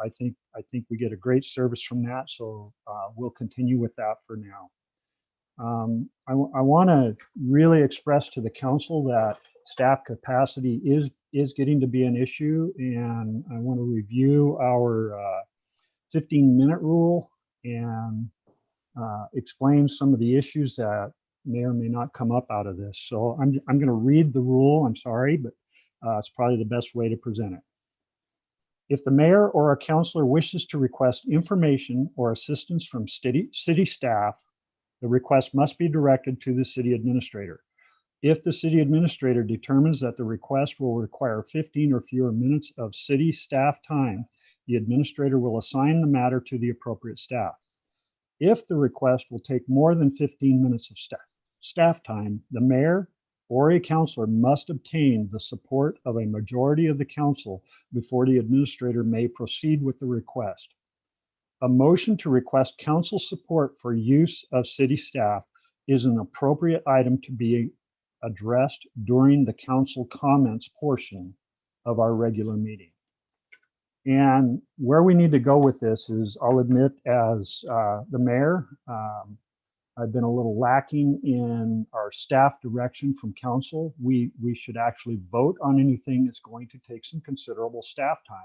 I think we get a great service from that, so we'll continue with that for now. I want to really express to the council that staff capacity is getting to be an issue, and I want to review our 15-minute rule and explain some of the issues that may or may not come up out of this. So I'm going to read the rule. I'm sorry, but it's probably the best way to present it. If the mayor or a councilor wishes to request information or assistance from city staff, the request must be directed to the city administrator. If the city administrator determines that the request will require 15 or fewer minutes of city staff time, the administrator will assign the matter to the appropriate staff. If the request will take more than 15 minutes of staff time, the mayor or a councilor must obtain the support of a majority of the council before the administrator may proceed with the request. A motion to request council support for use of city staff is an appropriate item to be addressed during the council comments portion of our regular meeting. And where we need to go with this is, I'll admit, as the mayor, I've been a little lacking in our staff direction from council. We should actually vote on anything that's going to take some considerable staff time.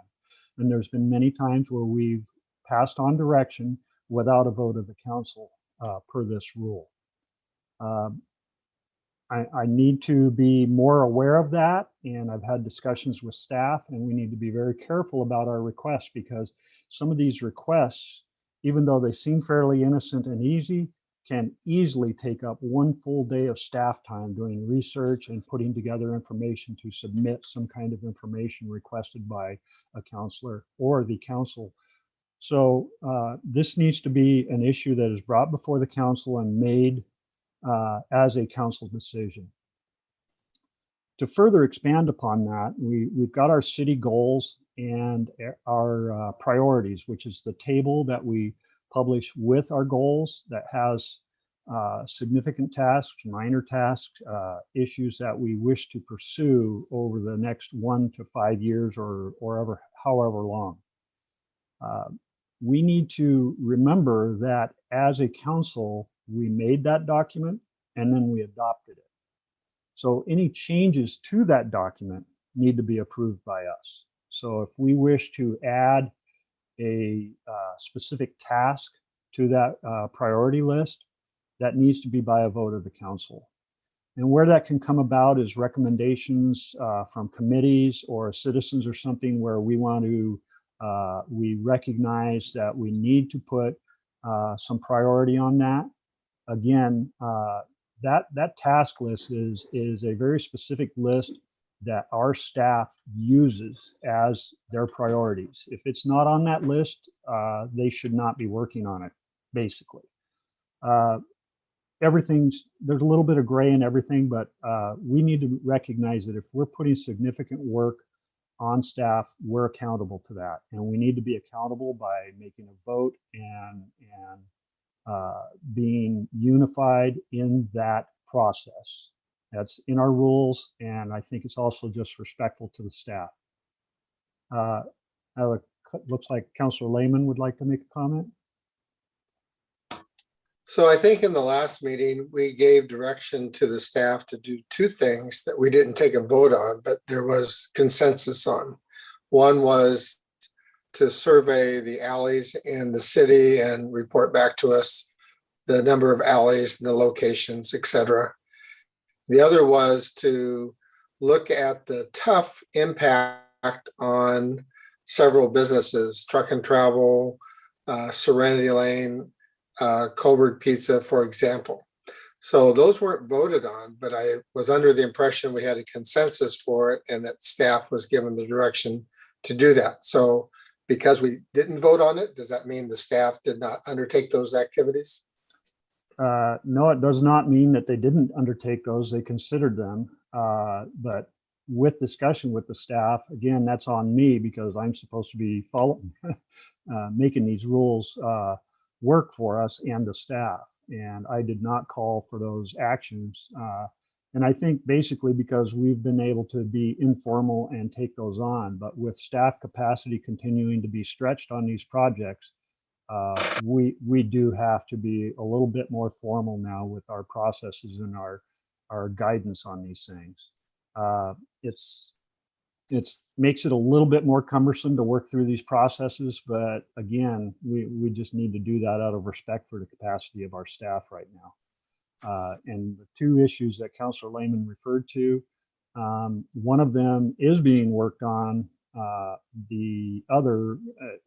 And there's been many times where we've passed on direction without a vote of the council per this rule. I need to be more aware of that, and I've had discussions with staff, and we need to be very careful about our requests, because some of these requests, even though they seem fairly innocent and easy, can easily take up one full day of staff time doing research and putting together information to submit some kind of information requested by a councilor or the council. So this needs to be an issue that is brought before the council and made as a council decision. To further expand upon that, we've got our city goals and our priorities, which is the table that we publish with our goals that has significant tasks, minor tasks, issues that we wish to pursue over the next 1 to 5 years or however long. We need to remember that as a council, we made that document and then we adopted it. So any changes to that document need to be approved by us. So if we wish to add a specific task to that priority list, that needs to be by a vote of the council. And where that can come about is recommendations from committees or citizens or something where we want to, we recognize that we need to put some priority on that. Again, that task list is a very specific list that our staff uses as their priorities. If it's not on that list, they should not be working on it, basically. There's a little bit of gray in everything, but we need to recognize that if we're putting significant work on staff, we're accountable to that. And we need to be accountable by making a vote and being unified in that process. That's in our rules, and I think it's also just respectful to the staff. Looks like Councilor Lehman would like to make a comment. So I think in the last meeting, we gave direction to the staff to do two things that we didn't take a vote on, but there was consensus on. One was to survey the alleys in the city and report back to us the number of alleys and the locations, et cetera. The other was to look at the tough impact on several businesses, Truck and Travel, Serenity Lane, Coburg Pizza, for example. So those weren't voted on, but I was under the impression we had a consensus for it and that staff was given the direction to do that. So because we didn't vote on it, does that mean the staff did not undertake those activities? No, it does not mean that they didn't undertake those. They considered them, but with discussion with the staff, again, that's on me because I'm supposed to be following, making these rules work for us and the staff. And I did not call for those actions. And I think basically because we've been able to be informal and take those on, but with staff capacity continuing to be stretched on these projects, we do have to be a little bit more formal now with our processes and our guidance on these things. It's makes it a little bit more cumbersome to work through these processes, but again, we just need to do that out of respect for the capacity of our staff right now. And the two issues that Councilor Lehman referred to, one of them is being worked on. The other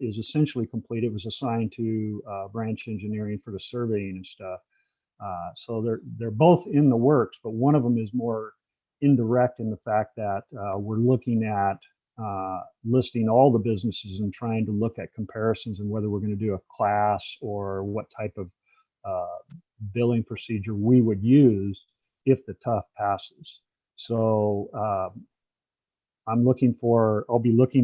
is essentially complete. It was assigned to branch engineering for the surveying and stuff. So they're both in the works, but one of them is more indirect in the fact that we're looking at listing all the businesses and trying to look at comparisons and whether we're going to do a class or what type of billing procedure we would use if the TUF passes. So I'll be looking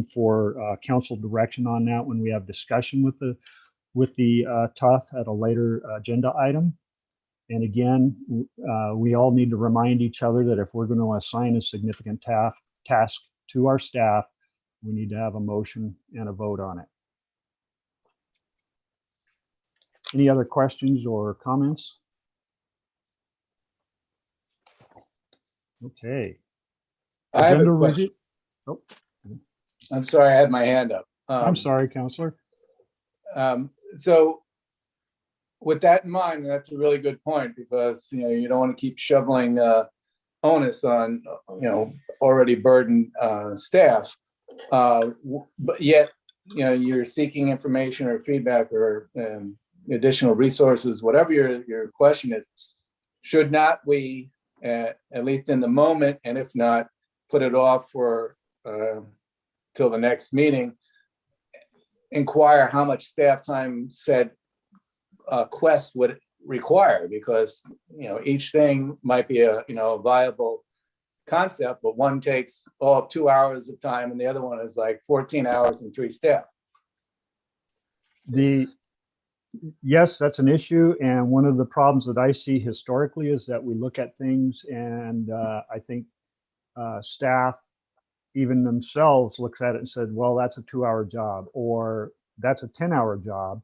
for council direction on that when we have discussion with the TUF at a later agenda item. And again, we all need to remind each other that if we're going to assign a significant task to our staff, we need to have a motion and a vote on it. Any other questions or comments? Okay. I have a Agenda question. review. Oh, I'm sorry, I had my hand up. I'm sorry, Counselor. So with that in mind, that's a really good point, because you don't want to keep shoveling onus on already burdened staff, but yet you're seeking information or feedback or additional resources, whatever your question is. Should not we, at least in the moment, and if not, put it off for till the next meeting, inquire how much staff time said quest would require, because each thing might be a viable concept, but one takes all of 2 hours of time and the other one is like 14 hours and 3 staff. Yes, that's an issue, and one of the problems that I see historically is that we look at things and I think staff even themselves looks at it and said, well, that's a 2-hour job, or that's a 10-hour job.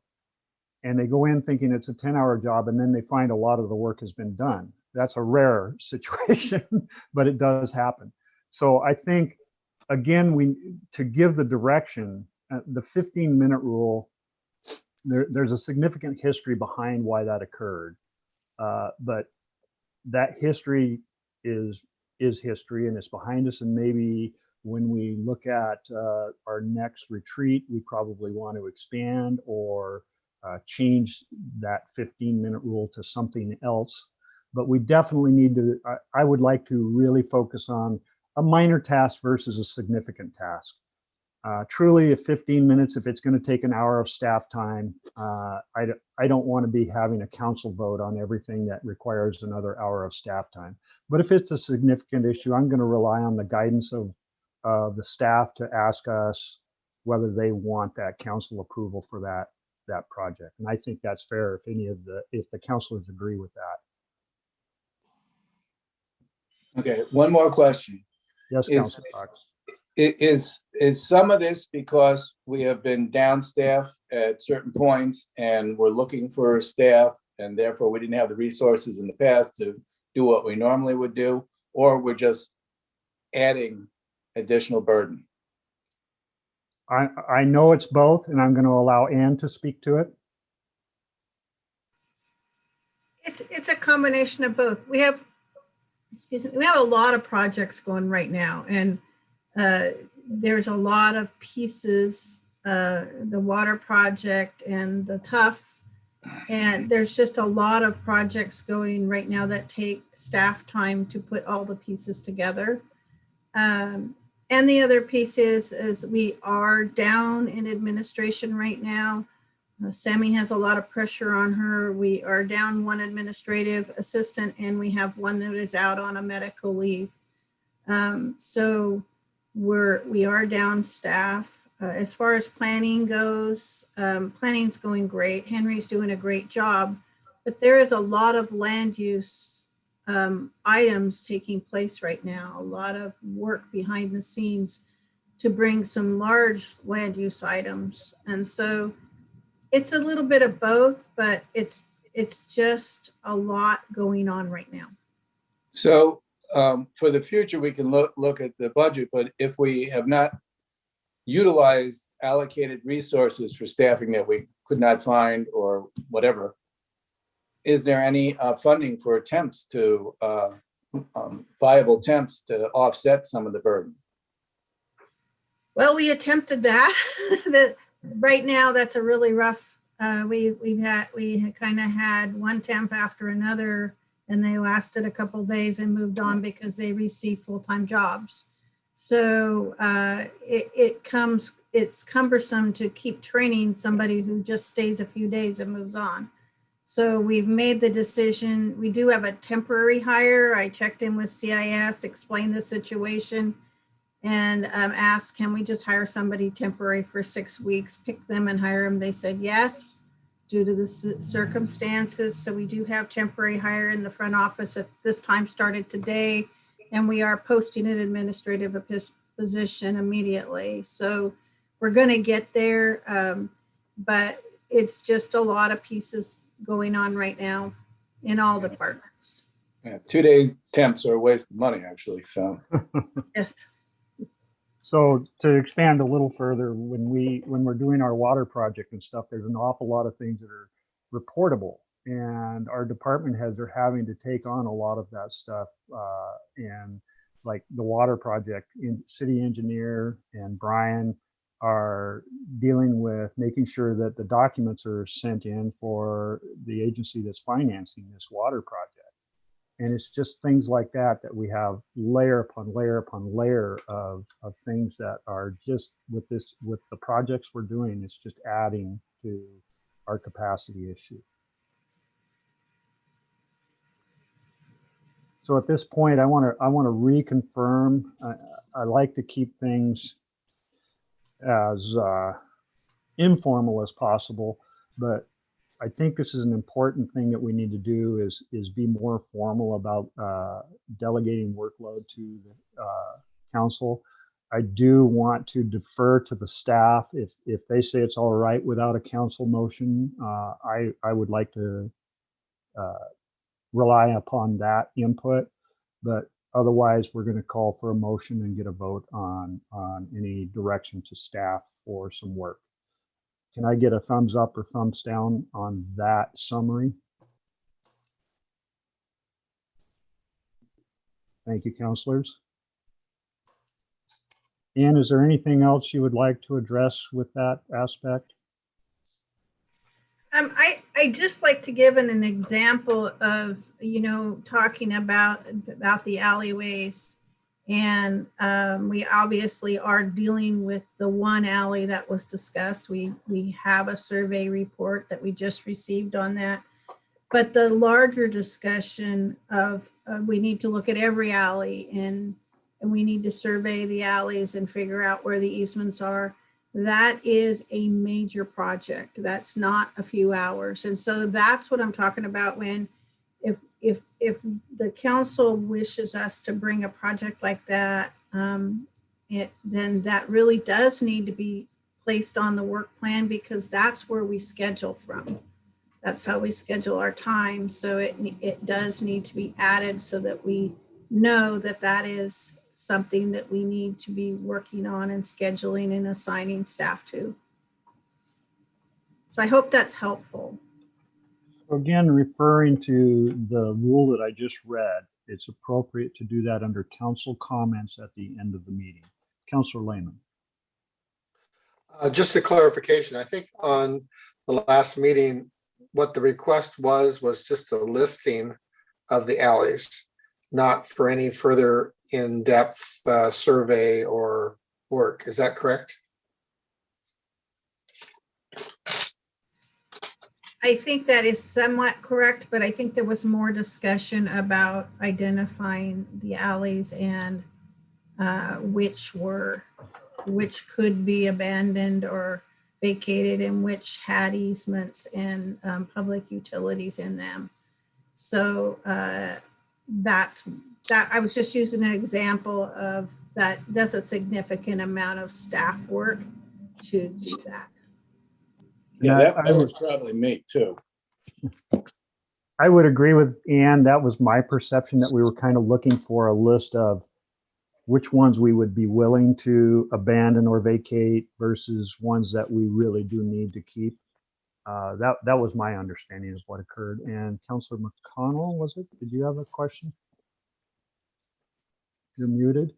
And they go in thinking it's a 10-hour job, and then they find a lot of the work has been done. That's a rare situation, but it does happen. So I think, again, to give the direction, the 15-minute rule, there's a significant history behind why that occurred. But that history is history, and it's behind us. And maybe when we look at our next retreat, we probably want to expand or change that 15-minute rule to something else. But we definitely need to, I would like to really focus on a minor task versus a significant task. Truly, 15 minutes, if it's going to take an hour of staff time, I don't want to be having a council vote on everything that requires another hour of staff time. But if it's a significant issue, I'm going to rely on the guidance of the staff to ask us whether they want that council approval for that project. And I think that's fair if the councilors agree with that. Okay, one more question. Yes, Councilor Fox. Is some of this because we have been down staff at certain points and we're looking for staff, and therefore we didn't have the resources in the past to do what we normally would do, or we're just adding additional burden? I know it's both, and I'm going to allow Ann to speak to it. It's a combination of both. We have a lot of projects going right now, and there's a lot of pieces, the water project and the TUF, and there's just a lot of projects going right now that take staff time to put all the pieces together. And the other piece is we are down in administration right now. Sammy has a lot of pressure on her. We are down one administrative assistant, and we have one that is out on a medical leave. So we are down staff. As far as planning goes, planning's going great. Henry's doing a great job, but there is a lot of land use items taking place right now, a lot of work behind the scenes to bring some large land use items. And so it's a little bit of both, but it's just a lot going on right now. So for the future, we can look at the budget, but if we have not utilized allocated resources for staffing that we could not find or whatever, is there any funding for attempts to, viable attempts to offset some of the burden? Well, we attempted that. That right now, that's a really rough. We kind of had one temp after another, and they lasted a couple days and moved on because they received full-time jobs. So it's cumbersome to keep training somebody who just stays a few days and moves on. So we've made the decision. We do have a temporary hire. I checked in with CIS, explained the situation, and asked, can we just hire somebody temporary for 6 weeks, pick them and hire them? They said yes, due to the circumstances. So we do have temporary hire in the front office at this time, started today, and we are posting an administrative position immediately. So we're going to get there, but it's just a lot of pieces going on right now in all departments. Yeah, 2 days temps are a waste of money, actually. So Yes. So to expand a little further, when we're doing our water project and stuff, there's an awful lot of things that are reportable, and our department heads are having to take on a lot of that stuff. And like the water project, city engineer and Brian are dealing with making sure that the documents are sent in for the agency that's financing this water project. And it's just things like that we have layer upon layer upon layer of things that are just with the projects we're doing, it's just adding to our capacity issue. So at this point, I want to reconfirm. I like to keep things as informal as possible, but I think this is an important thing that we need to do is be more formal about delegating workload to the council. I do want to defer to the staff. If they say it's all right without a council motion, I would like to rely upon that input, but otherwise we're going to call for a motion and get a vote on any direction to staff for some work. Can I get a thumbs up or thumbs down on that summary? Thank you, councilors. Ann, is there anything else you would like to address with that aspect? I just like to give an example of, talking about the alleyways. And we obviously are dealing with the one alley that was discussed. We have a survey report that we just received on that. But the larger discussion of we need to look at every alley and we need to survey the alleys and figure out where the easements are. That is a major project. That's not a few hours. And so that's what I'm talking about when if the council wishes us to bring a project like that, then that really does need to be placed on the work plan, because that's where we schedule from. That's how we schedule our time. So it does need to be added so that we know that that is something that we need to be working on and scheduling and assigning staff to. So I hope that's helpful. Again, referring to the rule that I just read, it's appropriate to do that under council comments at the end of the meeting. Councilor Lehman. Just a clarification, I think on the last meeting, what the request was just a listing of the alleys, not for any further in-depth survey or work. Is that correct? I think that is somewhat correct, but I think there was more discussion about identifying the alleys and which could be abandoned or vacated and which had easements and public utilities in them. So that I was just using an example of that. That's a significant amount of staff work to do that. Yeah, And that was probably me too. I would agree with Ann. That was my perception, that we were kind of looking for a list of which ones we would be willing to abandon or vacate versus ones that we really do need to keep. That was my understanding of what occurred. And Councillor McConnell, was it? Did you have a question? You're muted.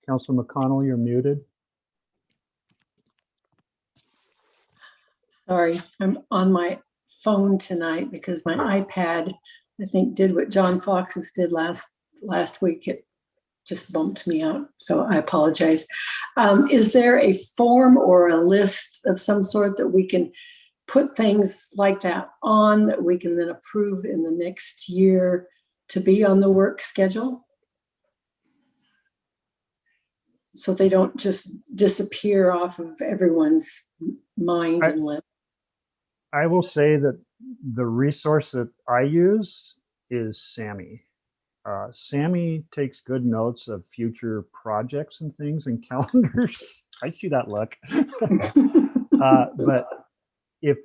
Councillor McConnell, you're muted. Sorry, I'm on my phone tonight because my iPad, I think, did what John Fox's did last week. It just bumped me out, so I apologize. Is there a form or a list of some sort that we can put things like that on, that we can then approve in the next year to be on the work schedule? So they don't just disappear off of everyone's mind and list. I will say that the resource that I use is Sammy. Sammy takes good notes of future projects and things and calendars. I see that look. But if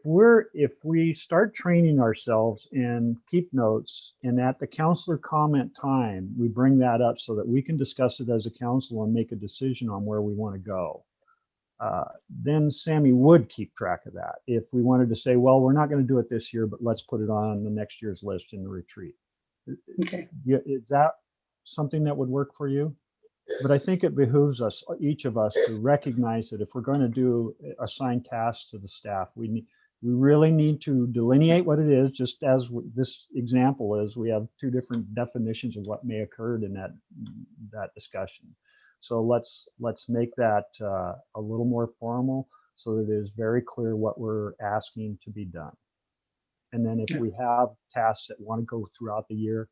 we start training ourselves and keep notes, and at the counselor comment time, we bring that up so that we can discuss it as a council and make a decision on where we want to go. Then Sammy would keep track of that. If we wanted to say, well, we're not going to do it this year, but let's put it on the next year's list in the retreat. Okay. Is that something that would work for you? But I think it behooves us, each of us, to recognize that if we're going to do assign tasks to the staff, we really need to delineate what it is, just as this example is. We have two different definitions of what may occur in that discussion. So let's make that a little more formal so that it is very clear what we're asking to be done. And then if we have tasks that want to go throughout the year,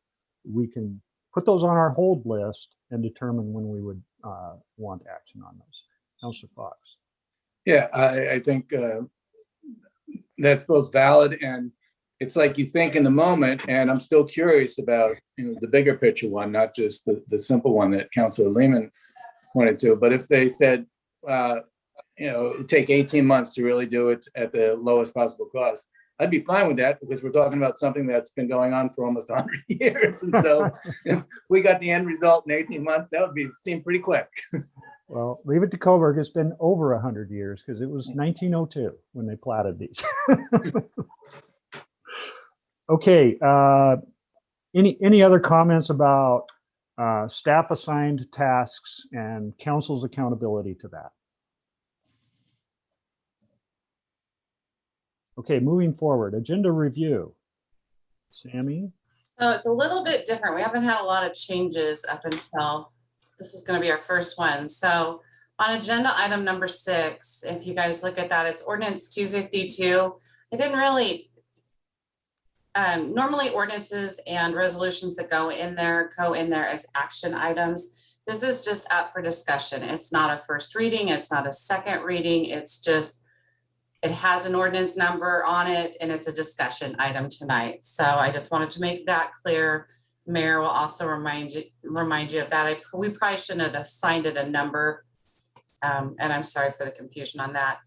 we can put those on our hold list and determine when we would want action on those. Councillor Fox. Yeah, I think that's both valid, and it's like you think in the moment, and I'm still curious about the bigger picture one, not just the simple one that Councillor Lehman pointed to. But if they said, it'd take 18 months to really do it at the lowest possible cost, I'd be fine with that, because we're talking about something that's been going on for almost 100 years. And so if we got the end result in 18 months, that would seem pretty quick. Well, leave it to Coburg. It's been over 100 years, because it was 1902 when they platted these. Okay. Any other comments about staff assigned tasks and council's accountability to that? Okay, moving forward, agenda review. Sammy? So it's a little bit different. We haven't had a lot of changes up until this is going to be our first one. So on agenda item number 6, if you guys look at that, it's ordinance 252. I didn't really, normally ordinances and resolutions that go in there as action items. This is just up for discussion. It's not a first reading. It's not a second reading. It's just, it has an ordinance number on it, and it's a discussion item tonight. So I just wanted to make that clear. Mayor will also remind you of that. We probably shouldn't have assigned it a number, and I'm sorry for the confusion on that.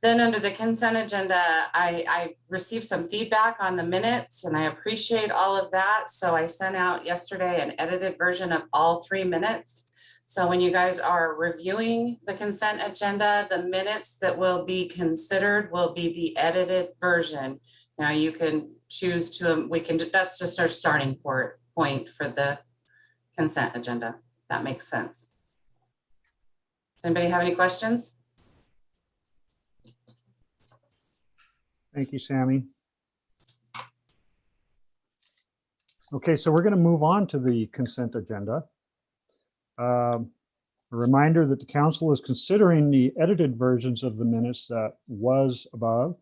Then under the consent agenda, I received some feedback on the minutes, and I appreciate all of that. So I sent out yesterday an edited version of all 3 minutes. So when you guys are reviewing the consent agenda, the minutes that will be considered will be the edited version. Now you can choose to, that's just our starting point for the consent agenda. If that makes sense. Does anybody have any questions? Thank you, Sammy. Okay, so we're going to move on to the consent agenda. A reminder that the council is considering the edited versions of the minutes that was above.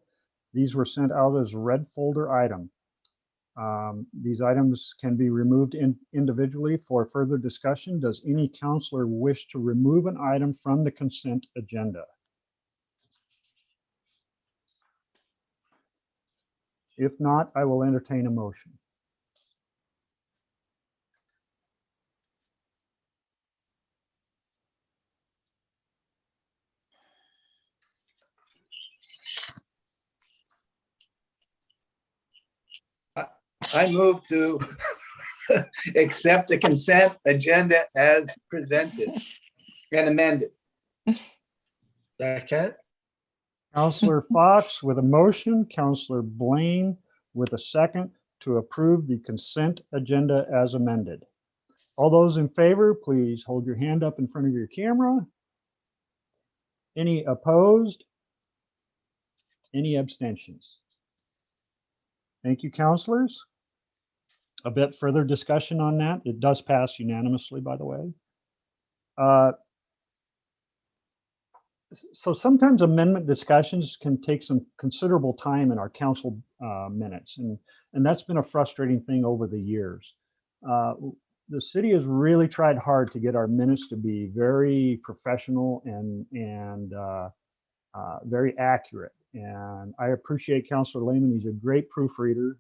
These were sent out as a red folder item. These items can be removed individually for further discussion. Does any councilor wish to remove an item from the consent agenda? If not, I will entertain a motion. I move to accept the consent agenda as presented and amended. Second. Counselor Fox with a motion, Counselor Blaine with a second to approve the consent agenda as amended. All those in favor, please hold your hand up in front of your camera. Any opposed? Any abstentions? Thank you, counselors. A bit further discussion on that. It does pass unanimously, by the way. So sometimes amendment discussions can take some considerable time in our council minutes, and that's been a frustrating thing over the years. The city has really tried hard to get our minutes to be very professional and very accurate. And I appreciate Councilor Lehman. He's a great proofreader,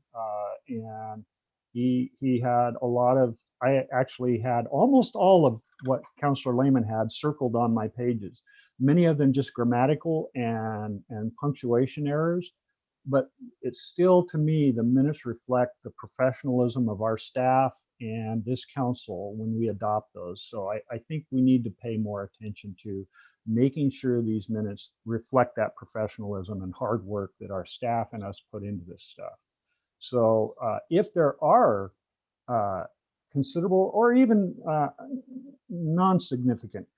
and he had a lot of. I actually had almost all of what Councilor Lehman had circled on my pages. Many of them just grammatical and punctuation errors, but it's still, to me, the minutes reflect the professionalism of our staff and this council when we adopt those. So I think we need to pay more attention to making sure these minutes reflect that professionalism and hard work that our staff and us put into this stuff. So if there are considerable or even non-significant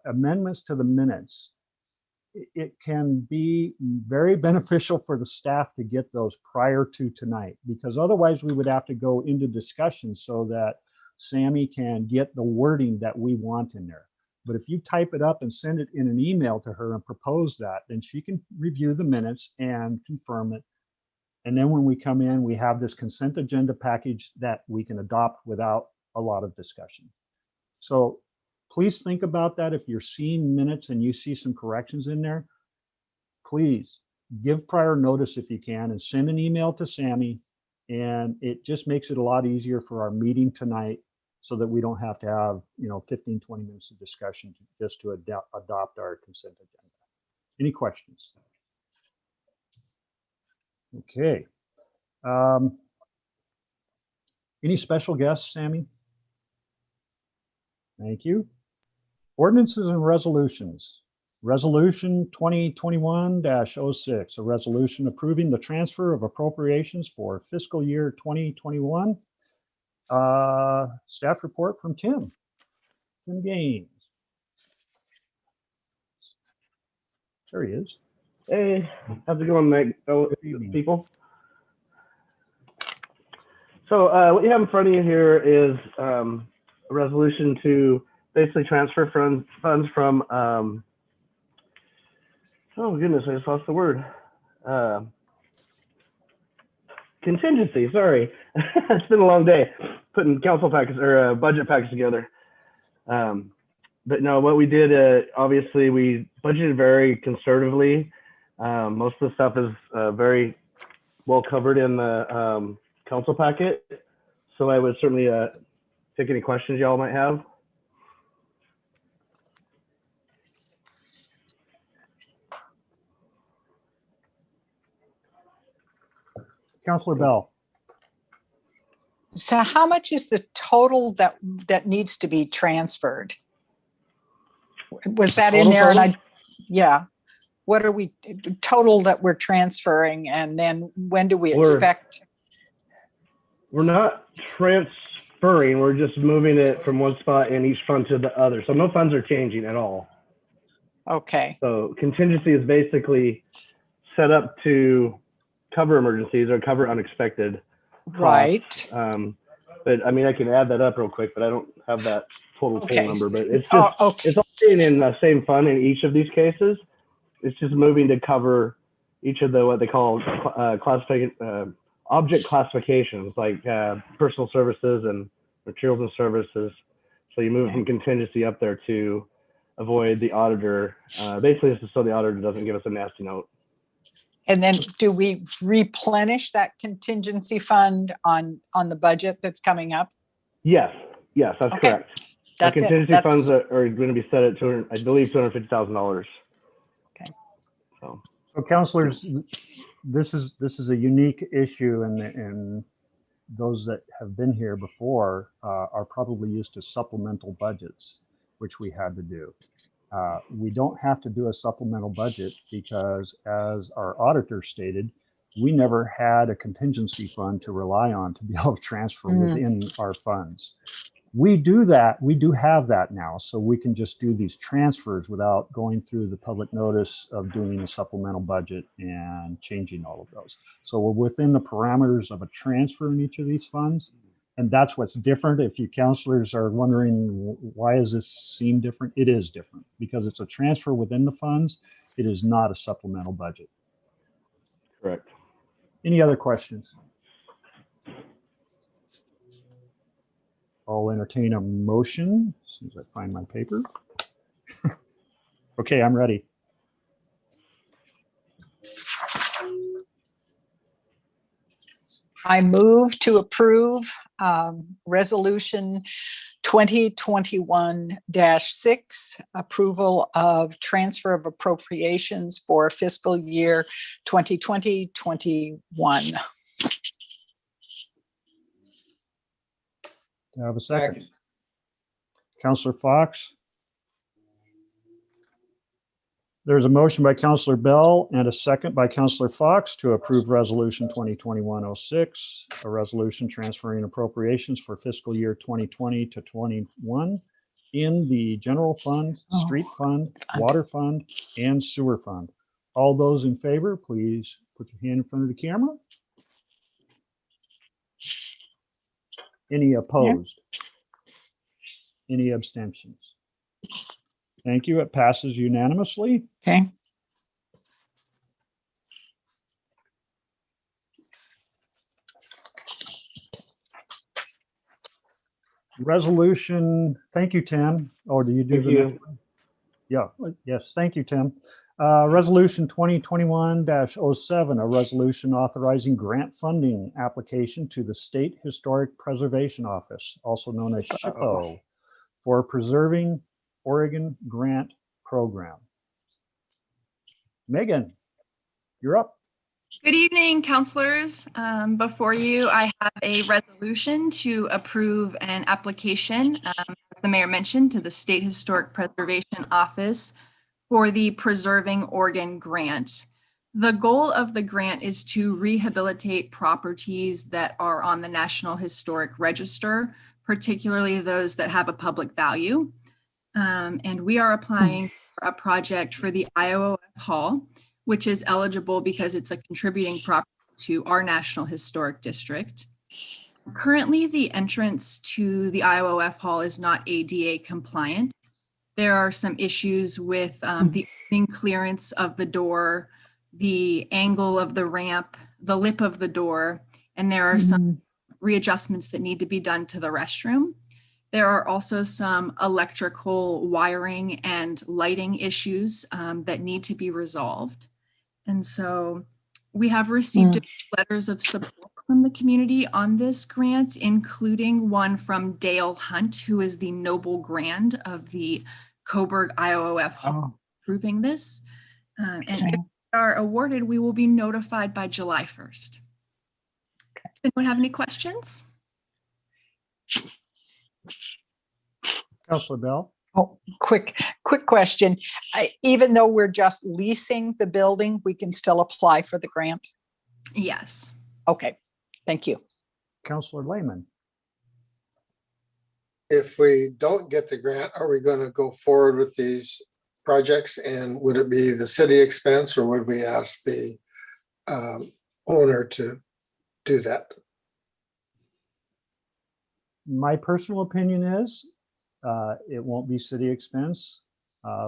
amendments to the minutes, it can be very beneficial for the staff to get those prior to tonight, because otherwise we would have to go into discussion so that Sammy can get the wording that we want in there. But if you type it up and send it in an email to her and propose that, then she can review the minutes and confirm it. And then when we come in, we have this consent agenda package that we can adopt without a lot of discussion. So please think about that. If you're seeing minutes and you see some corrections in there, please give prior notice if you can and send an email to Sammy. And it just makes it a lot easier for our meeting tonight so that we don't have to have, 15, 20 minutes of discussion just to adopt our consent agenda. Any questions? Okay. Any special guests, Sammy? Thank you. Ordinances and resolutions. Resolution 2021-06, a resolution approving the transfer of appropriations for fiscal year 2021. Staff report from Tim Gaines. There he is. Hey, how's it going, Meg? Oh, Good evening. people. So what you have in front of you here is a resolution to basically transfer funds from, oh goodness, I just lost the word. Contingency, sorry. It's been a long day putting council packets or budget packets together. But no, what we did, obviously we budgeted very conservatively. Most of the stuff is very well covered in the council packet. So I would certainly take any questions y'all might have. Councilor Bell. So how much is the total that needs to be transferred? Was that in there? And yeah. What are we total that we're transferring? And then when do we expect? We're not transferring, we're just moving it from one spot in each fund to the other. So no funds are changing at all. Okay. So contingency is basically set up to cover emergencies or cover unexpected costs. Right. But I mean, I can add that up real quick, but I don't have that total Okay. number, but it's just, okay. it's all staying in the same fund in each of these cases. It's just moving to cover each of the, what they call object classifications, like personal services and materials and services. So you move from contingency up there to avoid the auditor. Basically, this is so the auditor doesn't give us a nasty note. And then do we replenish that contingency fund on the budget that's coming up? Yes, that's Okay. correct. Our That's it. contingency That's- funds are going to be set at I believe $250,000. Okay. So So counselors, this is a unique issue, and those that have been here before are probably used to supplemental budgets, which we had to do. We don't have to do a supplemental budget because, as our auditor stated, we never had a contingency fund to rely on to be able to transfer within our funds. We do that. We do have that now, so we can just do these transfers without going through the public notice of doing a supplemental budget and changing all of those. So we're within the parameters of a transfer in each of these funds. And that's what's different. If you counselors are wondering, why does this seem different? It is different because it's a transfer within the funds. It is not a supplemental budget. correct. Any other questions? I'll entertain a motion as soon as I find my paper. Okay, I'm ready. I move to approve Resolution 2021-6, approval of transfer of appropriations for fiscal year 2020-21. Do I have a second? Counselor Fox? There's a motion by Counselor Bell and a second by Counselor Fox to approve Resolution 2021-06, a resolution transferring appropriations for fiscal year 2020 to 21 in the general fund, street fund, water fund, and sewer fund. All those in favor, please put your hand in front of the camera. Any opposed? Any abstentions? Thank you. It passes unanimously. Okay. Resolution, thank you, Tim. Or do you do Thank the you. next one? Yeah, yes, thank you, Tim. Resolution 2021-07, a resolution authorizing grant funding application to the State Historic Preservation Office, also known as SHPO, for Preserving Oregon Grant Program. Megan, you're up. Good evening, counselors. Before you, I have a resolution to approve an application, as the mayor mentioned, to the State Historic Preservation Office for the Preserving Oregon Grant. The goal of the grant is to rehabilitate properties that are on the National Historic Register, particularly those that have a public value. And we are applying for a project for the IOF Hall, which is eligible because it's a contributing property to our National Historic District. Currently, the entrance to the IOF Hall is not ADA compliant. There are some issues with the opening clearance of the door, the angle of the ramp, the lip of the door, and there are some readjustments that need to be done to the restroom. There are also some electrical wiring and lighting issues that need to be resolved. And so we have received letters of support from the community on this grant, including one from Dale Hunt, who is the Noble Grand of the Coburg IOF approving this. And if we are awarded, we will be notified by July 1st. Does anyone have any questions? Councilor Bell. Oh, quick question. Even though we're just leasing the building, we can still apply for the grant? Yes. Okay, thank you. Councilor Lehman. If we don't get the grant, are we going to go forward with these projects? And would it be the city expense, or would we ask the owner to do that? My personal opinion is it won't be city expense.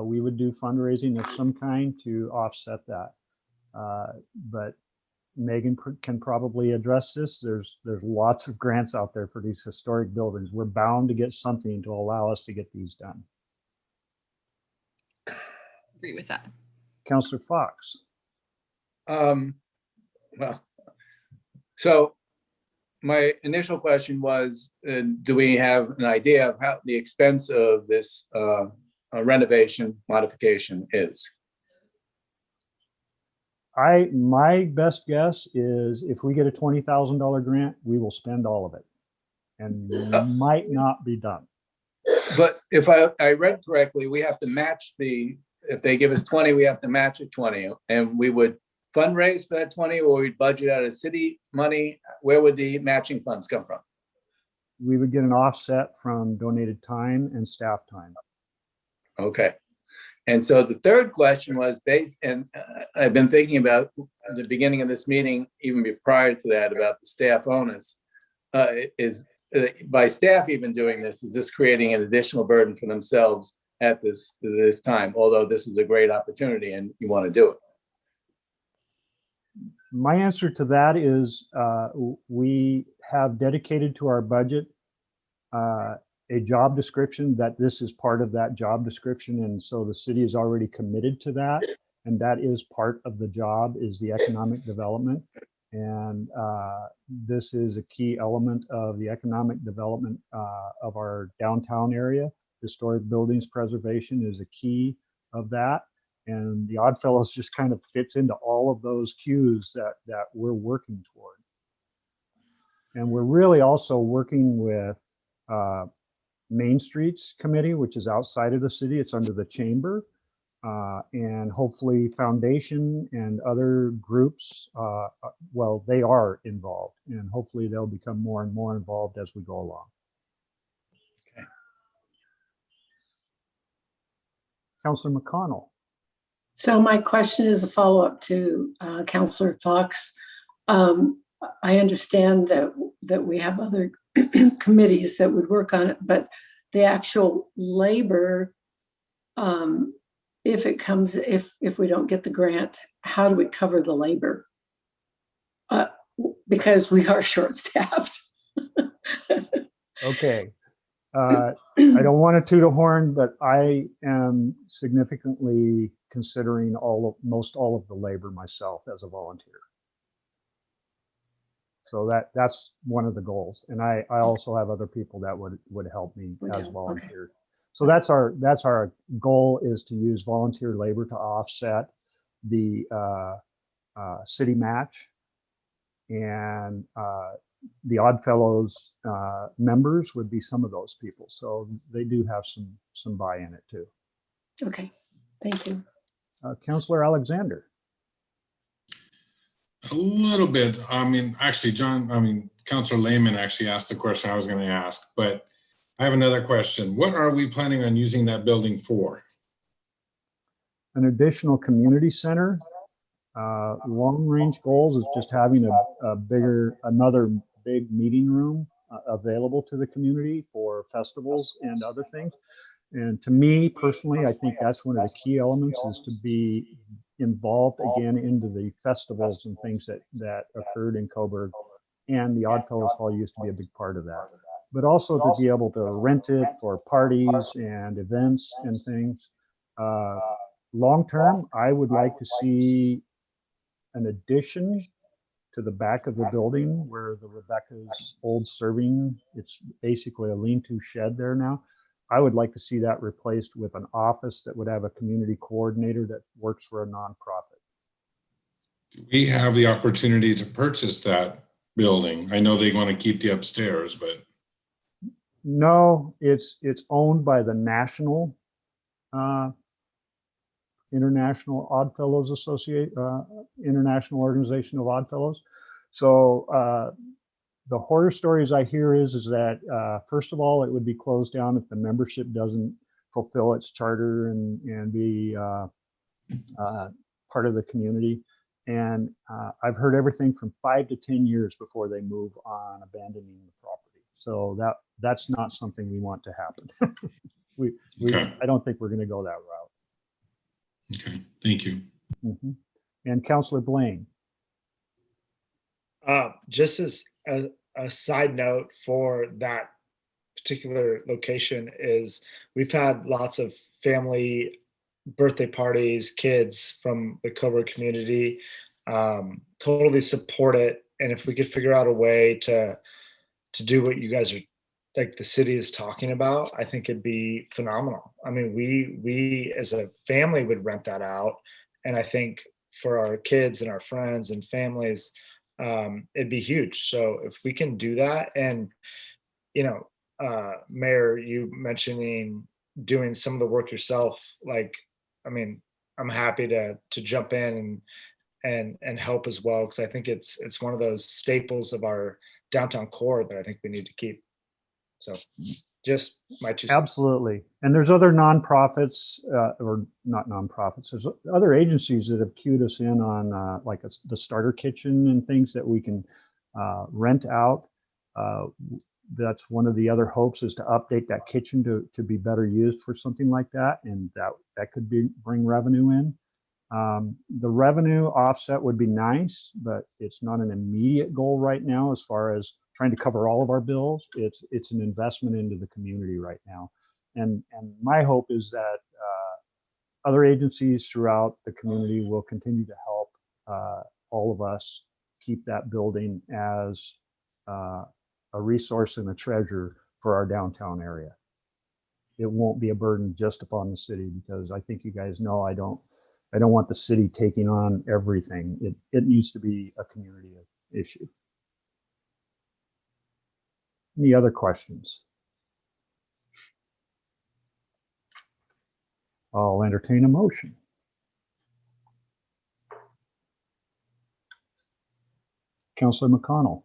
We would do fundraising of some kind to offset that. But Megan can probably address this. There's lots of grants out there for these historic buildings. We're bound to get something to allow us to get these done. Agree with that. Councilor Fox. Well, so my initial question was, do we have an idea of how the expense of this renovation modification is? My best guess is if we get a $20,000 grant, we will spend all of it and might not be done. But if I read correctly, we have to match if they give us 20, we have to match at 20, and we would fundraise for that 20, or we'd budget out of city money. Where would the matching funds come from? We would get an offset from donated time and staff time. Okay. And so the third question was I've been thinking about the beginning of this meeting, even prior to that, about the staff onus. By staff even doing this, is this creating an additional burden for themselves at this time, although this is a great opportunity and you want to do it? My answer to that is we have dedicated to our budget a job description that this is part of that job description. And so the city is already committed to that. And that is part of the job, is the economic development. And this is a key element of the economic development of our downtown area. Historic buildings preservation is a key of that. And the Oddfellows just kind of fits into all of those cues that we're working toward. And we're really also working with Main Streets Committee, which is outside of the city. It's under the chamber. And hopefully Foundation and other groups, well, they are involved, and hopefully they'll become more and more involved as we go along. Okay. Councilor McConnell. So my question is a follow-up to Councilor Fox. I understand that we have other committees that would work on it, but the actual labor, if we don't get the grant, how do we cover the labor? Because we are short-staffed. Okay. I don't want to toot a horn, but I am significantly considering most all of the labor myself as a volunteer. So that's one of the goals. And I also have other people that would help me as volunteers. Okay. So that's our goal, is to use volunteer labor to offset the city match, and the Oddfellows members would be some of those people. So they do have some buy in it too. Okay, thank you. Councillor Alexander. A little bit. I mean, actually, Councillor Lehman actually asked the question I was going to ask, but I have another question. What are we planning on using that building for? An additional community center. Long range goals is just having another big meeting room available to the community for festivals and other things. And to me personally, I think that's one of the key elements, is to be involved again into the festivals and things that occurred in Coburg. And the Oddfellows Hall used to be a big part of that. But also to be able to rent it for parties and events and things. Long term, I would like to see an addition to the back of the building where the Rebecca's old serving, it's basically a lean-to shed there now. I would like to see that replaced with an office that would have a community coordinator that works for a nonprofit. We have the opportunity to purchase that building. I know they want to keep the upstairs, but. No, it's owned by the National International Oddfellows International Organization of Oddfellows. So the horror stories I hear is that first of all, it would be closed down if the membership doesn't fulfill its charter and be part of the community. And I've heard everything from 5 to 10 years before they move on abandoning the property. So that's not something we want to happen. Okay. I don't think we're going to go that route. Okay, thank you. Mm-hmm. And Councillor Blaine. Just as a side note for that particular location, is we've had lots of family birthday parties, kids from the Coburg community totally support it. And if we could figure out a way to do what you guys are, like the city is talking about, I think it'd be phenomenal. I mean, we as a family would rent that out. And I think for our kids and our friends and families, it'd be huge. So if we can do that, and, you know, Mayor, you mentioning doing some of the work yourself, like, I mean, I'm happy to jump in and help as well, because I think it's one of those staples of our downtown core that I think we need to keep. So just my 2 cents. Absolutely. And there's other nonprofits, or not nonprofits, there's other agencies that have queued us in on like the starter kitchen and things that we can rent out. That's one of the other hopes, is to update that kitchen to be better used for something like that. And that could bring revenue in. The revenue offset would be nice, but it's not an immediate goal right now as far as trying to cover all of our bills. It's an investment into the community right now. And my hope is that other agencies throughout the community will continue to help all of us keep that building as a resource and a treasure for our downtown area. It won't be a burden just upon the city, because I think you guys know I don't want the city taking on everything. It needs to be a community issue. Any other questions? I'll entertain a motion. Councilor McConnell.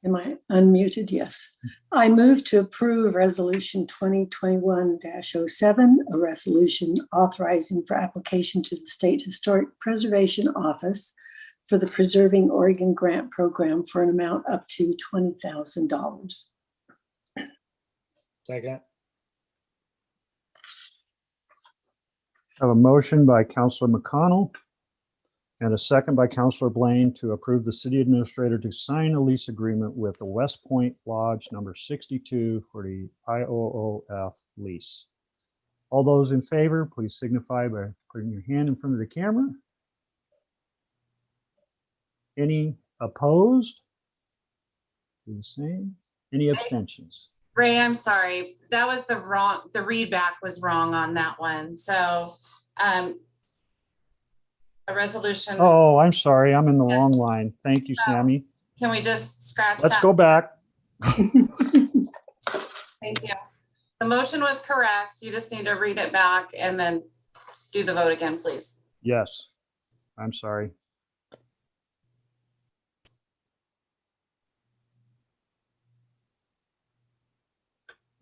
Am I unmuted? Yes. I move to approve Resolution 2021-07, a resolution authorizing for application to the State Historic Preservation Office for the Preserving Oregon Grant Program for an amount up to $20,000. Second. I have a motion by Councilor McConnell and a second by Councilor Blaine to approve the city administrator to sign a lease agreement with the West Point Lodge number 62 for the IOOF lease. All those in favor, please signify by putting your hand in front of the camera. Any opposed? Do the same. Any abstentions? Ray, I'm sorry. That was the read back was wrong on that one. So a resolution. Oh, I'm sorry. I'm in the wrong line. Thank you, Sammy. Can we just scratch Let's that? go back. Thank you. The motion was correct. You just need to read it back and then do the vote again, please. Yes. I'm sorry.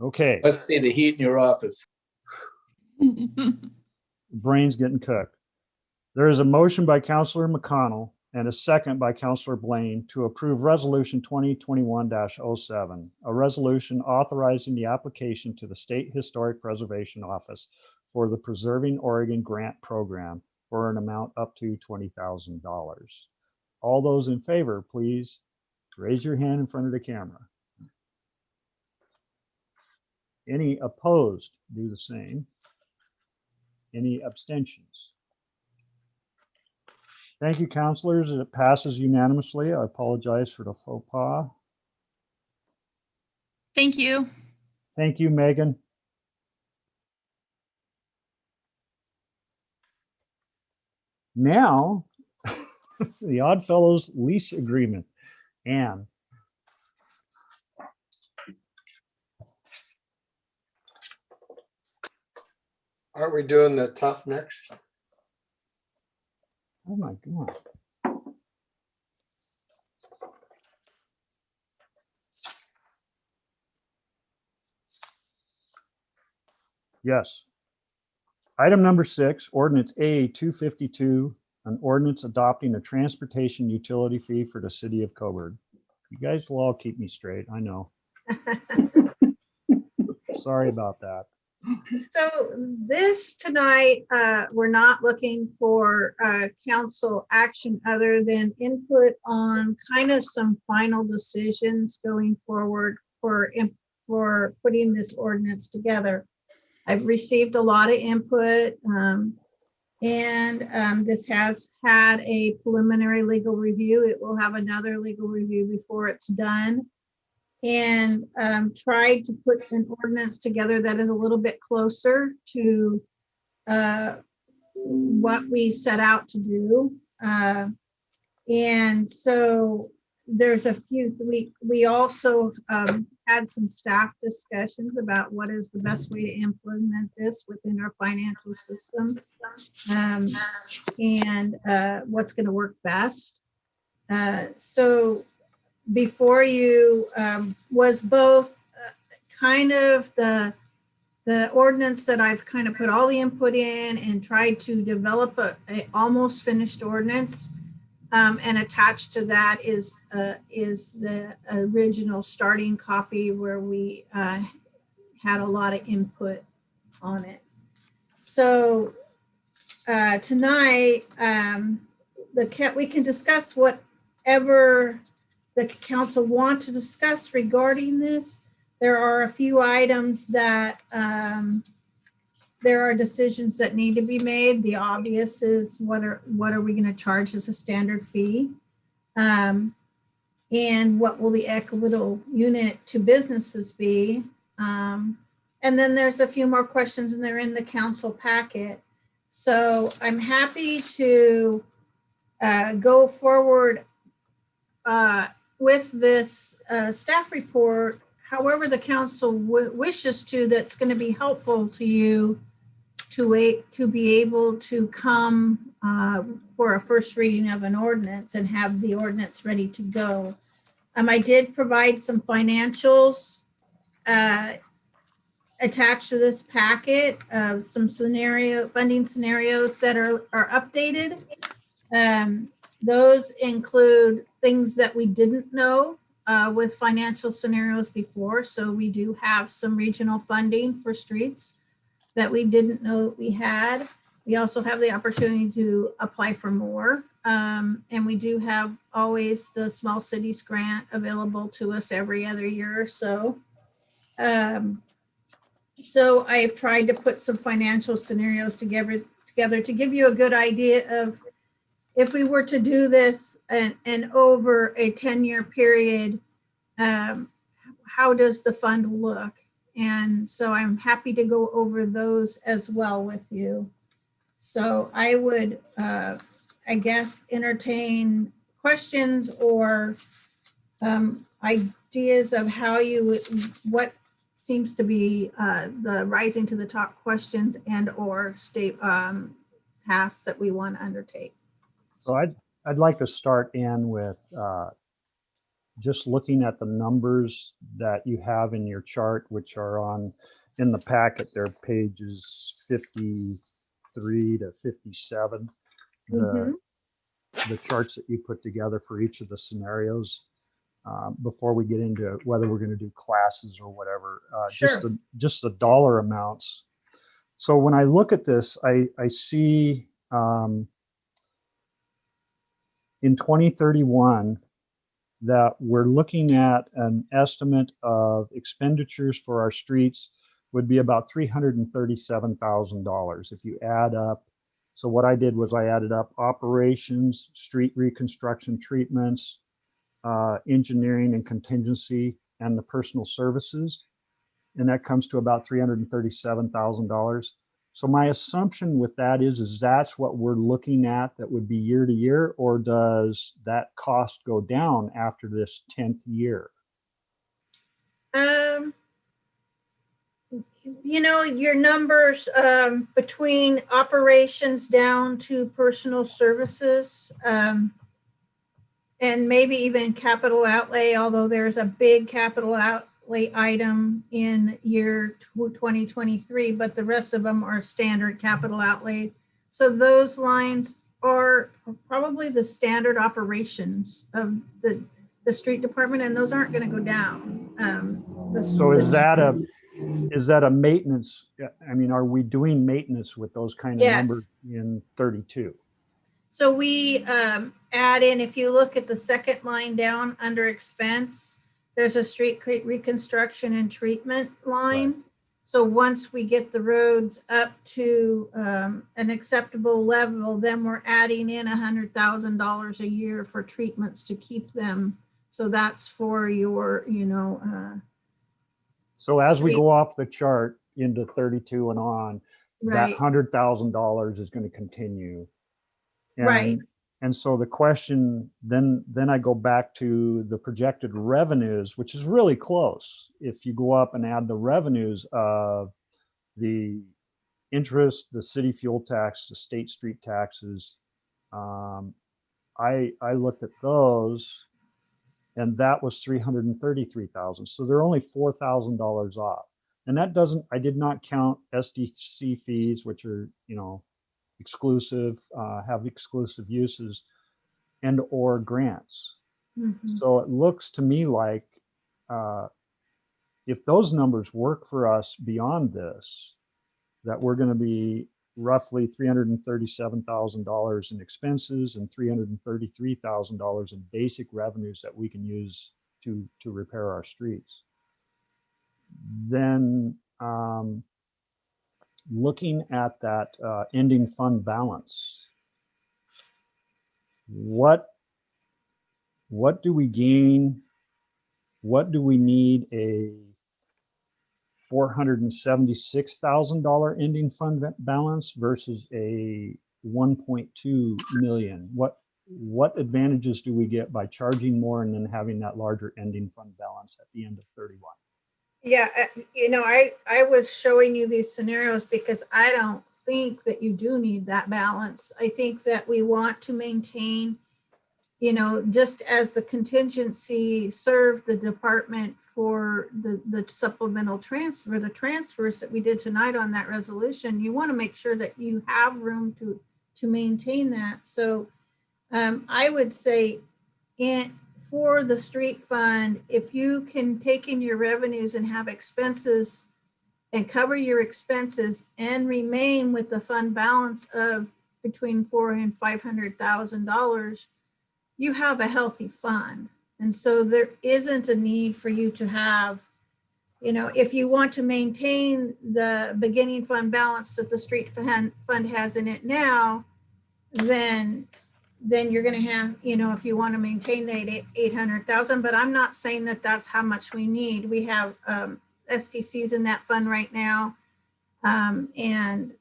Okay. Let's see the heat in your office. Brain's getting cooked. There is a motion by Councilor McConnell and a second by Councilor Blaine to approve Resolution 2021-07, a resolution authorizing the application to the State Historic Preservation Office for the Preserving Oregon Grant Program for an amount up to $20,000. All those in favor, please raise your hand in front of the camera. Any opposed, do the same. Any abstentions? Thank you, councilors. It passes unanimously. I apologize for the faux pas. Thank you. Thank you, Megan. Now, the Oddfellows lease agreement. Anne. Aren't we doing the tough next? Oh my God. Yes. Item number 6, ordinance A 252, an ordinance adopting a transportation utility fee for the city of Coburg. You guys will all keep me straight, I know. Sorry about that. So this tonight, we're not looking for council action other than input on kind of some final decisions going forward for putting this ordinance together. I've received a lot of input. And this has had a preliminary legal review. It will have another legal review before it's done. And tried to put an ordinance together that is a little bit closer to what we set out to do. And so there's a few, we also had some staff discussions about what is the best way to implement this within our financial system, and what's going to work best. So before you was both kind of the ordinance that I've kind of put all the input in and tried to develop a almost finished ordinance. And attached to that is the original starting copy where we had a lot of input on it. So tonight, we can discuss whatever the council want to discuss regarding this. There are a few items that there are decisions that need to be made. The obvious is what are we going to charge as a standard fee? And what will the equitable unit to businesses be? And then there's a few more questions and they're in the council packet. So I'm happy to go forward with this staff report, however the council wishes to, that's going to be helpful to you to be able to come for a first reading of an ordinance and have the ordinance ready to go. I did provide some financials attached to this packet of some funding scenarios that are updated. Those include things that we didn't know with financial scenarios before. So we do have some regional funding for streets that we didn't know we had. We also have the opportunity to apply for more. And we do have always the small cities grant available to us every other year or so. So I've tried to put some financial scenarios together to give you a good idea of if we were to do this and over a 10-year period, how does the fund look? And so I'm happy to go over those as well with you. So I would, I guess, entertain questions or ideas of how you would, what seems to be the rising to the top questions and or state tasks that we want to undertake. So I'd like to start in with just looking at the numbers that you have in your chart, which are in the packet. They're pages 53 to 57. The charts that you put together for each of the scenarios. Before we get into whether we're going to do classes or whatever, Sure. just the dollar amounts. So when I look at this, I see in 2031 that we're looking at an estimate of expenditures for our streets would be about $337,000 if you add up. So what I did was I added up operations, street reconstruction treatments, engineering and contingency, and the personal services. And that comes to about $337,000. So my assumption with that is that's what we're looking at that would be year to year, or does that cost go down after this 10th year? You know, your numbers between operations down to personal services, and maybe even capital outlay, although there's a big capital outlay item in year 2023, but the rest of them are standard capital outlay. So those lines are probably the standard operations of the street department, and those aren't going to go down. So is that a maintenance? I mean, are we doing maintenance with those kind of numbers in 32? So we add in, if you look at the second line down under expense, there's a street reconstruction and treatment line. Right. So once we get the roads up to an acceptable level, then we're adding in $100,000 a year for treatments to keep them. So that's for your, So as we Sweet. go off the chart into 32 and on, that right, $100,000 is going to continue. Right. And so the question, then I go back to the projected revenues, which is really close. If you go up and add the revenues of the interest, the city fuel tax, the state street taxes, I looked at those, and that was 333,000. So they're only $4,000 off. And that doesn't, I did not count SDC fees, which are, exclusive, have exclusive uses, and or grants. Mhm. So it looks to me like if those numbers work for us beyond this, that we're going to be roughly $337,000 in expenses and $333,000 in basic revenues that we can use to repair our streets. Then looking at that ending fund balance, what do we gain? What do we need a $476,000 ending fund balance versus a 1.2 million? What advantages do we get by charging more and then having that larger ending fund balance at the end of 31? Yeah, I was showing you these scenarios because I don't think that you do need that balance. I think that we want to maintain, just as the contingency served the department for the supplemental transfer, the transfers that we did tonight on that resolution, you want to make sure that you have room to maintain that. So I would say for the street fund, if you can take in your revenues and have expenses and cover your expenses and remain with the fund balance of between $400,000 and $500,000, you have a healthy fund. And so there isn't a need for you to have, if you want to maintain the beginning fund balance that the street fund has in it now, then you're going to have, if you want to maintain that 800,000, but I'm not saying that that's how much we need. We have SDCs in that fund right now. And,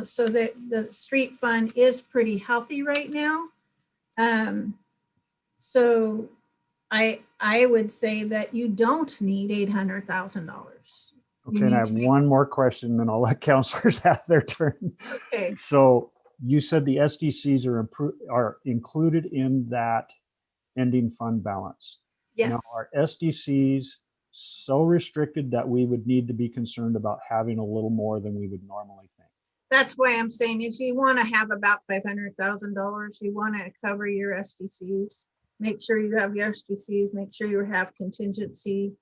so that the street fund is pretty healthy right now. So I would say that you don't need $800,000. Okay, and I have one more question, then I'll let counselors have their turn. Okay. So you said the SDCs are included in that ending fund balance. Yes. Now, are SDCs so restricted that we would need to be concerned about having a little more than we would normally think? That's why I'm saying is you want to have about $500,000. You want to cover your SDCs. Make sure you have your SDCs. Make sure you have contingency.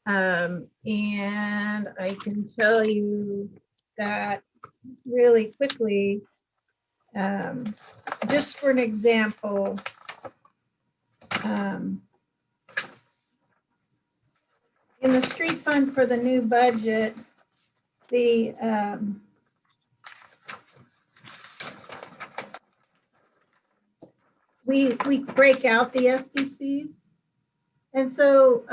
And I can tell you that really quickly, just for an example, in the street fund for the new budget, we break out the SDCs. And so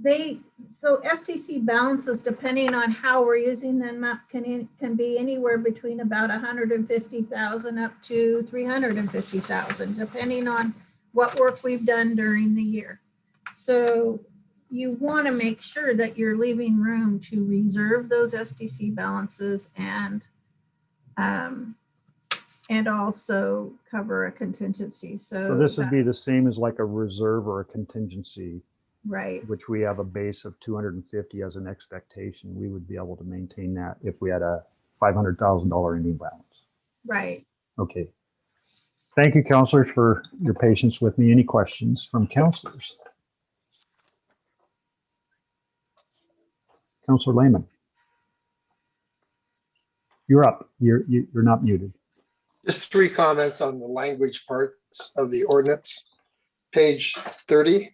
SDC balances, depending on how we're using them, can be anywhere between about 150,000 up to 350,000, depending on what work we've done during the year. So you want to make sure that you're leaving room to reserve those SDC balances and also cover a contingency. So this would be the same as like a reserve or a contingency, right, which we have a base of 250 as an expectation. We would be able to maintain that if we had a $500,000 ending balance. right. Okay. Thank you, counselors, for your patience with me. Any questions from counselors? Counselor Lehman. You're up. You're not muted. Just 3 comments on the language parts of the ordinance. Page 30.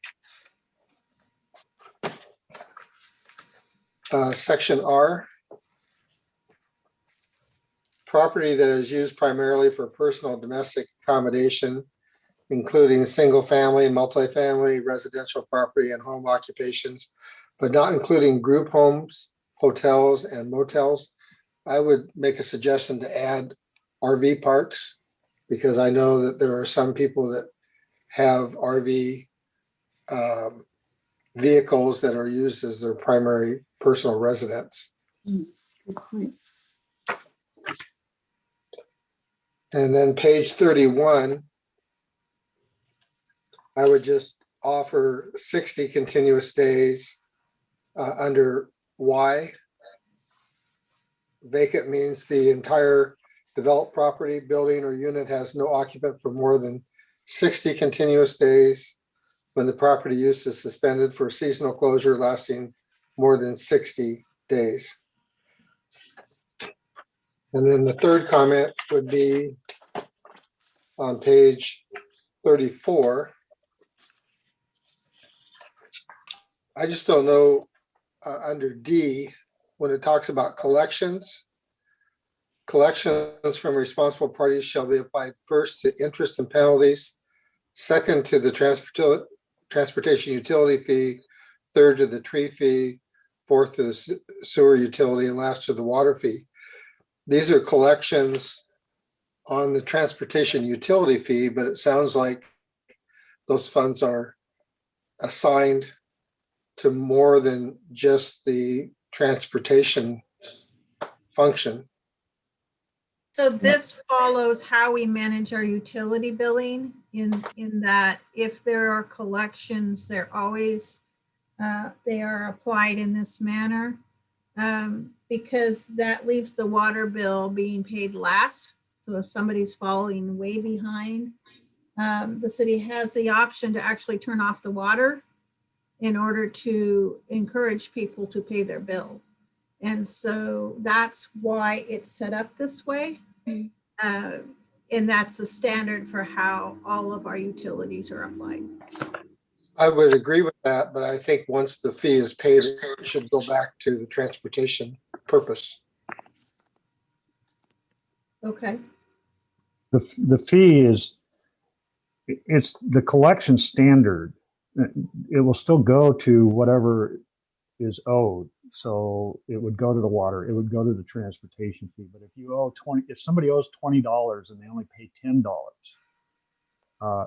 Section R. Property that is used primarily for personal domestic accommodation, including single-family, multifamily, residential property, and home occupations, but not including group homes, hotels, and motels. I would make a suggestion to add RV parks, because I know that there are some people that have RV vehicles that are used as their primary personal residence. Good point. And then page 31, I would just offer 60 continuous days under Y. Vacant means the entire developed property, building, or unit has no occupant for more than 60 continuous days when the property use is suspended for seasonal closure lasting more than 60 days. And then the third comment would be on page 34. I just don't know under D, when it talks about collections from responsible parties shall be applied first to interest and penalties, second to the transportation utility fee, third to the tree fee, fourth to the sewer utility, and last to the water fee. These are collections on the transportation utility fee, but it sounds like those funds are assigned to more than just the transportation function. So this follows how we manage our utility billing in that if there are collections, they're always, they are applied in this manner because that leaves the water bill being paid last. So if somebody's falling way behind, the city has the option to actually turn off the water in order to encourage people to pay their bill. And so that's why it's set up this way. And that's the standard for how all of our utilities are applied. I would agree with that, but I think once the fee is paid, it should go back to the transportation purpose. Okay. The fee is, it's the collection standard. It will still go to whatever is owed. So it would go to the water, it would go to the transportation fee. But if you owe if somebody owes $20 and they only pay $10,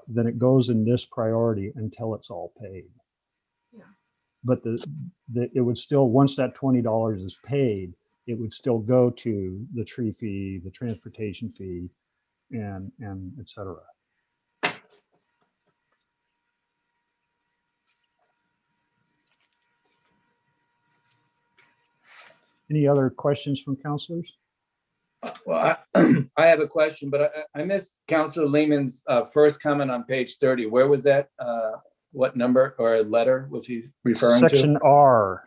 then it goes in this priority until it's all paid. Yeah. But it would still, once that $20 is paid, it would still go to the tree fee, the transportation fee, and et cetera. Any other questions from counselors? Well, I have a question, but I missed Councilor Lehman's first comment on page 30. Where was that? What number or letter was he referring to? Section R.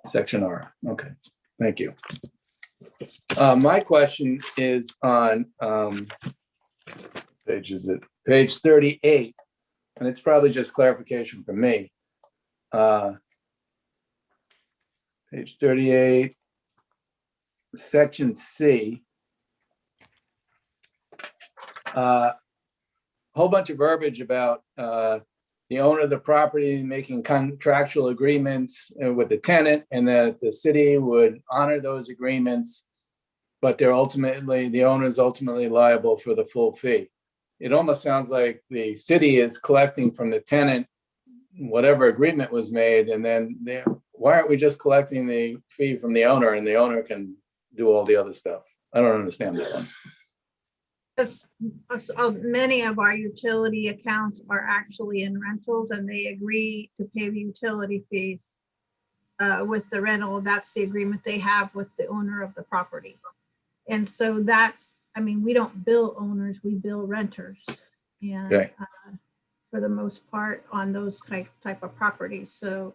Section R. Okay, thank you. My question is on page 38, and it's probably just clarification for me. Page 38. Section C, whole bunch of verbiage about the owner of the property making contractual agreements with the tenant, and that the city would honor those agreements, but the owner is ultimately liable for the full fee. It almost sounds like the city is collecting from the tenant whatever agreement was made, and then why aren't we just collecting the fee from the owner, and the owner can do all the other stuff? I don't understand that one. Because many of our utility accounts are actually in rentals, and they agree to pay the utility fees with the rental. That's the agreement they have with the owner of the property. And so that's, I mean, we don't bill owners, we bill renters. And Okay. For the most part on those type of properties. So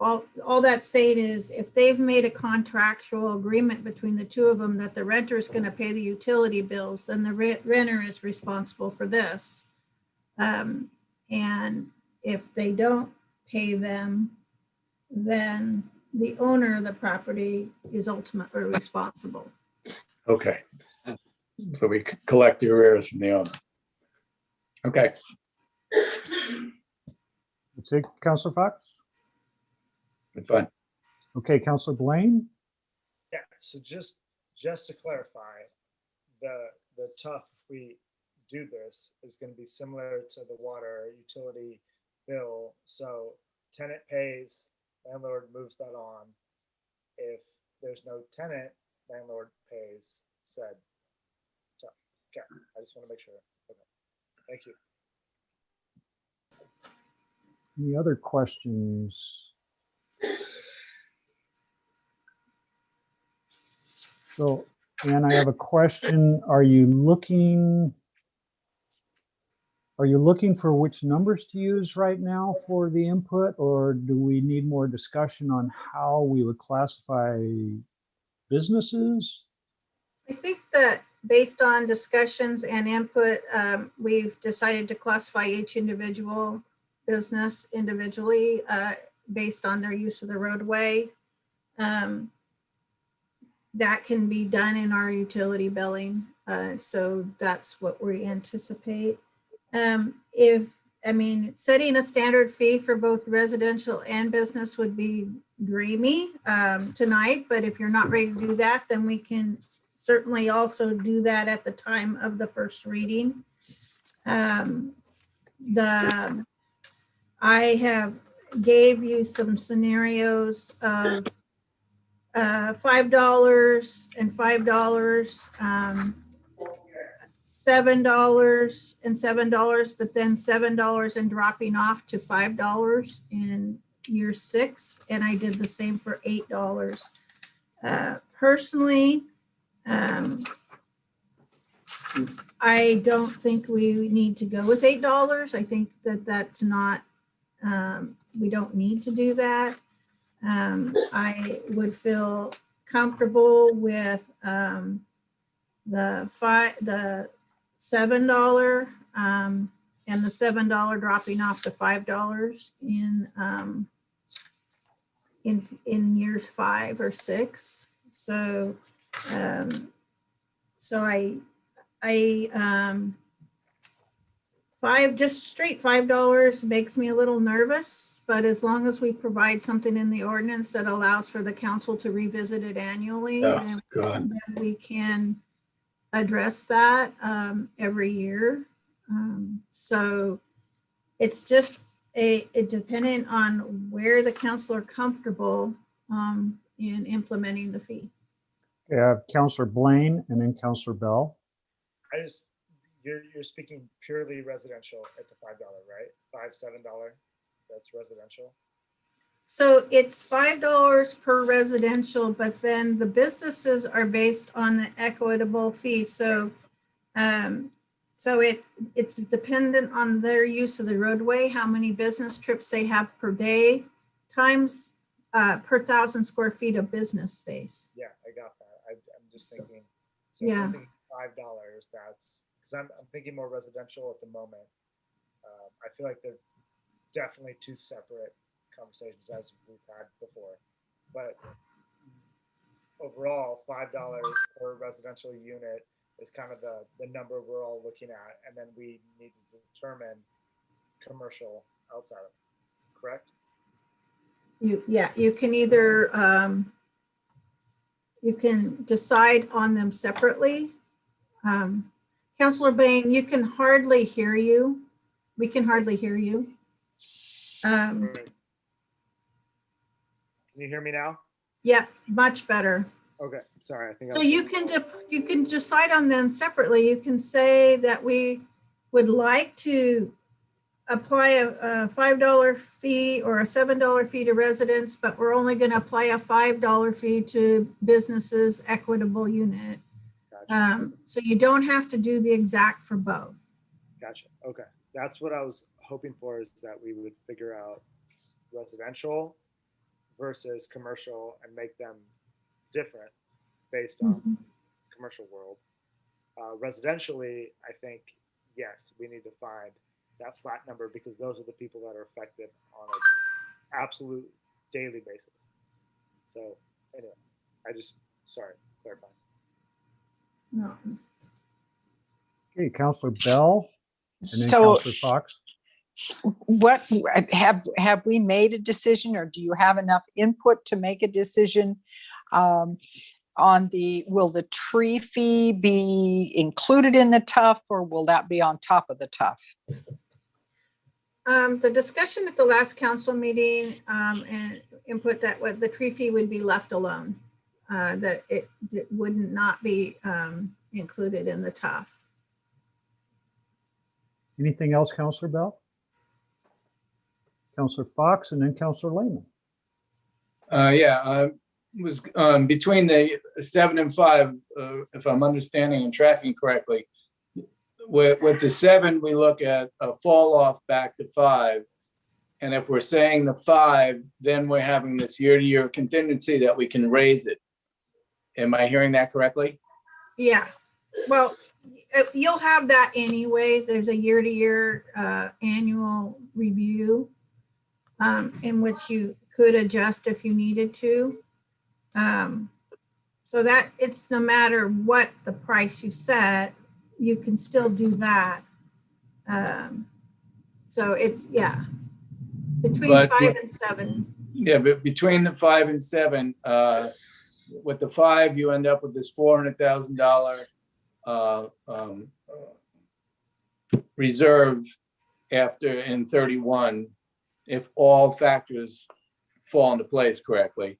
all that's saying is if they've made a contractual agreement between the two of them that the renter is going to pay the utility bills, then the renter is responsible for this. And if they don't pay them, then the owner of the property is ultimately responsible. Okay. So we collect the arrears from the owner. Okay, That's it, Counselor Fox? it's fine. Okay, Counselor Blaine? Yeah, so just to clarify, the tough if we do this is going to be similar to the water utility bill. So tenant pays, landlord moves that on. If there's no tenant, landlord pays said. So, okay, I just want to make sure. Okay, thank you. Any other questions? So, Ann, I have a question. Are you looking for which numbers to use right now for the input, or do we need more discussion on how we would classify businesses? I think that based on discussions and input, we've decided to classify each individual business individually based on their use of the roadway. That can be done in our utility billing. So that's what we anticipate. Setting a standard fee for both residential and business would be dreamy tonight, but if you're not ready to do that, then we can certainly also do that at the time of the first reading. I have gave you some scenarios of $5 and $5, $7 and $7, but then $7 and dropping off to $5 in year 6. And I did the same for $8. Personally, I don't think we need to go with $8. I think that that's not, we don't need to do that. I would feel comfortable with the $7 and the $7 dropping off to $5 in years 5 or 6. So just straight $5 makes me a little nervous, but as long as we provide something in the ordinance that allows for the council to revisit it annually, then we can address that every year. So it's just it dependent on where the council are comfortable in implementing the fee. Okay, I have Counselor Blaine and then Counselor Bell. You're speaking purely residential at the $5, right? $7. That's residential. So it's $5 per residential, but then the businesses are based on the equitable fee. So, it's dependent on their use of the roadway, how many business trips they have per day, times per 1,000 square feet of business space. Yeah, I got that. I'm just thinking. So yeah. I'm thinking $5. That's because I'm thinking more residential at the moment. I feel like they're definitely two separate conversations as we've had before, but overall $5 per residential unit is kind of the number we're all looking at, and then we need to determine commercial outside of it, correct? You can either you can decide on them separately. Councilor Bain, you can hardly hear you. We can hardly hear you. Can you hear me now? Yeah, much better. Okay, sorry. I think so you can decide on them separately. You can say that we would like to apply a $5 fee or a $7 fee to residents, but we're only going to apply a $5 fee to businesses equitable unit. Gotcha. So you don't have to do the exact for both. Gotcha. Okay. That's what I was hoping for, is that we would figure out residential versus commercial and make them different based on commercial world. Residentially, I think, yes, we need to find that flat number because those are the people that are affected on an absolute daily basis. So anyway, sorry, clarify. No. Okay, Counselor Bell and then So Counselor Fox. what, have we made a decision, or do you have enough input to make a decision? On will the tree fee be included in the TUF, or will that be on top of the TUF? The discussion at the last council meeting and input that the tree fee would be left alone, that it would not be included in the TUF. Anything else, Counselor Bell? Counselor Fox and then Counselor Lehman. Was between the 7 and 5, if I'm understanding and tracking correctly. With the 7, we look at a fall off back to 5. And if we're saying the 5, then we're having this year-to-year contingency that we can raise it. Am I hearing that correctly? Yeah, well, you'll have that anyway. There's a year-to-year annual review in which you could adjust if you needed to. So that it's no matter what the price you set, you can still do that. So it's, yeah, between 5 and 7. Yeah, but between the 5 and 7, with the 5, you end up with this $400,000 reserve after in 31, if all factors fall into place correctly.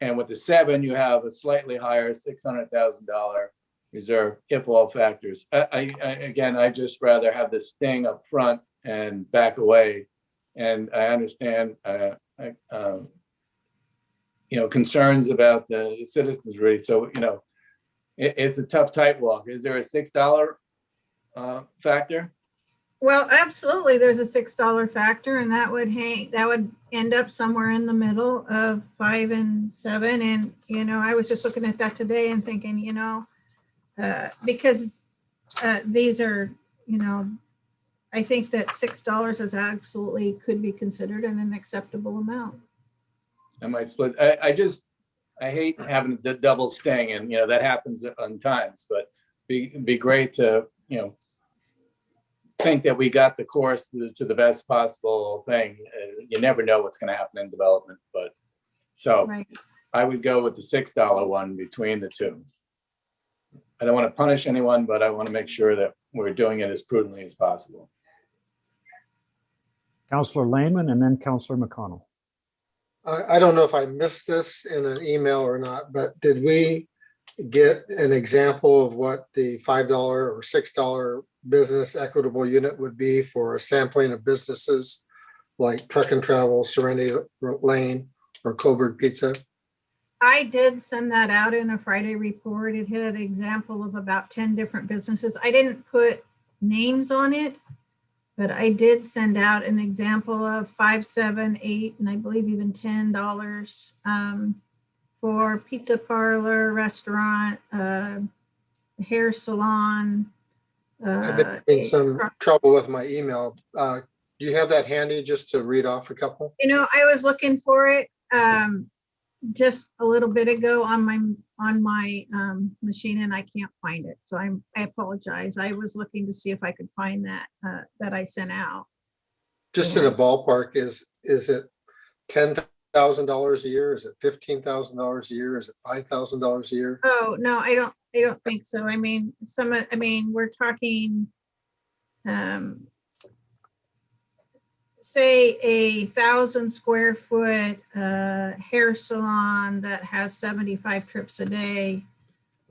And with the 7, you have a slightly higher $600,000 reserve if all factors. Again, I just rather have this sting up front and back away. And I understand, concerns about the citizenry. So, it's a tough tightrope. Is there a $6 factor? Well, absolutely. There's a $6 factor, and that would end up somewhere in the middle of 5 and 7. And, I was just looking at that today and thinking, because these are, I think that $6 is absolutely could be considered an acceptable amount. I might split. I hate having the double sting, and, that happens on times, but be great to, think that we got the course to the best possible thing. You never know what's going to happen in development, but so Right. I would go with the $6 one between the two. I don't want to punish anyone, but I want to make sure that we're doing it as prudently as possible. Counselor Lehman and then Counselor McConnell. I don't know if I missed this in an email or not, but did we get an example of what the $5 or $6 business equitable unit would be for a sampling of businesses like Truck and Travel, Serenity Lane, or Coburg Pizza? I did send that out in a Friday report. It had an example of about 10 different businesses. I didn't put names on it, but I did send out an example of 5, 7, 8, and I believe even $10 for pizza parlor, restaurant, hair salon. I've been having some trouble with my email. Do you have that handy just to read off a couple? I was looking for it just a little bit ago on my machine, and I can't find it. So I apologize. I was looking to see if I could find that I sent out. Just in a ballpark, is it $10,000 a year? Is it $15,000 a year? Is it $5,000 a year? Oh, no, I don't think so. I mean, we're talking, say 1,000 square foot hair salon that has 75 trips a day.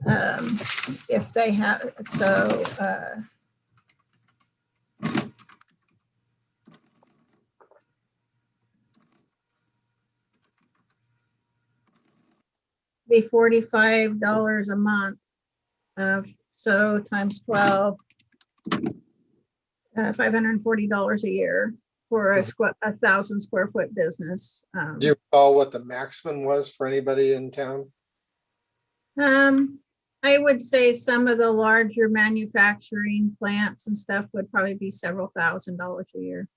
If they have, so, be $45 a month. So times 12, $540 a year for a 1,000 square foot business. Do you recall what the maximum was for anybody in town? I would say some of the larger manufacturing plants and stuff would probably be several $1,000s a year.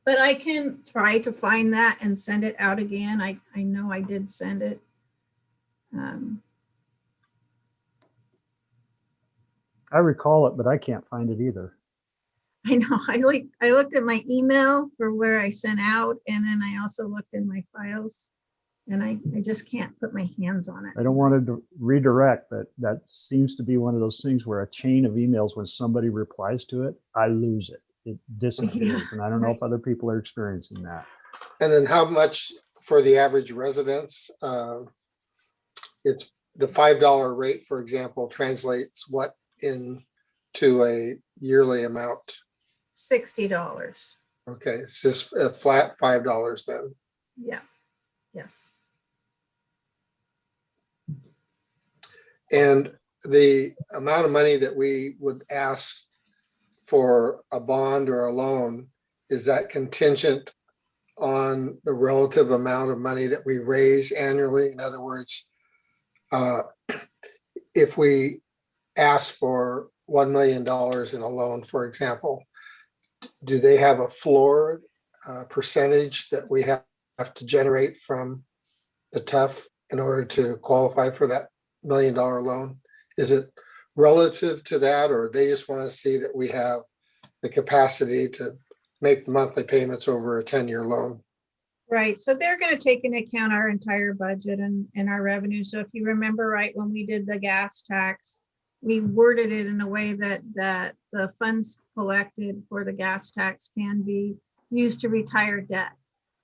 but I can try to find that and send it out again. I know I did send it. I recall it, but I can't find it either. I know, I looked at my email for where I sent out, and then I also looked in my files, and I just can't put my hands on it. I don't want to redirect, but that seems to be one of those things where a chain of emails, when somebody replies to it, I lose it. It disappears. And I don't know if other people are experiencing that. And then how much for the average residence? It's the $5 rate, for example, translates what into a yearly amount? $60. Okay, it's just a flat $5 then. Yeah, yes. And the amount of money that we would ask for a bond or a loan, is that contingent on the relative amount of money that we raise annually? In other words, if we ask for $1 million in a loan, for example, do they have a floor percentage that we have to generate from the TUF in order to qualify for that $1 million loan? Is it relative to that, or they just want to see that we have the capacity to make the monthly payments over a 10-year loan? Right, so they're going to take into account our entire budget and our revenue. So if you remember right, when we did the gas tax, we worded it in a way that the funds collected for the gas tax can be used to retire debt.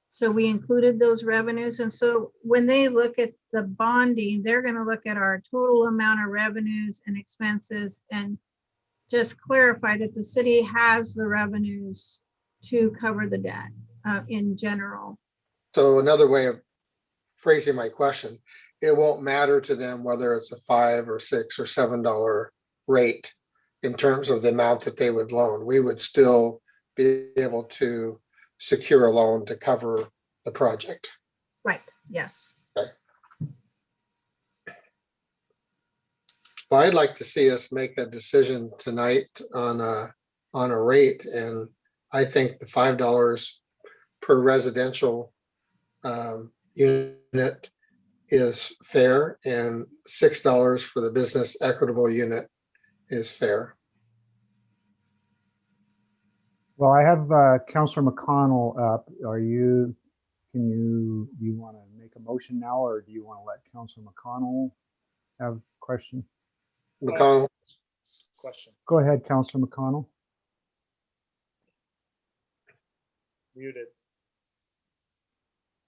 So we included those revenues. And so when they look at the bonding, they're going to look at our total amount of revenues and expenses and just clarify that the city has the revenues to cover the debt in general. So another way of phrasing my question, it won't matter to them whether it's a $5 or $6 or $7 rate in terms of the amount that they would loan. We would still be able to secure a loan to cover the project. Right, yes. Okay. Well, I'd like to see us make a decision tonight on a rate, and I think the $5 per residential unit is fair, and $6 for the business equitable unit is fair. Well, I have Councilor McConnell up. Do you want to make a motion now, or do you want to let Councilor McConnell have a question? McConnell, Question. Go ahead, Councilor McConnell. Muted.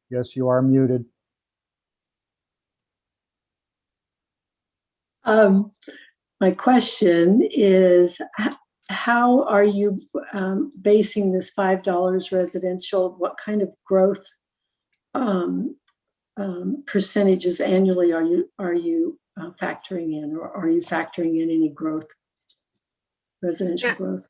Yes, you are muted. My question is, how are you basing this $5 residential? What kind of growth percentages annually are you factoring in, or are you factoring in any growth, residential growth?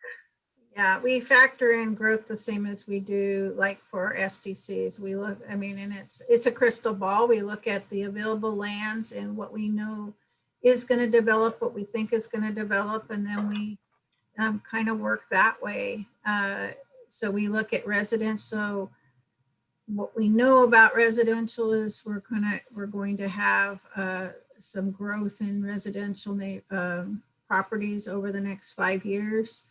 Yeah, we factor in growth the same as we do like for SDCs. We look, I mean, and it's a crystal ball. We look at the available lands and what we know is going to develop, what we think is going to develop, and then we kind of work that way. So we look at residential. So what we know about residential is we're going to have some growth in residential properties over the next 5 years.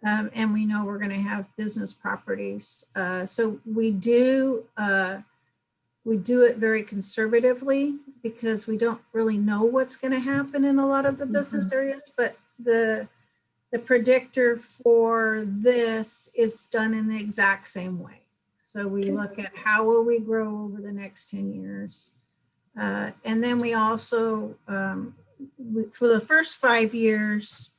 And we know we're going to have business properties. So we do it very conservatively because we don't really know what's going to happen in a lot of the business areas, but the predictor for this is done in the exact same way. So we look at how will we grow over the next 10 years. And then we also, for the first 5 years,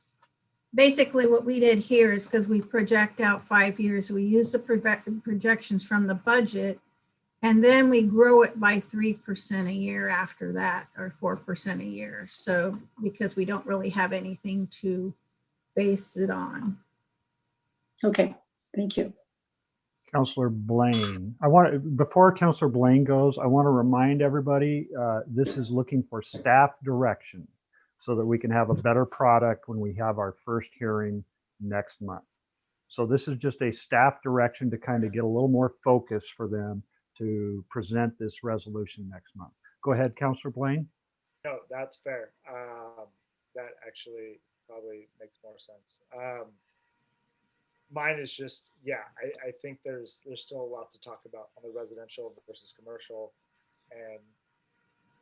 basically what we did here is because we project out 5 years, we use the projections from the budget, and then we grow it by 3% a year after that, or 4% a year. So because we don't really have anything to base it on. Okay, thank you. Councilor Blaine. Before Councilor Blaine goes, I want to remind everybody, this is looking for staff direction so that we can have a better product when we have our first hearing next month. So this is just a staff direction to kind of get a little more focus for them to present this resolution next month. Go ahead, Councilor Blaine. No, that's fair. That actually probably makes more sense. Mine is just, yeah, I think there's still a lot to talk about on the residential versus commercial and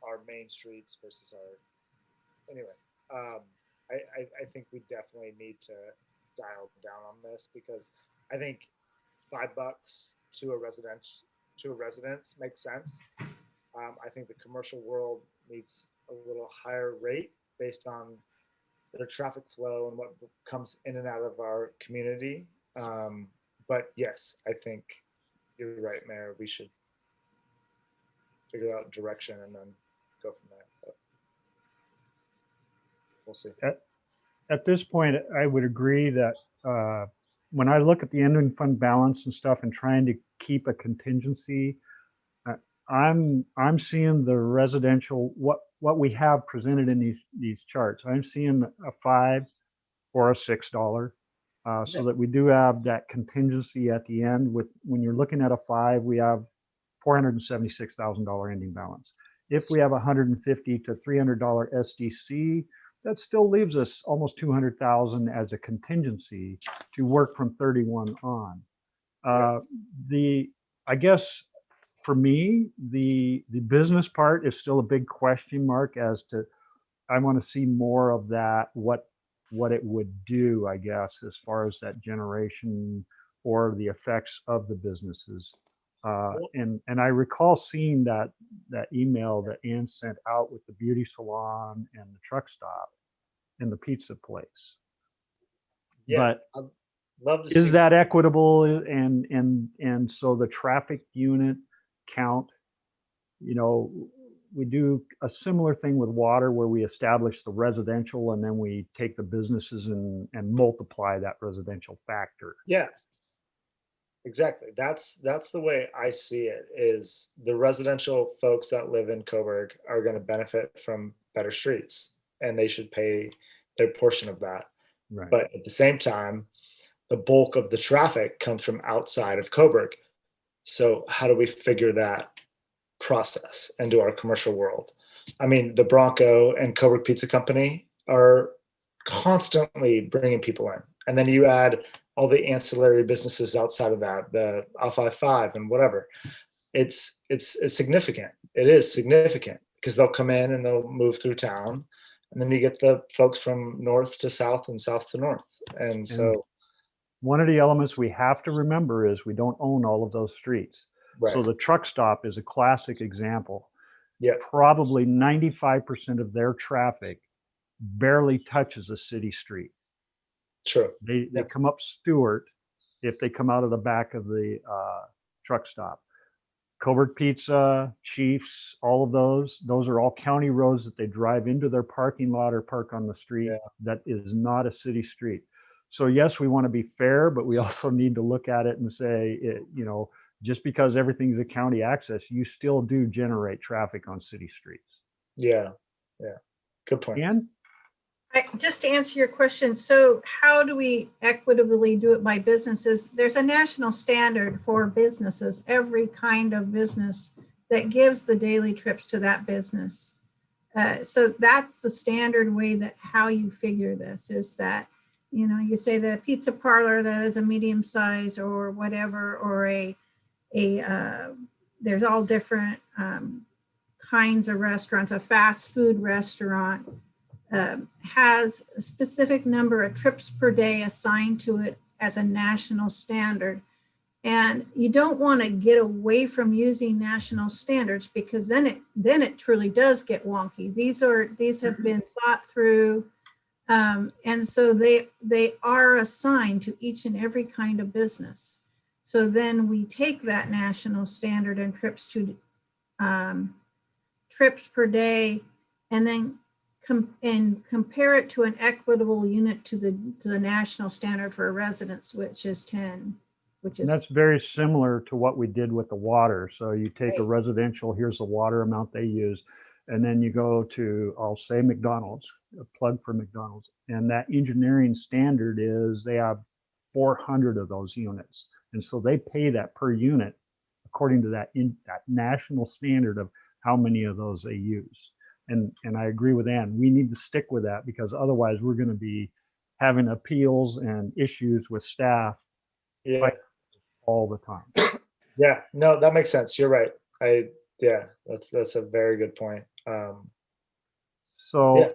our main streets versus our, anyway. I think we definitely need to dial down on this because I think $5 to a residence makes sense. I think the commercial world needs a little higher rate based on their traffic flow and what comes in and out of our community. But yes, I think you're right, Mayor. We should figure out direction and then go from there. But we'll see. At this point, I would agree that when I look at the ending fund balance and stuff and trying to keep a contingency, I'm seeing the residential, what we have presented in these charts. I'm seeing a $5 or a $6, so that we do have that contingency at the end. With when you're looking at a 5, we have $476,000 ending balance. If we have $150 to $300 SDC, that still leaves us almost 200,000 as a contingency to work from 31 on. I guess for me, the business part is still a big question mark as to, I want to see more of that, what it would do, I guess, as far as that generation or the effects of the businesses. And I recall seeing that email that Ann sent out with the beauty salon and the truck stop and the pizza place. Yeah, But I'd love to see. is that equitable? And so the traffic unit count, we do a similar thing with water where we establish the residential and then we take the businesses and multiply that residential factor. Yeah, exactly. That's the way I see it. Is the residential folks that live in Coburg are going to benefit from better streets, and they should pay their portion of that. Right. But at the same time, the bulk of the traffic comes from outside of Coburg. So how do we figure that process into our commercial world? I mean, the Bronco and Coburg Pizza Company are constantly bringing people in. And then you add all the ancillary businesses outside of that, the Off I-5 and whatever. It's significant. It is significant because they'll come in and they'll move through town. And then you get the folks from north to south and south to north. And so one of the elements we have to remember is we don't own all of those streets. right. So the truck stop is a classic example. Yeah. Probably 95% of their traffic barely touches a city street. True. They come up Stewart if they come out of the back of the truck stop. Coburg Pizza, Chiefs, all of those are all county roads that they drive into their parking lot or park on the street. Yeah. That is not a city street. So yes, we want to be fair, but we also need to look at it and say, just because everything's a county access, you still do generate traffic on city streets. Yeah. Good point. And Just to answer your question, so how do we equitably do it by businesses? There's a national standard for businesses, every kind of business that gives the daily trips to that business. So that's the standard way that how you figure this is that, you say the pizza parlor that is a medium size or whatever, or there's all different kinds of restaurants. A fast food restaurant has a specific number of trips per day assigned to it as a national standard. And you don't want to get away from using national standards because then it truly does get wonky. These have been thought through. And so they are assigned to each and every kind of business. So then we take that national standard and trips per day, and then compare it to an equitable unit to the national standard for a residence, which is 10. And that's very similar to what we did with the water. So you take Right. a residential, here's the water amount they use, and then you go to, I'll say McDonald's, a plug for McDonald's. And that engineering standard is they have 400 of those units. And so they pay that per unit according to that national standard of how many of those they use. And I agree with Ann, we need to stick with that, because otherwise we're going to be having appeals and issues with staff Yeah. all the time. Yeah. No, that makes sense. You're right. That's a very good point. So Yeah.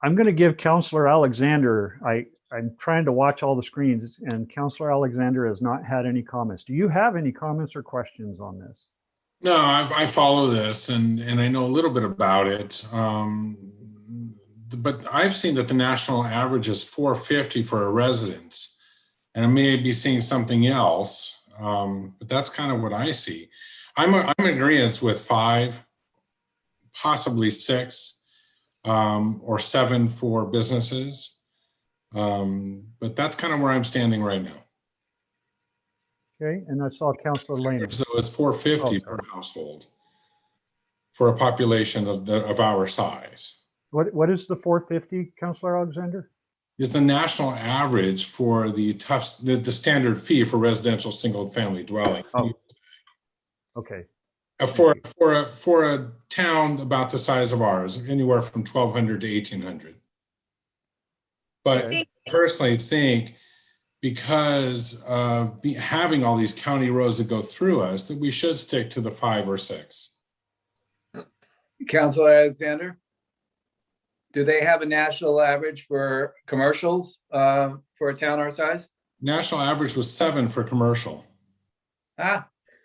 I'm going to give Counselor Alexander, I'm trying to watch all the screens, and Counselor Alexander has not had any comments. Do you have any comments or questions on this? No, I follow this and I know a little bit about it. But I've seen that the national average is $450 for a residence, and I may be seeing something else. But that's kind of what I see. I'm in agreement with 5, possibly 6, or 7 for businesses. But that's kind of where I'm standing right now. Okay, and I saw Counselor Lehman. So it's $450 per household for a population of our size. What is the 450, Counselor Alexander? Is the national average for the standard fee for residential single family dwelling. Oh. Okay. For a town about the size of ours, anywhere from 1,200 to 1,800. But I personally think, because of having all these county roads that go through us, that we should stick to the 5 or 6. Councilor Alexander? Do they have a national average for commercials for a town our size? National average was 7 for commercial.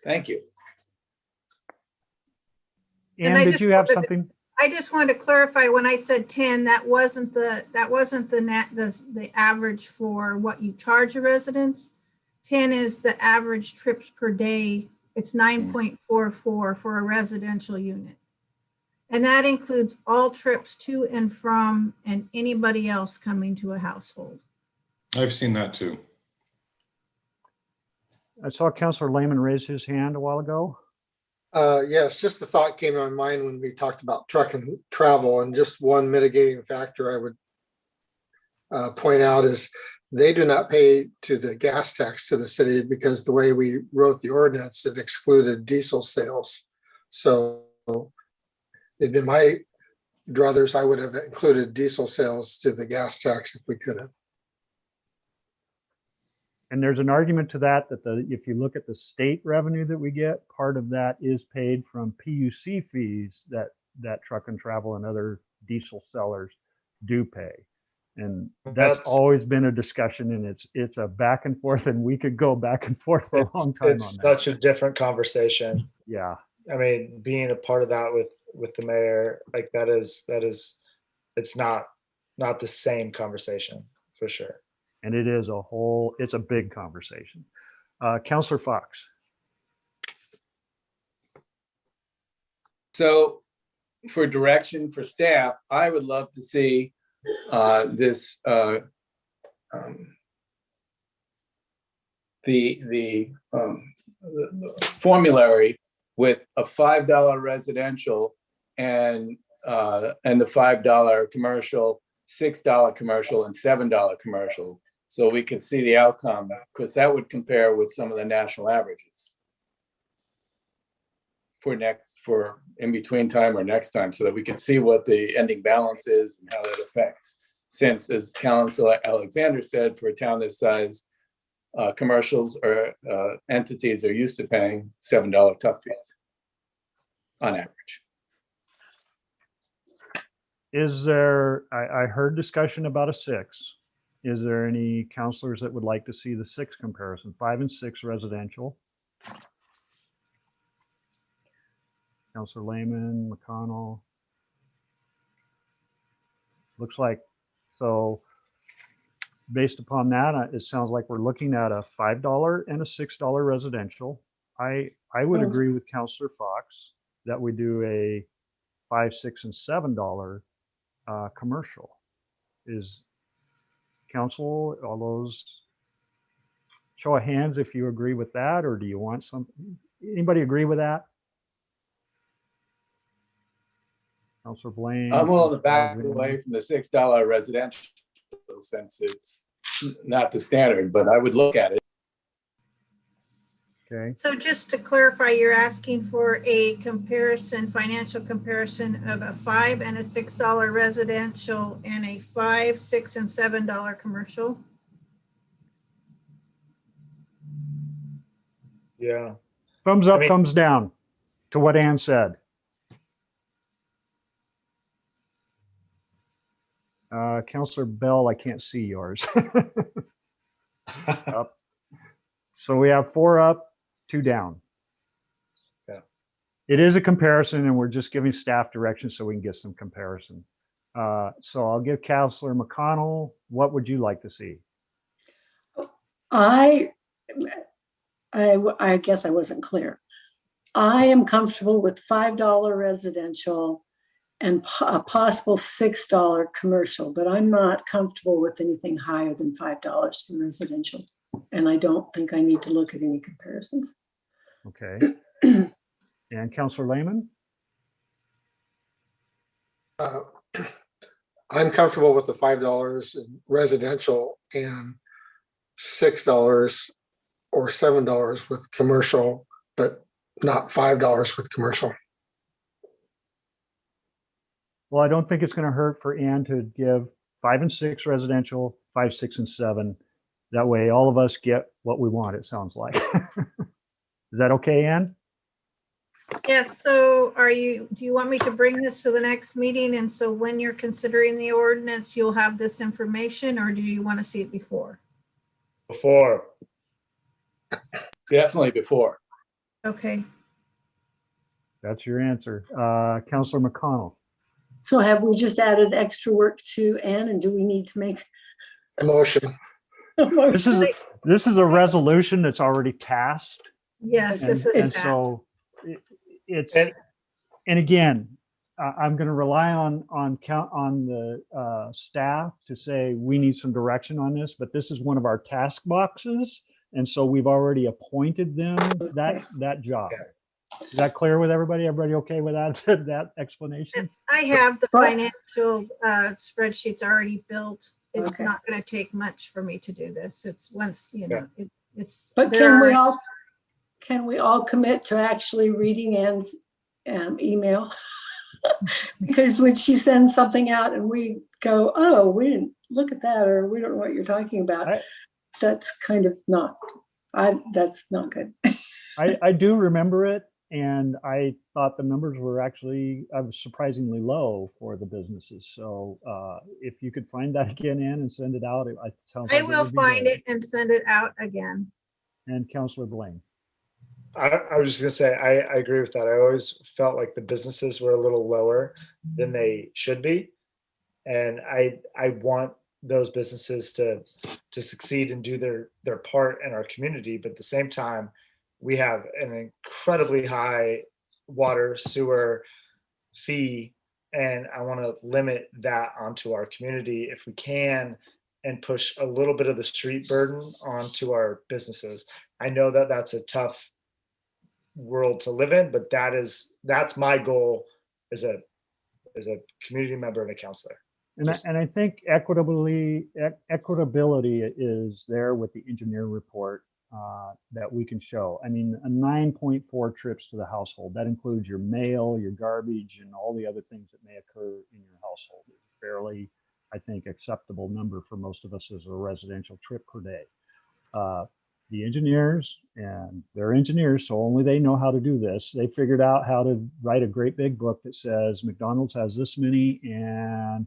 Thank you. Ann, did you have something? I just wanted to clarify, when I said 10, that wasn't the average for what you charge a residence. 10 is the average trips per day. It's 9.44 for a residential unit. And that includes all trips to and from and anybody else coming to a household. I've seen that too. I saw Counselor Lehman raise his hand a while ago. Yes, just the thought came to my mind when we talked about truck and travel, and just one mitigating factor I would point out is they do not pay to the gas tax to the city, because the way we wrote the ordinance, it excluded diesel sales. So it'd been my druthers, I would have included diesel sales to the gas tax if we could have. And there's an argument to that, if you look at the state revenue that we get, part of that is paid from PUC fees that truck and travel and other diesel sellers do pay. And that's always been a discussion, and it's a back and forth, and we could go back and forth for a long time on that. It's such a different conversation. Yeah. I mean, being a part of that with the mayor, like that is, it's not the same conversation for sure. And it's a big conversation. Counselor Fox. So for direction for staff, I would love to see this the formulary with a $5 residential and the $5 commercial, $6 commercial, and $7 commercial, so we could see the outcome, because that would compare with some of the national averages for in between time or next time, so that we can see what the ending balance is and how that affects. Since, as Councilor Alexander said, for a town this size, commercials or entities are used to paying $7 tough fees on average. Is there, I heard discussion about a 6. Is there any counselors that would like to see the 6 comparison, 5 and 6 residential? Counselor Lehman, McConnell. Looks like, so based upon that, it sounds like we're looking at a $5 and a $6 residential. I would agree with Counselor Fox that we do a $5, $6, and $7 commercial. Is council, all those, show of hands if you agree with that, or do you want something? Anybody agree with that? Counselor Blaine. I'm willing to back away from the $6 residential, since it's not the standard, but I would look at it. Okay. So just to clarify, you're asking for a comparison, financial comparison of a $5 and a $6 residential and a $5, $6, and $7 commercial? Yeah. Thumbs up, I mean- thumbs down to what Ann said. Counselor Bell, I can't see yours. Up. So we have 4 up, 2 down. Yeah. It is a comparison and we're just giving staff direction so we can get some comparison. So I'll give Counselor McConnell, what would you like to see? I guess I wasn't clear. I am comfortable with $5 residential and a possible $6 commercial, but I'm not comfortable with anything higher than $5 for residential. And I don't think I need to look at any comparisons. Okay. And Counselor Lehman? I'm comfortable with the $5 in residential and $6 or $7 with commercial, but not $5 with commercial. Well, I don't think it's going to hurt for Ann to give 5 and 6 residential, 5, 6, and 7. That way all of us get what we want, it sounds like. Is that okay, Ann? Yes, so do you want me to bring this to the next meeting? And so when you're considering the ordinance, you'll have this information, or do you want to see it before? Before. Definitely before. Okay, That's your answer. Counselor McConnell? So have we just added extra work to Ann, and do we need to make Motion. a motion? This is a resolution that's already passed. yes, And, this is and that. so it's, And- and again, I'm going to rely on the staff to say we need some direction on this, but this is one of our task boxes. And so we've already appointed them that job. Okay. Is that clear with everybody? Everybody okay with that, that explanation? I have the Right. financial spreadsheets already built. It's Okay. not going to take much for me to do this. It's once, it's. But there can we all commit to actually reading Ann's email? Because when she sends something out and we go, oh, we didn't look at that, or we don't know what you're talking about, that's kind of not, that's not good. I do remember it, and I thought the numbers were actually surprisingly low for the businesses. So if you could find that again, Ann, and send it out, it sounds like I it will would be find good. it and send it out again. And Counselor Blaine. I was just gonna say, I agree with that. I always felt like the businesses were a little lower than they should be. And I want those businesses to succeed and do their part in our community. But at the same time, we have an incredibly high water sewer fee. And I want to limit that onto our community if we can, and push a little bit of the street burden onto our businesses. I know that that's a tough world to live in, but that's my goal as a community member and a counselor. And I think equitability is there with the engineer report that we can show. I mean, a 9.4 trips to the household, that includes your mail, your garbage, and all the other things that may occur in your household. It's fairly, I think, acceptable number for most of us as a residential trip per day. The engineers, and they're engineers, so only they know how to do this. They figured out how to write a great big book that says McDonald's has this many, and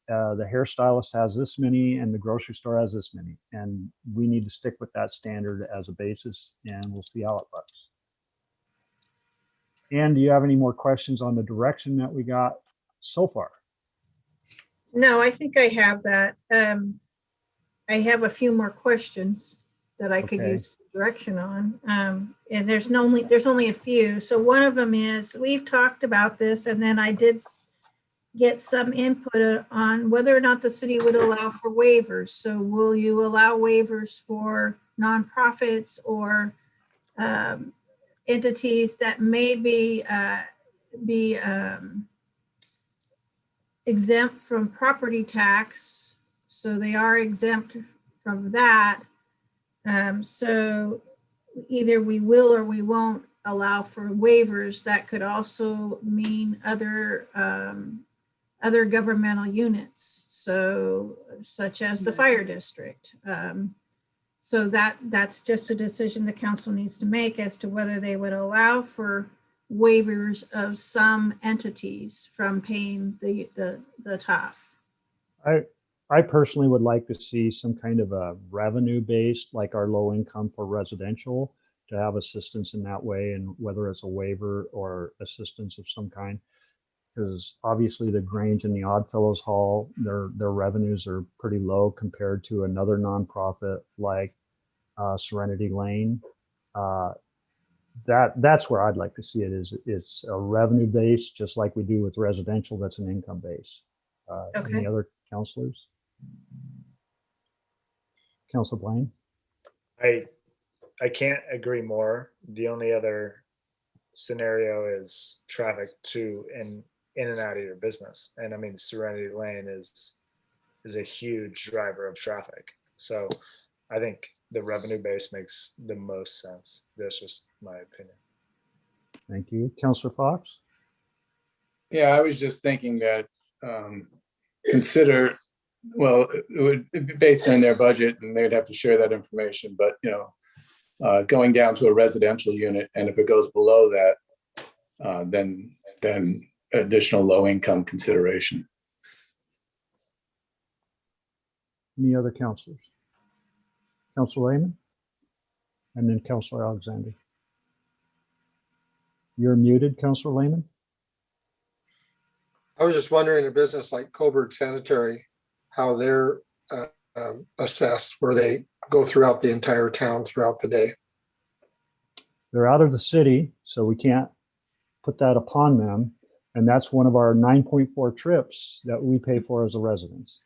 the hairstylist has this many, and the grocery store has this many. And we need to stick with that standard as a basis, and we'll see how it looks. And do you have any more questions on the direction that we got so far? No, I think I have that. I have a few more questions that I could Okay. use direction on. And there's only a few. So one of them is, we've talked about this, and then I did get some input on whether or not the city would allow for waivers. So will you allow waivers for nonprofits or entities that may be exempt from property tax? So they are exempt of that. So either we will or we won't allow for waivers. That could also mean other governmental units, so such as the fire district. So that's just a decision the council needs to make as to whether they would allow for waivers of some entities from paying the TOF. I personally would like to see some kind of a revenue based, like our low income for residential, to have assistance in that way, and whether it's a waiver or assistance of some kind. Because obviously the Grange and the Oddfellows Hall, their revenues are pretty low compared to another nonprofit like Serenity Lane. That's where I'd like to see it. Is it's a revenue base, just like we do with residential. That's an income base. Okay. Any other counselors? Council Blaine? I can't agree more. The only other scenario is traffic to and in and out of your business. And I mean, Serenity Lane is a huge driver of traffic. So I think the revenue base makes the most sense. That's just my opinion. Thank you. Councilor Fox? Yeah, I was just thinking that consider, well, it would be based on their budget and they'd have to share that information, but going down to a residential unit, and if it goes below that, then additional low income consideration. Any other counselors? Councilor Lehman? And then Councilor Alexander. You're muted, Councilor Lehman. I was just wondering, a business like Coburg Sanitary, how they're assessed, where they go throughout the entire town throughout the day. They're out of the city, so we can't put that upon them. And that's one of our 9.4 trips that we pay for as a residence.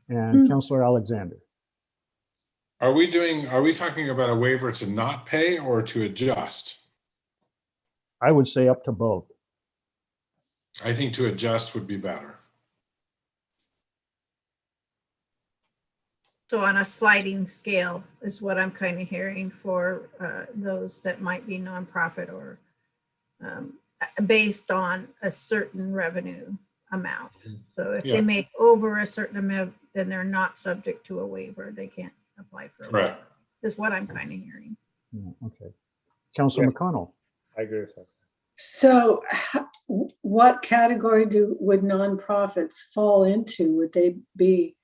And Councilor Alexander. Are we talking about a waiver to not pay or to adjust? I would say up to both. I think to adjust would be better. So on a sliding scale is what I'm kind of hearing for those that might be nonprofit or based on a certain revenue amount. So if they make over a certain amount, then they're not subject to a waiver. They can't apply for a waiver. Correct. Is what I'm kind of hearing. Yeah, okay. Councilor McConnell. I agree with that. So what category would nonprofits fall into? Would they be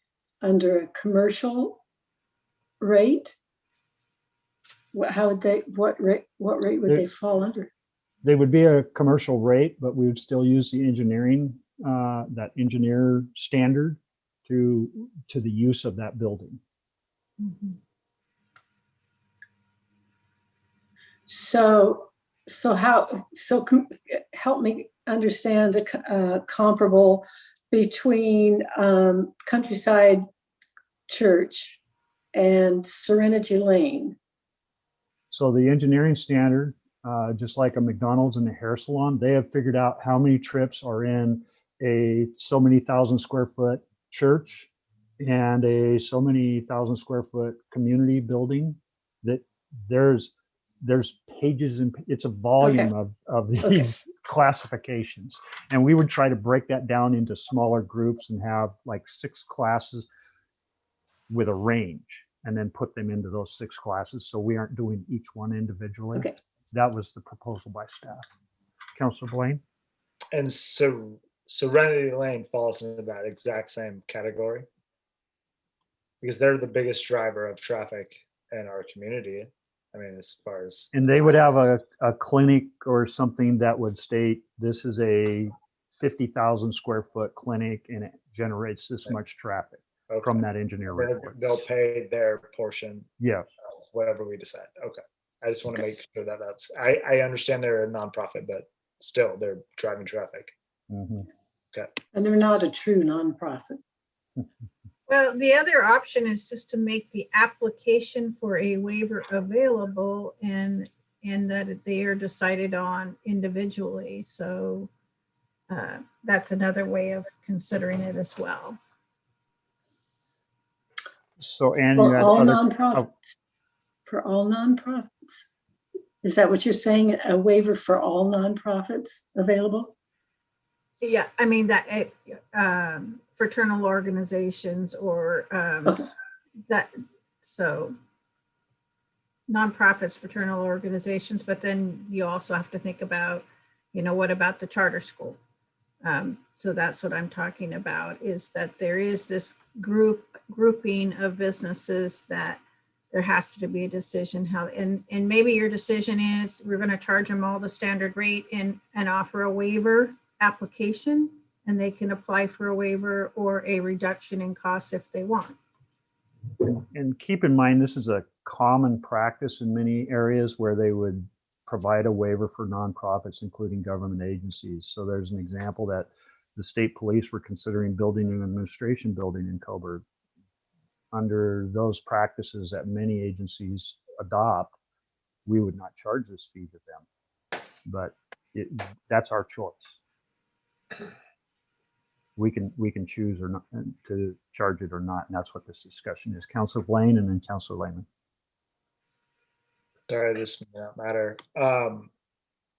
under a commercial rate? What rate would they fall under? They would be a commercial rate, but we would still use the engineering, that engineer standard to the use of that building. Mm-hmm. Help me understand the comparable between Countryside Church and Serenity Lane. So the engineering standard, just like a McDonald's and a hair salon, they have figured out how many trips are in a so many 1,000 square foot church and a so many 1,000 square foot community building, that there's pages and it's a volume of these classifications. And we would try to break that down into smaller groups and have like 6 classes with a range, and then put them into those 6 classes. So we aren't doing each one individually. Okay. That was the proposal by staff. Councilor Blaine? And so Serenity Lane falls into that exact same category because they're the biggest driver of traffic in our community. I mean, as far as. And they would have a clinic or something that would state, this is a 50,000 square foot clinic and it generates this much traffic from that engineer report. They'll pay their portion. Yeah. Whatever we decide. Okay. I just want to make sure that I understand they're a nonprofit, but still they're driving traffic. Mm-hmm. Okay. And they're not a true nonprofit. Well, the other option is just to make the application for a waiver available and that they are decided on individually. So that's another way of considering it as well. So, Ann, you For had all other, nonprofits. For all nonprofits. Is that what you're saying? A waiver for all nonprofits available? Yeah, I mean that fraternal organizations or Okay. that, so nonprofits, fraternal organizations, but then you also have to think about, what about the charter school? So that's what I'm talking about, is that there is this grouping of businesses that there has to be a decision how, and maybe your decision is we're going to charge them all the standard rate and offer a waiver application, and they can apply for a waiver or a reduction in costs if they want. and keep in mind, this is a common practice in many areas where they would provide a waiver for nonprofits, including government agencies. So there's an example that the state police were considering building an administration building in Coburg. Under those practices that many agencies adopt, we would not charge this fee to them, but that's our choice. We can choose or not to charge it or not, and that's what this discussion is. Councilor Blaine and then Councilor Lehman. Sorry, this may not matter.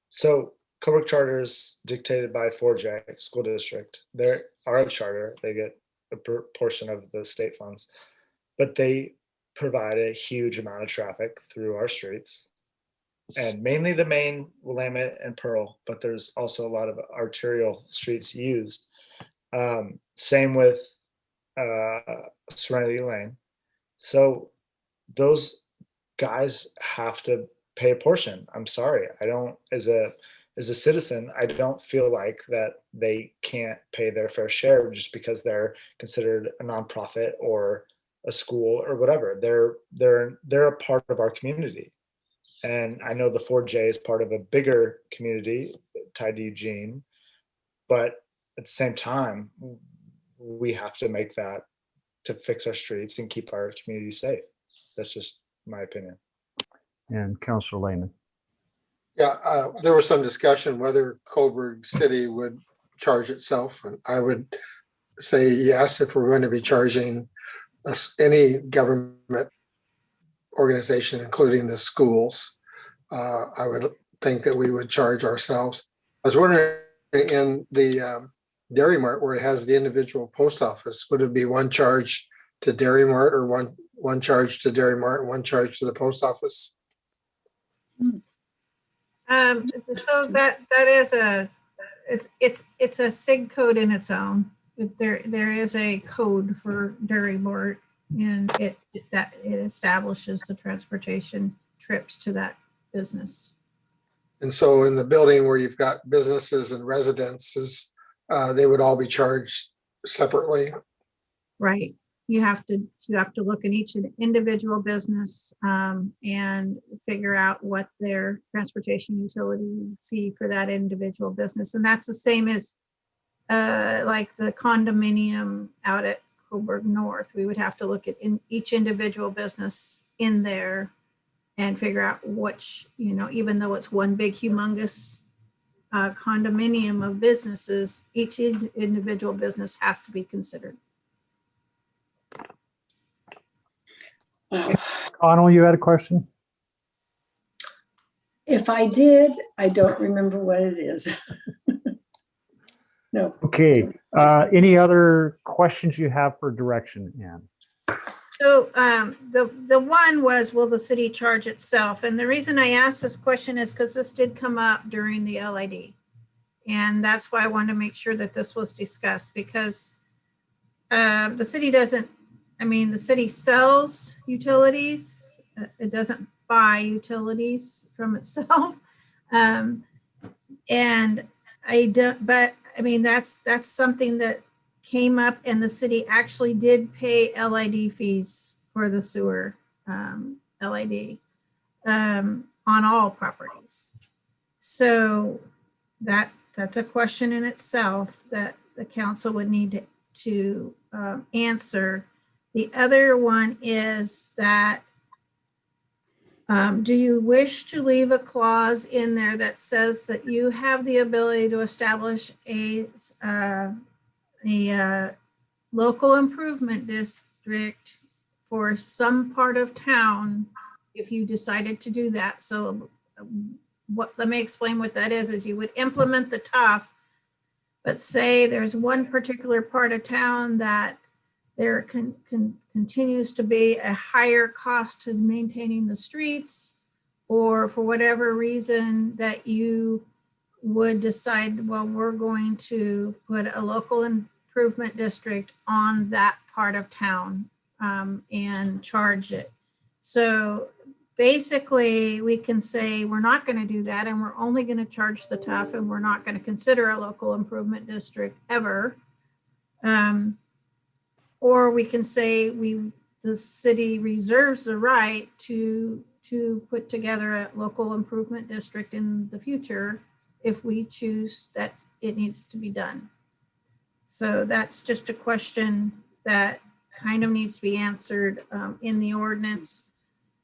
So Coburg Charter is dictated by 4J School District. They are a charter. They get a portion of the state funds, but they provide a huge amount of traffic through our streets, and mainly the main, Willamette and Pearl, but there's also a lot of arterial streets used. Same with Serenity Lane. So those guys have to pay a portion. I'm sorry. I don't, as a citizen, I don't feel like that they can't pay their fair share just because they're considered a nonprofit or a school or whatever. They're a part of our community. And I know the 4J is part of a bigger community tied to Eugene, but at the same time, we have to make that to fix our streets and keep our community safe. That's just my opinion. And Councilor Lehman. Yeah, there was some discussion whether Coburg City would charge itself. And I would say yes, if we're going to be charging any government organization, including the schools. I would think that we would charge ourselves. I was wondering, in the Dairy Mart, where it has the individual post office, would it be one charge to Dairy Mart, or one charge to Dairy Mart and one charge to the post office? So that is it's a SIG code in its own. There is a code for Dairy Mart, and it establishes the transportation trips to that business. And so in the building where you've got businesses and residences, they would all be charged separately. Right. You have to look at each individual business and figure out what their transportation utility fee for that individual business. And that's the same as like the condominium out at Coburg North. We would have to look at each individual business in there and figure out which, even though it's one big humongous condominium of businesses, each individual business has to be considered. Wow. Connell, you had a question? If I did, I don't remember what it is. No. Okay. Any other questions you have for direction, Ann? So the one was, will the city charge itself? And the reason I asked this question is because this did come up during the LID. And that's why I wanted to make sure that this was discussed, because the city doesn't, the city sells utilities. It doesn't buy utilities from itself. And I don't, but that's something that came up, and the city actually did pay LID fees for the sewer LID on all properties. So that's a question in itself that the council would need to answer. The other one is that do you wish to leave a clause in there that says that you have the ability to establish a local improvement district for some part of town if you decided to do that. So let me explain what that is you would implement the TUF, but say there's one particular part of town that there continues to be a higher cost to maintaining the streets, or for whatever reason that you would decide, well, we're going to put a local improvement district on that part of town and charge it. So basically we can say we're not going to do that, and we're only going to charge the TUF, and we're not going to consider a local improvement district ever. Or we can say the city reserves the right to put together a local improvement district in the future if we choose that it needs to be done. So that's just a question that kind of needs to be answered in the ordinance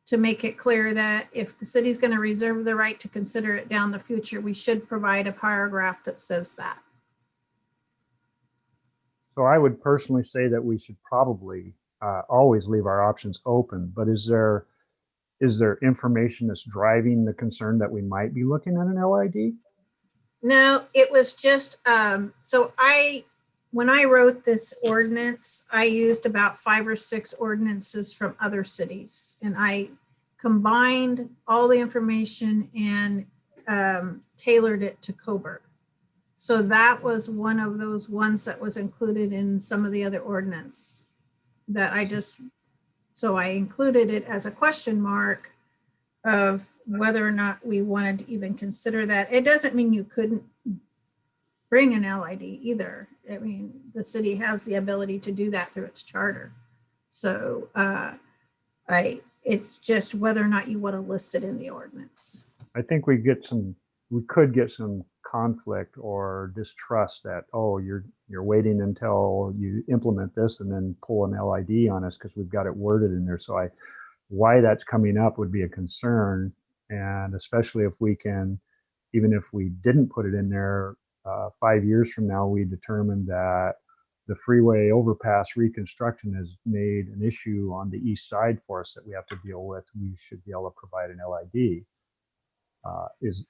to make it clear that if the city's going to reserve the right to consider it down the future, we should provide a paragraph that says that. So I would personally say that we should probably always leave our options open, but is there information that's driving the concern that we might be looking at an LID? No, it was just, so when I wrote this ordinance, I used about 5 or 6 ordinances from other cities, and I combined all the information and tailored it to Coburg. So that was one of those ones that was included in some of the other ordinance that so I included it as a question mark of whether or not we wanted to even consider that. It doesn't mean you couldn't bring an LID either. I mean, the city has the ability to do that through its charter. So it's just whether or not you want to list it in the ordinance. I think we could get some conflict or distrust that, oh, you're waiting until you implement this and then pull an LID on us because we've got it worded in there. So why that's coming up would be a concern. And especially if we can, even if we didn't put it in there, 5 years from now, we determined that the freeway overpass reconstruction has made an issue on the east side for us that we have to deal with, we should be able to provide an LID. Is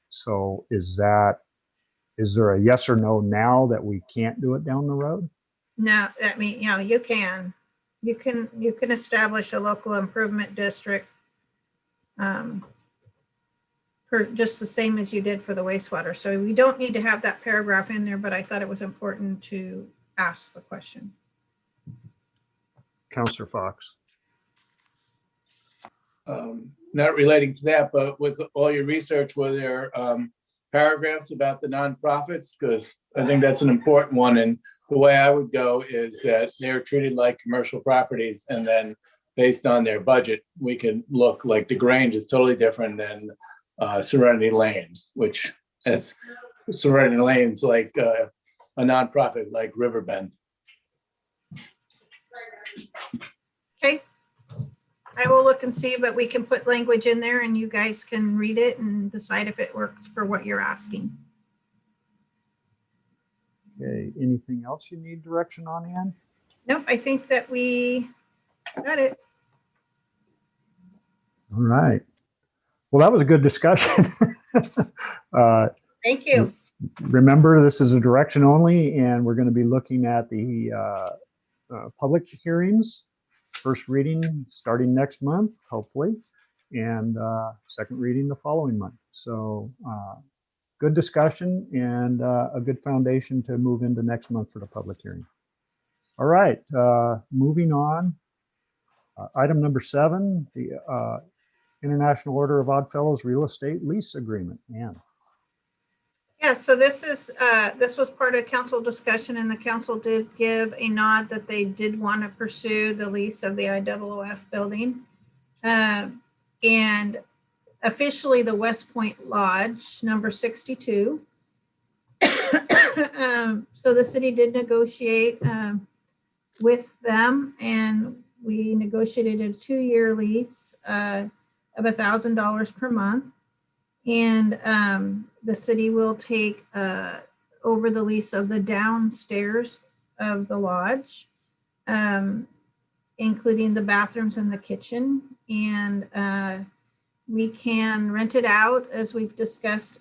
there a yes or no now that we can't do it down the road? No, I mean, you can establish a local improvement district for just the same as you did for the wastewater. So we don't need to have that paragraph in there, but I thought it was important to ask the question. Councillor Fox. Not relating to that, but with all your research, were there paragraphs about the nonprofits? Because I think that's an important one. And the way I would go is that they're treated like commercial properties, and then based on their budget, we can look like the Grange is totally different than Serenity Lane, which is Serenity Lane's like a nonprofit like Riverbend. Okay. I will look and see, but we can put language in there and you guys can read it and decide if it works for what you're asking. Okay, anything else you need direction on, Ann? Nope, I think that we got it. All right. Well, that was a good discussion. Thank you. Remember, this is a direction only, and we're going to be looking at the public hearings. First reading starting next month, hopefully, and second reading the following month. So good discussion and a good foundation to move into next month for the public hearing. All right, moving on. Item number 7, the International Order of Odd Fellows Real Estate Lease Agreement. Ann. Yeah, so this was part of council discussion, and the council did give a nod that they did want to pursue the lease of the IOOF building. And officially the West Point Lodge, number 62. So the city did negotiate with them, and we negotiated a 2-year lease of $1,000 per month. And the city will take over the lease of the downstairs of the lodge. including the bathrooms and the kitchen. And we can rent it out, as we've discussed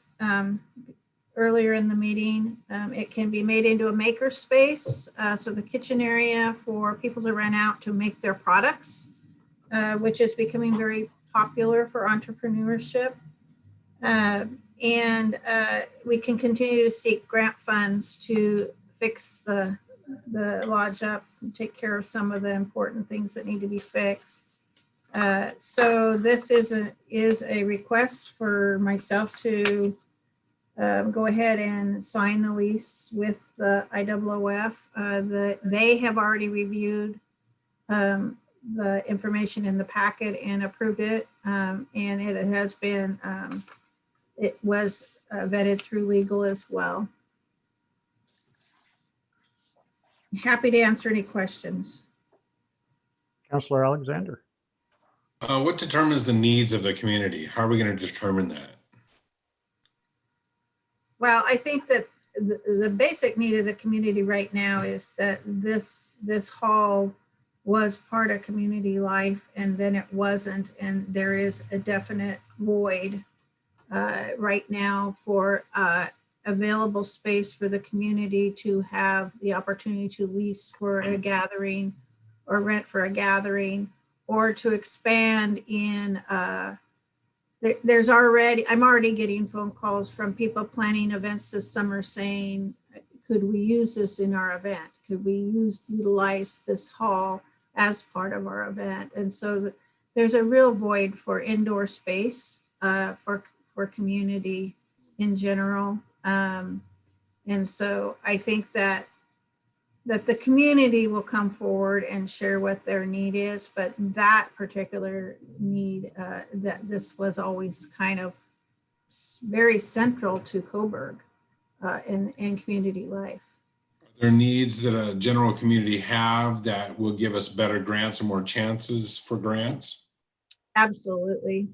earlier in the meeting. It can be made into a maker space, so the kitchen area for people to rent out to make their products, which is becoming very popular for entrepreneurship. And we can continue to seek grant funds to fix the lodge up and take care of some of the important things that need to be fixed. So this is a request for myself to go ahead and sign the lease with the IOOF. They have already reviewed the information in the packet and approved it. And it has been, it was vetted through legal as well. Happy to answer any questions. Councillor Alexander. What determines the needs of the community? How are we going to determine that? Well, I think that the basic need of the community right now is that this hall was part of community life, and then it wasn't, and there is a definite void right now for available space for the community to have the opportunity to lease for a gathering or rent for a gathering, or to expand in I'm already getting phone calls from people planning events this summer saying, could we use this in our event? Could we utilize this hall as part of our event? And so there's a real void for indoor space for community in general. And so I think that the community will come forward and share what their need is, but that particular need, that this was always kind of very central to Coburg and community life. Are there needs that a general community have that will give us better grants and more chances for grants? Absolutely.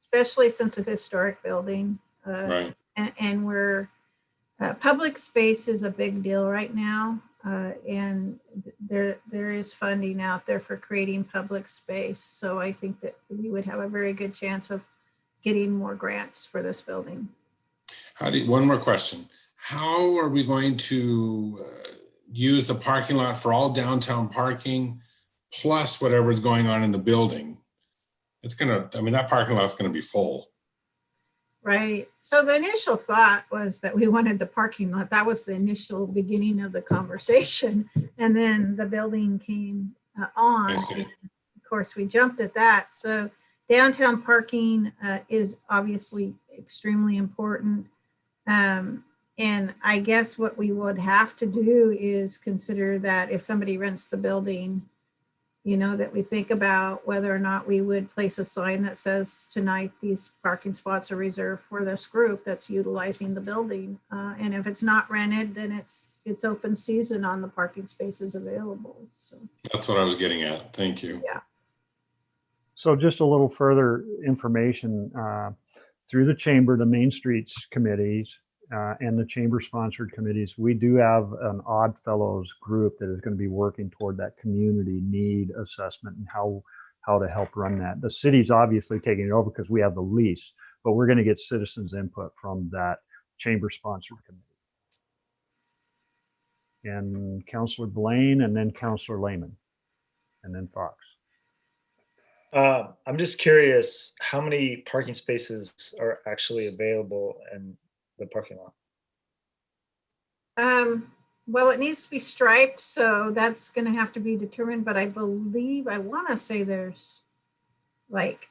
Especially since it's a historic building. Right. And we're, public space is a big deal right now. And there is funding out there for creating public space. So I think that we would have a very good chance of getting more grants for this building. One more question. How are we going to use the parking lot for all downtown parking plus whatever's going on in the building? That parking lot's gonna be full. Right. So the initial thought was that we wanted the parking lot. That was the initial beginning of the conversation. And then the building came on. I see. And of course, we jumped at that. So downtown parking is obviously extremely important. And I guess what we would have to do is consider that if somebody rents the building, that we think about whether or not we would place a sign that says tonight these parking spots are reserved for this group that's utilizing the building. And if it's not rented, then it's open season on the parking spaces available. So That's what I was getting at. Thank you. yeah. So just a little further information through the chamber, the Main Streets committees and the chamber sponsored committees, we do have an Odd Fellows group that is going to be working toward that community need assessment and how to help run that. The city's obviously taking it over because we have the lease, but we're going to get citizens input from that chamber sponsored committee. And Councillor Blaine, and then Councillor Lehman, and then Fox. I'm just curious, how many parking spaces are actually available in the parking lot? Well, it needs to be striped, so that's going to have to be determined. But I want to say there's like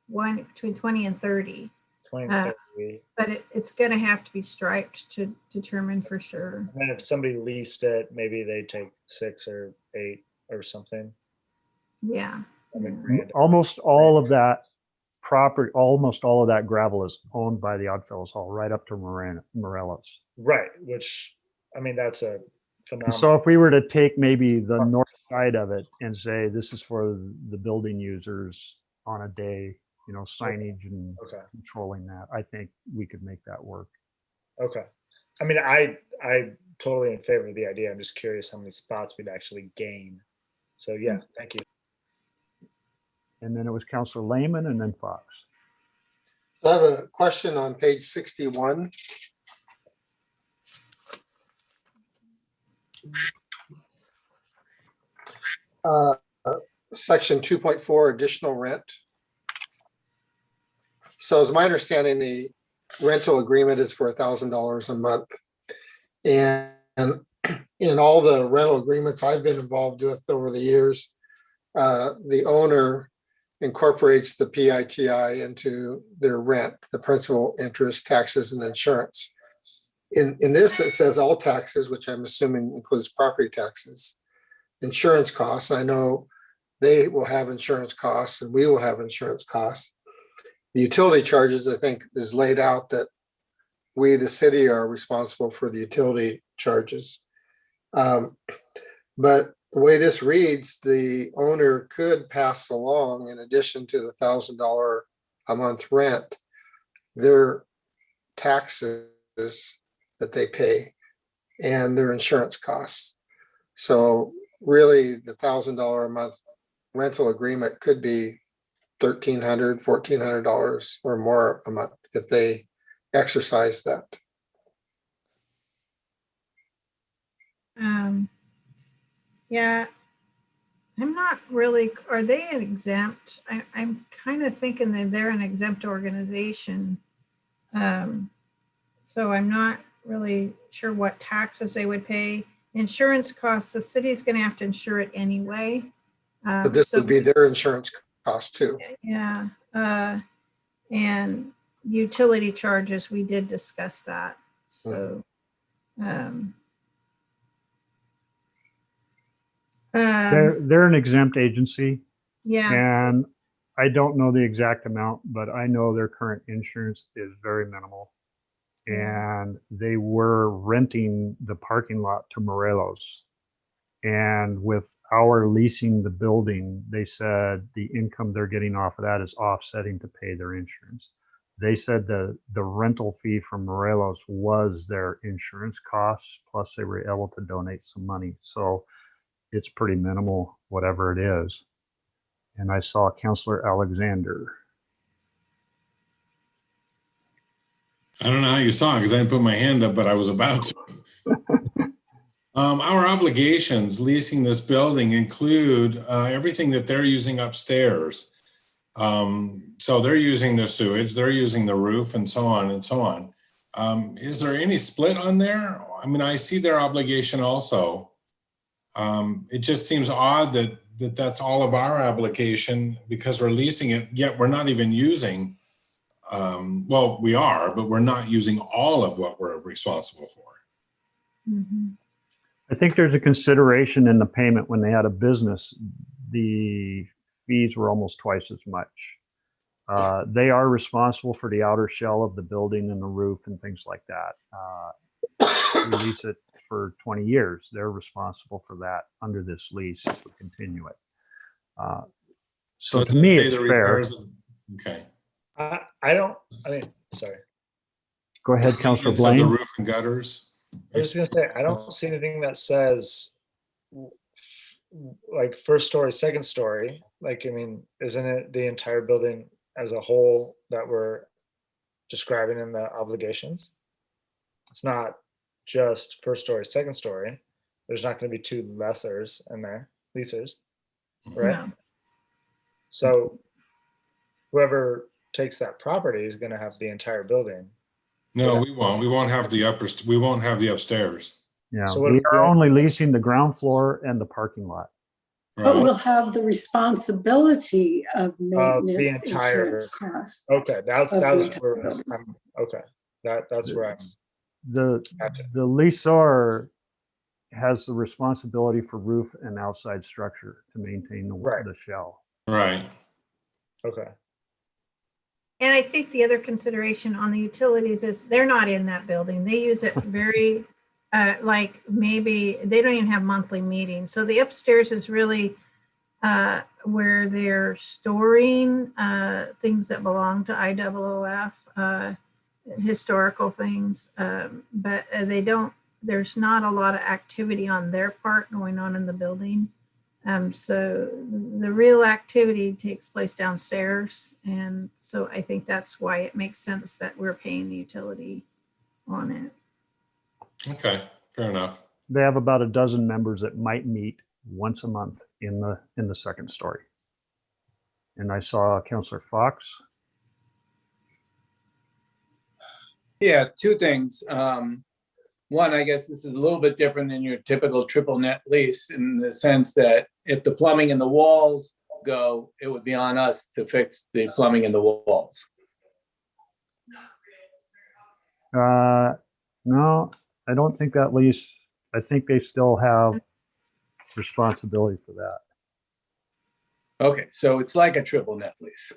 between 20 and 30. 20, 30. But it's going to have to be striped to determine for sure. And if somebody leased it, maybe they take 6 or 8 or something. Yeah. Almost all of that property, almost all of that gravel is owned by the Oddfellows Hall, right up to Morello's. Right, which, that's a phenomenal. So if we were to take maybe the north side of it and say, this is for the building users on a day, signage and controlling that, I think we could make that work. Okay. I'm totally in favor of the idea. I'm just curious how many spots we'd actually gain So yeah, thank you. And then it was Counselor Lehman and then Fox. So I have a question on page 61. Section 2.4, additional rent. So as my understanding, the rental agreement is for $1,000 a month. And in all the rental agreements I've been involved with over the years, the owner incorporates the PITI into their rent, the principal, interest, taxes, and insurance. In this, it says all taxes, which I'm assuming includes property taxes, insurance costs. I know they will have insurance costs and we will have insurance costs. The utility charges, I think, is laid out that we, the city, are responsible for the utility charges. But the way this reads, the owner could pass along, in addition to the $1,000 a month rent, their taxes that they pay and their insurance costs. So really, the $1,000 a month rental agreement could be $1,300, $1,400 or more a month if they exercise that. Yeah, I'm not really, are they an exempt? I'm kind of thinking that they're an exempt organization. So I'm not really sure what taxes they would pay. Insurance costs, the city's going to have to insure it anyway. But this would be their insurance cost too. Yeah. And utility charges, we did discuss that. So, They're an exempt agency, yeah. and I don't know the exact amount, but I know their current insurance is very minimal. And they were renting the parking lot to Morelos. And with our leasing the building, they said the income they're getting off of that is offsetting to pay their insurance. They said the rental fee from Morelos was their insurance costs, plus they were able to donate some money. So it's pretty minimal, whatever it is. And I saw Counselor Alexander. I don't know how you saw it because I didn't put my hand up, but I was about to. Our obligations leasing this building include everything that they're using upstairs. So they're using the sewage, they're using the roof, and so on and so on. Is there any split on there? I mean, I see their obligation also. It just seems odd that that's all of our obligation because we're leasing it, yet we're not even using. Well, we are, but we're not using all of what we're responsible for. I think there's a consideration in the payment when they had a business. The fees were almost twice as much. They are responsible for the outer shell of the building and the roof and things like that. We lease it for 20 years. They're responsible for that under this lease if we continue it. So to me, it's fair. Okay. Sorry. Go ahead, Councilor Maintenance of the Blaine. roof and gutters. I was just gonna say, I don't see anything that says like first story, second story. Like, I mean, isn't it the entire building as a whole that we're describing in the obligations? It's not just first story, second story. There's not going to be two lessers in there, leasers, right? No. So whoever takes that property is going to have the entire building. No, we won't. We won't have the we won't have the upstairs. Yeah, So what we if are we're- only leasing the ground floor and the parking lot. But Right. we'll have the responsibility of the maintenance, entire- insurance costs. Okay, that's Of the where entire I'm, building. okay. That's where I'm. The Gotcha. leaseor has the responsibility for roof and outside structure to maintain Right. the shell. Right. Okay. And I think the other consideration on the utilities is they're not in that building. They use it very, like maybe they don't even have monthly meetings. So the upstairs is really where they're storing things that belong to IOOF, historical things. But they don't, there's not a lot of activity on their part going on in the building. So the real activity takes place downstairs. And so I think that's why it makes sense that we're paying the utility on it. Okay, fair enough. They have about a dozen members that might meet once a month in the second story. And I saw Councillor Fox. Yeah, two things. One, I guess this is a little bit different than your typical triple net lease in the sense that if the plumbing and the walls go, it would be on us to fix the plumbing and the walls. No, I don't think that lease, I think they still have responsibility for that. Okay, so it's like a triple net lease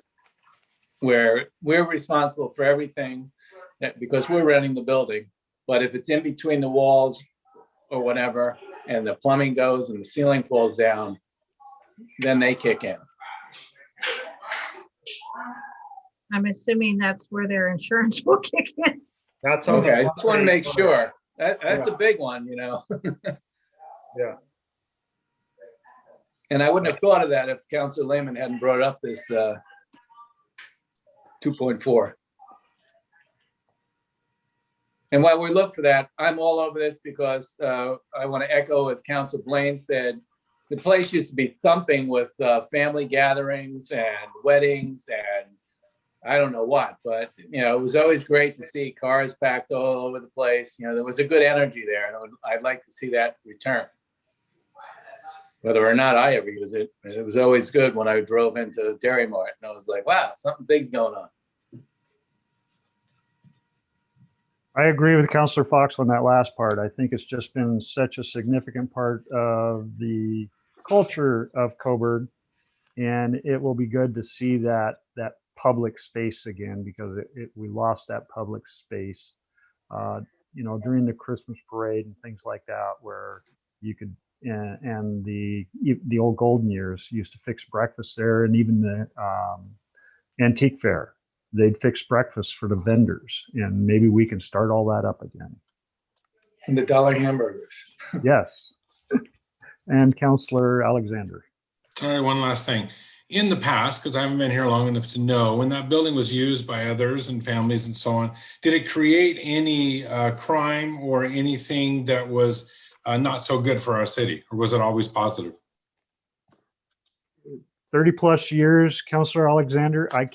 where we're responsible for everything because we're renting the building. But if it's in between the walls or whatever, and the plumbing goes and the ceiling falls down, then they kick in. I'm assuming that's where their insurance will kick in. That's on the Okay, I just want to make property. sure. That's a big one, you know? Yeah. And I wouldn't have thought of that if Councilor Lehman hadn't brought up this 2.4. And while we look for that, I'm all over this because I want to echo what Councilor Blaine said. The place used to be thumping with family gatherings and weddings and I don't know what, but you know, it was always great to see cars packed all over the place. You know, there was a good energy there, and I'd like to see that return. Whether or not I ever use it, it was always good when I drove into Dairy Mart, and I was like, wow, something big's going on. I agree with Councillor Fox on that last part. I think it's just been such a significant part of the culture of Coburg, and it will be good to see that public space again, because we lost that public space, you know, during the Christmas parade and things like that, where you could, and the old golden years used to fix breakfast there, and even the antique fair, they'd fix breakfast for the vendors, and maybe we can start all that up again. And the dollar hamburgers. Yes. And Councillor Alexander. Sorry, one last thing. In the past, because I haven't been here long enough to know, when that building was used by others and families and so on, did it create any crime or anything that was not so good for our city, or was it always positive? 30 plus years, Councillor Alexander, I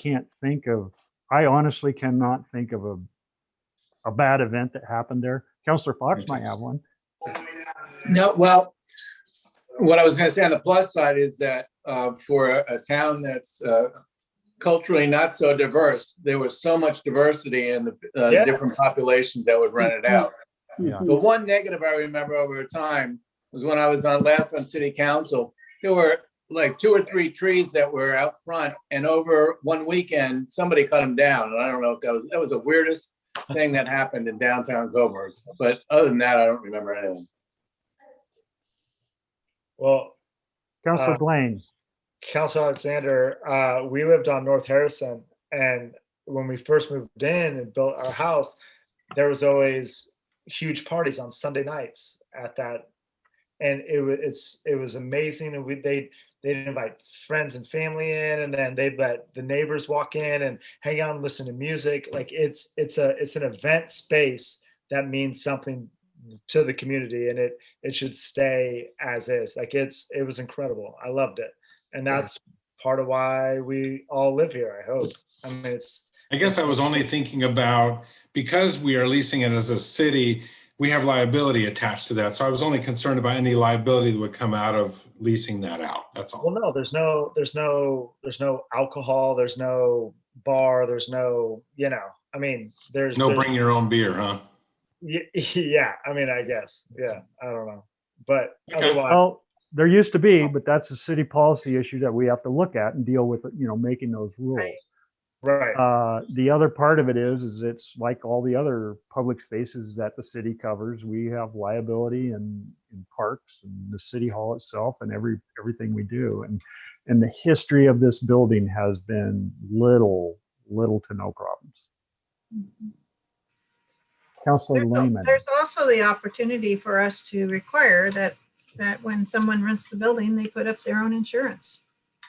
honestly cannot think of a bad event that happened there. Councillor Fox might have one. No, well, what I was going to say on the plus side is that for a town that's culturally not so diverse, there was so much diversity in the different populations that would rent it out. Yeah. The one negative I remember over time was when I was last on city council, there were like 2 or 3 trees that were out front, and over one weekend, somebody cut them down. And I don't know if that was the weirdest thing that happened in downtown Coburg. But other than that, I don't remember anything. Well, Councillor Blaine. Council Alexander, we lived on North Harrison, and when we first moved in and built our house, there was always huge parties on Sunday nights at that, and it was amazing. And they'd invite friends and family in, and then they'd let the neighbors walk in and hang out and listen to music. Like it's an event space that means something to the community, and it should stay as is. Like it was incredible. I loved it. And that's part of why we all live here, I hope. I mean, I guess I was only thinking about, because we are leasing it as a city, we have liability attached to that. So I was only concerned about any liability that would come out of leasing that out. That's all. well, no, there's no alcohol, there's no bar, there's no, you know, I mean, there's Bring your own beer, huh? Yeah, I mean, I guess, yeah, I don't know, but Okay. otherwise, Well, there used to be, but that's a city policy issue that we have to look at and deal with, you know, making those rules. right. The other part of it is it's like all the other public spaces that the city covers. We have liability in parks and the city hall itself and everything we do. And the history of this building has been little to no problems. Councilor Lehman. There's also the opportunity for us to require that that when someone rents the building, they put up their own insurance.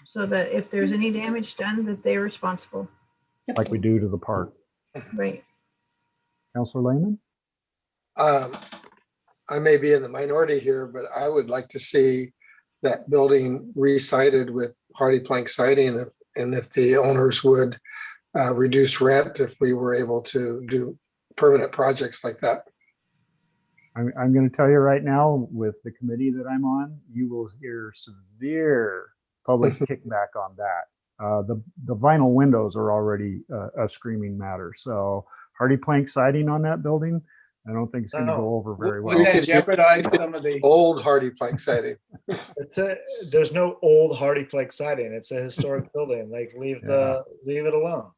So that if there's any damage done, that they're responsible, like we do to the park. right? Counselor Lehman? I may be in the minority here, but I would like to see that building re-sided with hardy plank siding, and if the owners would reduce rent if we were able to do permanent projects like that. I'm going to tell you right now, with the committee that I'm on, you will hear severe public kickback on that. The vinyl windows are already a screaming matter. So hardy plank siding on that building, I don't think it's going to go over very well. Would that jeopardize some of the? Old hardy plank siding. There's no old hardy plank siding. It's a historic building. Like leave it alone.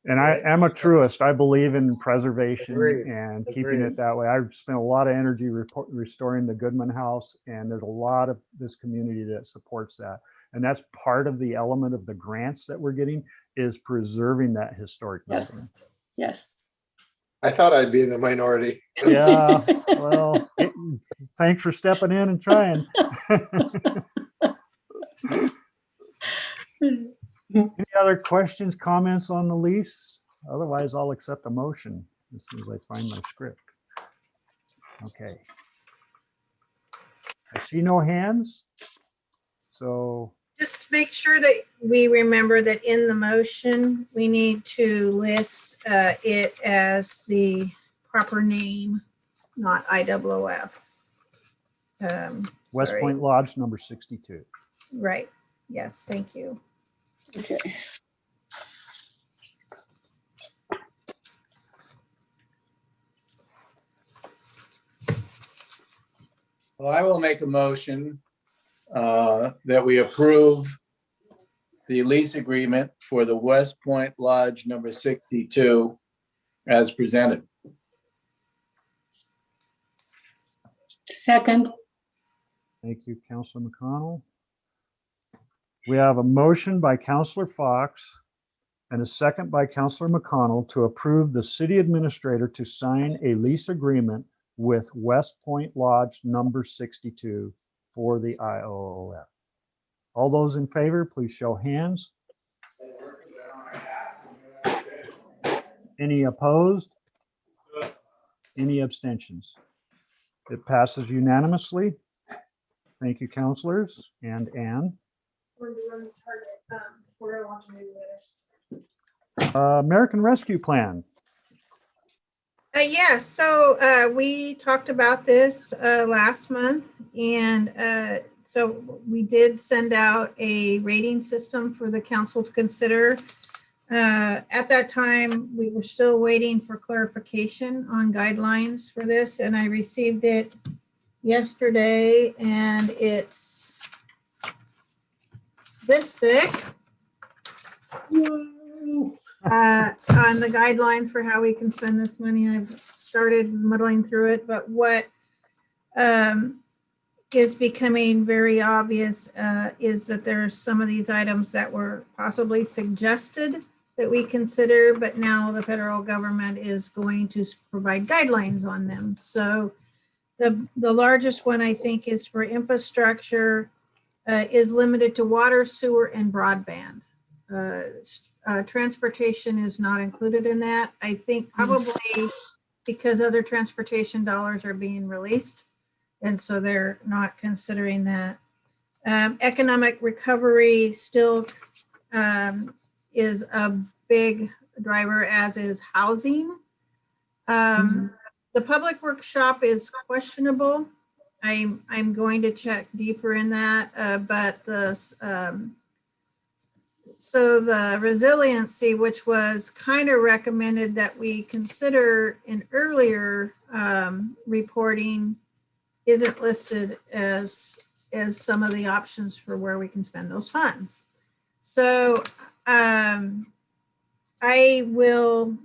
And I am a truist. I believe in preservation Agreed. and keeping Agreed. it that way. I've spent a lot of energy restoring the Goodman House, and there's a lot of this community that supports that. And that's part of the element of the grants that we're getting, is preserving that historic building. Yes, yes. I thought I'd be in the minority. Yeah, well, thanks for stepping in and trying. Any other questions, comments on the lease? Otherwise, I'll accept a motion as soon as I find my script. Okay. I see no hands. So Just make sure that we remember that in the motion, we need to list it as the proper name, not IOOF. West Sorry. Point Lodge, number 62. Right. Yes, thank you. Okay. Well, I will make a motion that we approve the lease agreement for the West Point Lodge number 62 as presented. Second, Thank you, Councilor McConnell. We have a motion by Councilor Fox and a second by Councilor McConnell to approve the city administrator to sign a lease agreement with West Point Lodge number 62 for the IOOF. All those in favor, please show hands. Any opposed? Any abstentions? It passes unanimously. Thank you, councilors, and Ann. American Rescue Plan. Yeah, so we talked about this last month, and so we did send out a rating system for the council to consider. At that time, we were still waiting for clarification on guidelines for this, and I received it yesterday, and it's this thick on the guidelines for how we can spend this money. I've started muddling through it, but what is becoming very obvious is that there are some of these items that were possibly suggested that we consider, but now the federal government is going to provide guidelines on them. So the largest one, I think, is for infrastructure, is limited to water, sewer, and broadband. Transportation is not included in that. I think probably because other transportation dollars are being released, and so they're not considering that. Economic recovery still is a big driver, as is housing. The public workshop is questionable. I'm going to check deeper in that, but so the resiliency, which was kind of recommended that we consider in earlier reporting, isn't listed as some of the options for where we can spend those funds. So I will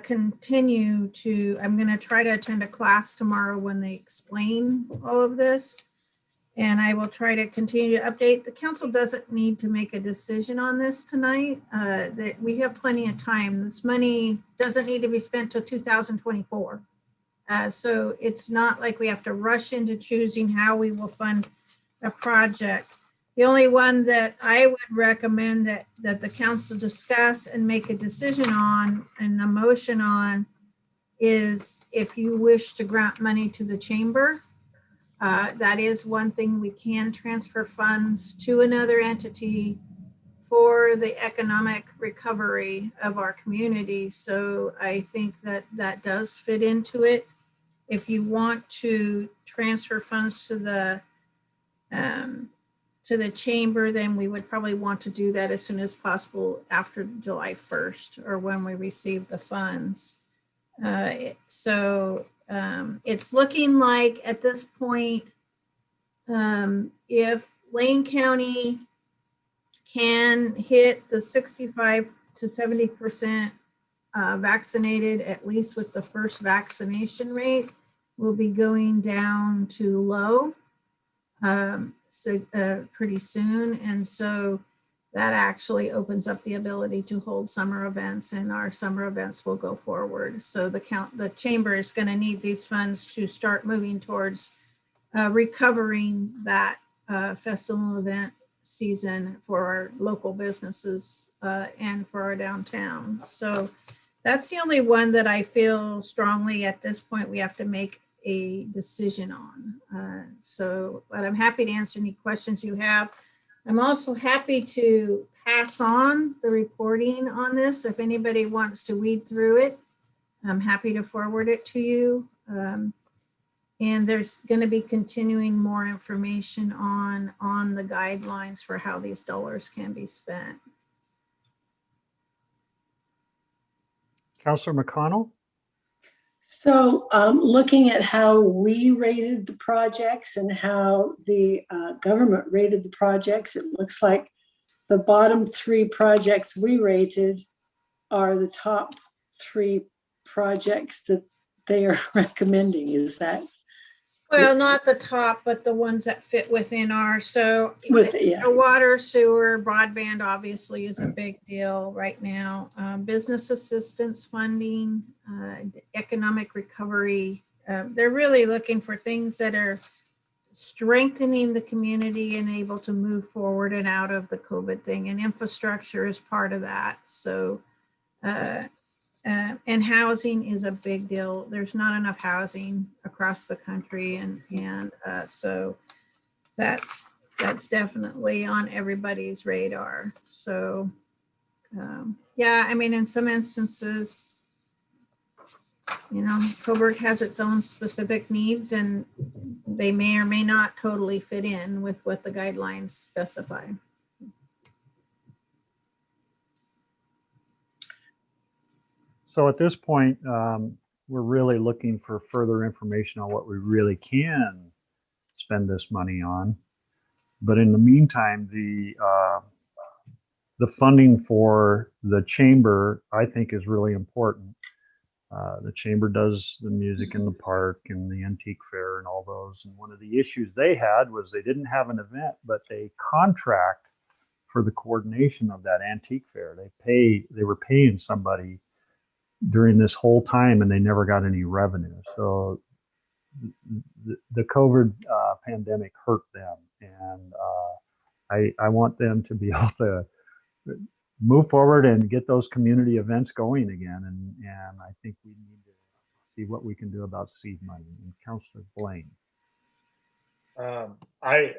continue to, I'm going to try to attend a class tomorrow when they explain all of this. And I will try to continue to update. The council doesn't need to make a decision on this tonight. That we have plenty of time. This money doesn't need to be spent till 2024. So it's not like we have to rush into choosing how we will fund a project. The only one that I would recommend that the council discuss and make a decision on and a motion on is if you wish to grant money to the chamber. That is one thing we can transfer funds to another entity for the economic recovery of our community. So I think that that does fit into it. If you want to transfer funds to the chamber, then we would probably want to do that as soon as possible after July 1st or when we receive the funds. It's looking like at this point, if Lane County can hit the 65 to 70% vaccinated, at least with the first vaccination rate, we'll be going down to low pretty soon. And so that actually opens up the ability to hold summer events, and our summer events will go forward. So the chamber is going to need these funds to start moving towards recovering that festival event season for our local businesses and for our downtown. So that's the only one that I feel strongly at this point we have to make a decision on. But I'm happy to answer any questions you have. I'm also happy to pass on the reporting on this. If anybody wants to weed through it, I'm happy to forward it to you. And there's going to be continuing more information on the guidelines for how these dollars can be spent. Councilor McConnell? So looking at how we rated the projects and how the government rated the projects, it looks like the bottom 3 projects we rated are the top 3 projects that they are recommending. Is that? Well, not the top, but the ones that fit within our, yeah. Water, sewer, broadband obviously is a big deal right now. Business assistance funding, economic recovery. They're really looking for things that are strengthening the community and able to move forward and out of the COVID thing. And infrastructure is part of that. So, and housing is a big deal. There's not enough housing across the country, and so that's definitely on everybody's radar. So yeah, I mean, in some instances, Coburg has its own specific needs, and they may or may not totally fit in with what the guidelines specify. So at this point, we're really looking for further information on what we really can spend this money on. But in the meantime, the funding for the chamber, I think, is really important. The chamber does the music in the park and the antique fair and all those. And one of the issues they had was they didn't have an event, but they contract for the coordination of that antique fair. They were paying somebody during this whole time, and they never got any revenue. So the COVID pandemic hurt them, and I want them to be able to move forward and get those community events going again. And I think we need to see what we can do about seed money. And Councilor Blaine. I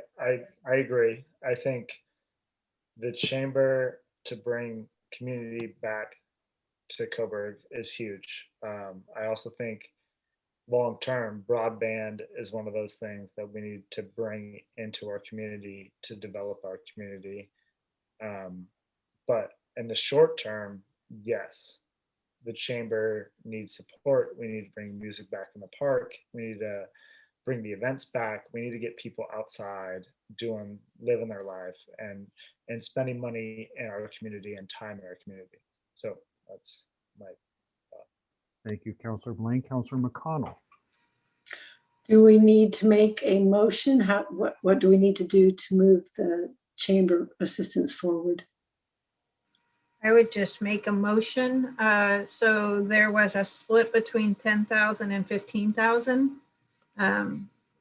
agree. I think the chamber to bring community back to Coburg is huge. I also think long-term broadband is one of those things that we need to bring into our community to develop our community. But in the short term, yes, the chamber needs support. We need to bring music back in the park. We need to bring the events back. We need to get people outside living their life and spending money in our community and time in our community. So that's my thought. Thank you, Councilor Blaine. Councilor McConnell. Do we need to make a motion? What do we need to do to move the chamber assistance forward? I would just make a motion. So there was a split between 10,000 and 15,000.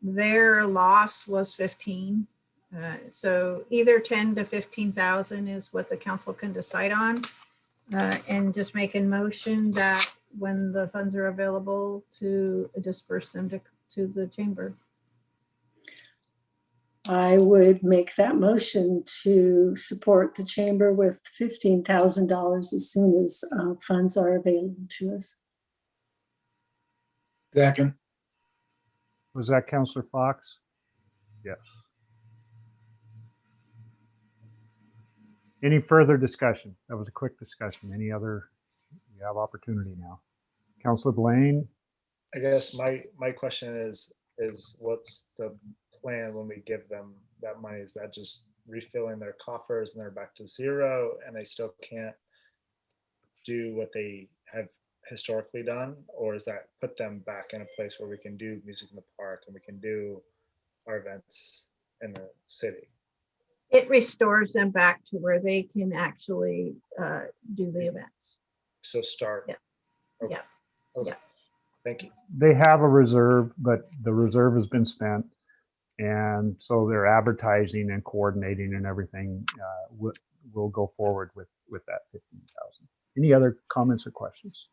Their loss was 15. So either 10 to 15,000 is what the council can decide on. And just make a motion that when the funds are available to disperse them to the chamber. I would make that motion to support the chamber with $15,000 as soon as funds are available to us. Second. Was that Counselor Fox? Yes. Any further discussion? That was a quick discussion. Any other? You have opportunity now. Counselor Blaine? I guess my question is what's the plan when we give them that money? Is that just refilling their coffers and they're back to zero and they still can't do what they have historically done? Or is that put them back in a place where we can do music in the park and we can do our events in the city? It restores them back to where they can actually do the events. So start. Yeah. Okay. Yeah. Okay. Yeah. Thank you. They have a reserve, but the reserve has been spent. And so they're advertising and coordinating and everything. We'll go forward with that 15,000. Any other comments or questions?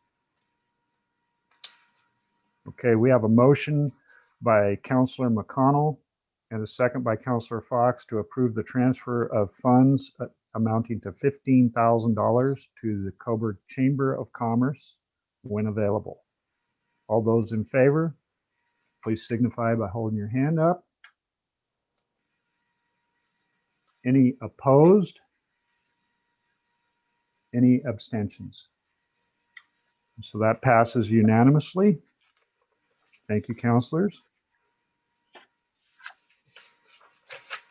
Okay, we have a motion by Councillor McConnell and a second by Councillor Fox to approve the transfer of funds amounting to $15,000 to the Cobourg Chamber of Commerce when available. All those in favor, please signify by holding your hand up. Any opposed? Any abstentions? So that passes unanimously. Thank you, councilors.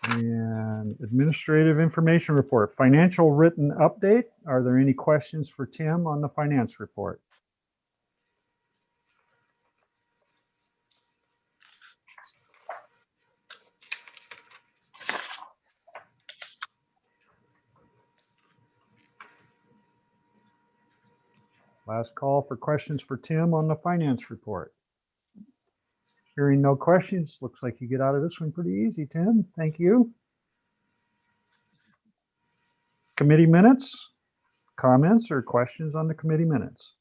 And administrative information report, financial written update. Are there any questions for Tim on the finance report? Last call for questions for Tim on the finance report. Hearing no questions, looks like you get out of this one pretty easy, Tim. Thank you. Committee minutes, comments or questions on the committee minutes?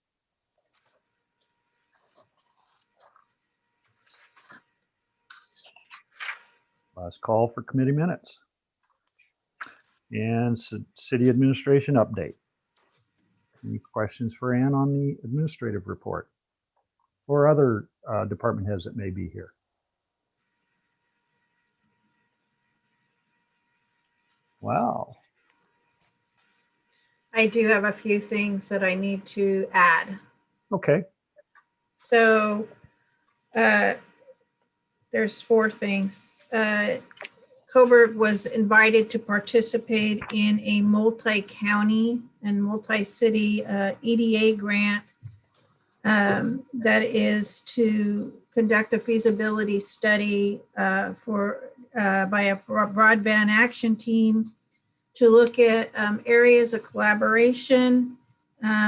Last call for committee minutes. And city administration update. Any questions for Ann on the administrative report or other department heads that may be here? Wow. I do have a few things that I need to add. Okay. So there's 4 things. Cobourg was invited to participate in a multi-county and multi-city EDA grant that is to conduct a feasibility study by a broadband action team to look at areas of collaboration,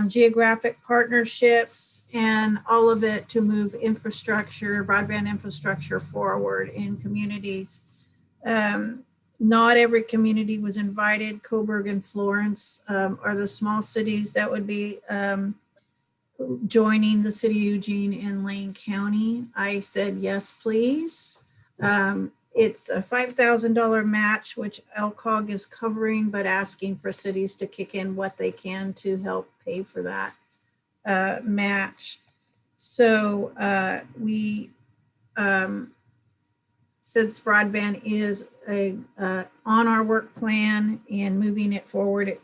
geographic partnerships, and all of it to move infrastructure, broadband infrastructure forward in communities. Not every community was invited. Cobourg and Florence are the small cities that would be joining the city of Eugene and Lane County. I said, yes, please. It's a $5,000 match, which LCOG is covering, but asking for cities to kick in what they can to help pay for that match. So since broadband is on our work plan and moving it forward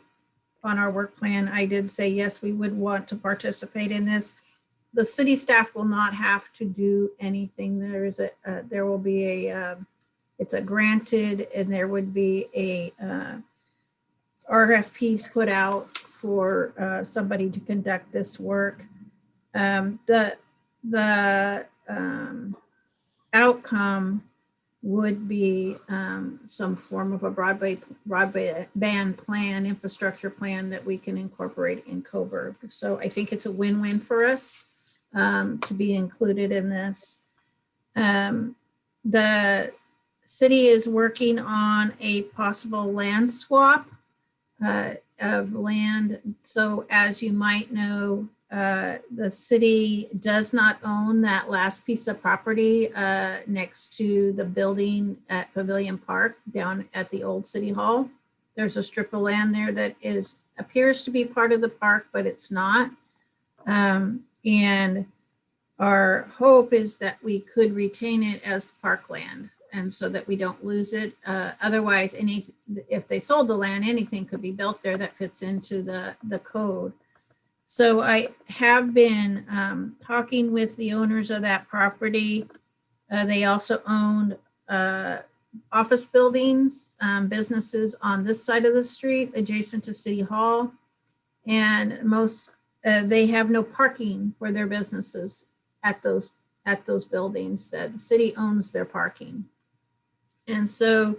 on our work plan, I did say, yes, we would want to participate in this. The city staff will not have to do anything. There will be it's a granted, and there would be a RFP put out for somebody to conduct this work. The outcome would be some form of a broadband plan, infrastructure plan that we can incorporate in Cobourg. So I think it's a win-win for us to be included in this. city is working on a possible land swap of land. So as you might know, the city does not own that last piece of property next to the building at Pavilion Park down at the old City Hall. There's a strip of land there that appears to be part of the park, but it's not. And our hope is that we could retain it as parkland, and so that we don't lose it. Otherwise, if they sold the land, anything could be built there that fits into the code. So I have been talking with the owners of that property. They also owned office buildings, businesses on this side of the street adjacent to City Hall. And they have no parking for their businesses at those buildings. That the city owns their parking. And so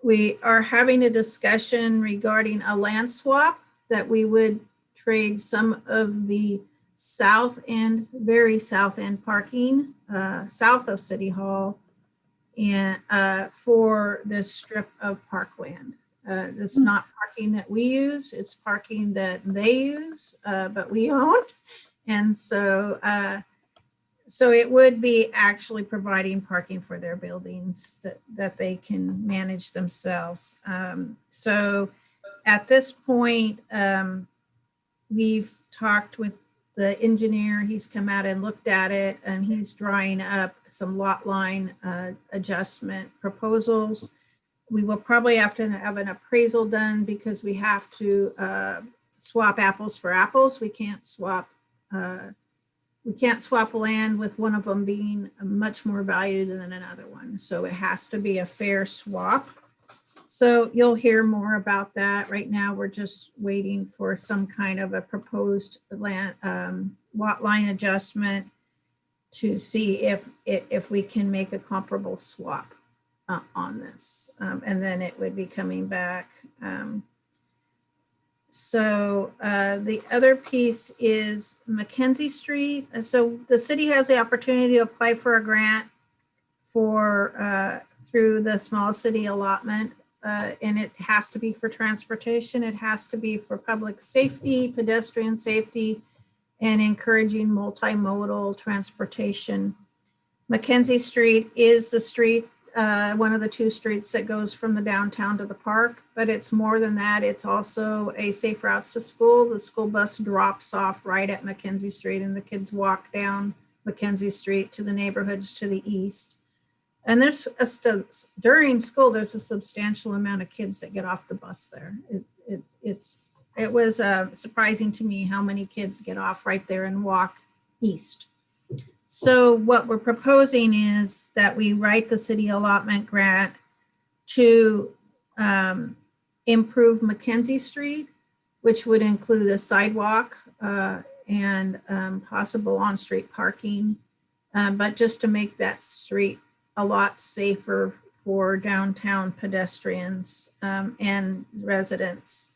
we are having a discussion regarding a land swap, that we would trade some of the south end, very south end parking south of City Hall and for this strip of parkland. It's not parking that we use, it's parking that they use, but we own. And so so it would be actually providing parking for their buildings that they can manage themselves. So at this point, we've talked with the engineer. He's come out and looked at it, and he's drawing up some lot line adjustment proposals. We will probably have to have an appraisal done because we have to swap apples for apples. We can't swap land with one of them being much more valued than another one. So it has to be a fair swap. So you'll hear more about that. Right now, we're just waiting for some kind of a proposed land lot line adjustment to see if we can make a comparable swap on this. And then it would be coming back. So the other piece is Mackenzie Street. So the city has the opportunity to apply for a grant for through the small city allotment. And it has to be for transportation. It has to be for public safety, pedestrian safety, and encouraging multimodal transportation. Mackenzie Street is the street, one of the two streets that goes from the downtown to the park, but it's more than that. It's also a safe routes to school. The school bus drops off right at Mackenzie Street, and the kids walk down Mackenzie Street to the neighborhoods to the east. And during school, there's a substantial amount of kids that get off the bus there. It was surprising to me how many kids get off right there and walk east. So what we're proposing is that we write the city allotment grant to improve Mackenzie Street, which would include a sidewalk and possible on-street parking, but just to make that street a lot safer for downtown pedestrians and residents.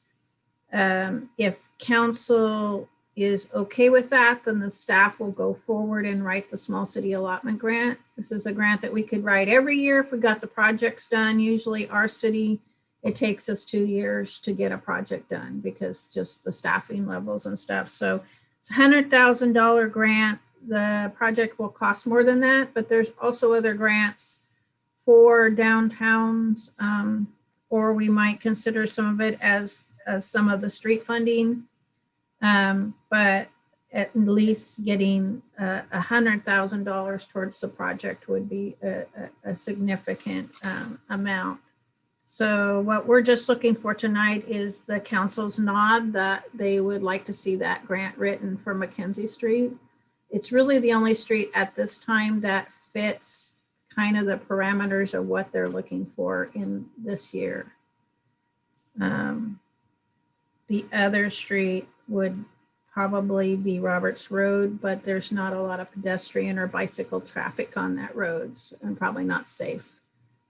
If council is okay with that, then the staff will go forward and write the small city allotment grant. This is a grant that we could write every year if we got the projects done. Usually our city, it takes us 2 years to get a project done because just the staffing levels and stuff. So it's a $100,000 grant. The project will cost more than that, but there's also other grants for downtowns, or we might consider some of it as some of the street funding. But at least getting $100,000 towards the project would be a significant amount. So what we're just looking for tonight is the council's nod that they would like to see that grant written for Mackenzie Street. It's really the only street at this time that fits kind of the parameters of what they're looking for in this year. The other street would probably be Roberts Road, but there's not a lot of pedestrian or bicycle traffic on that road and probably not safe.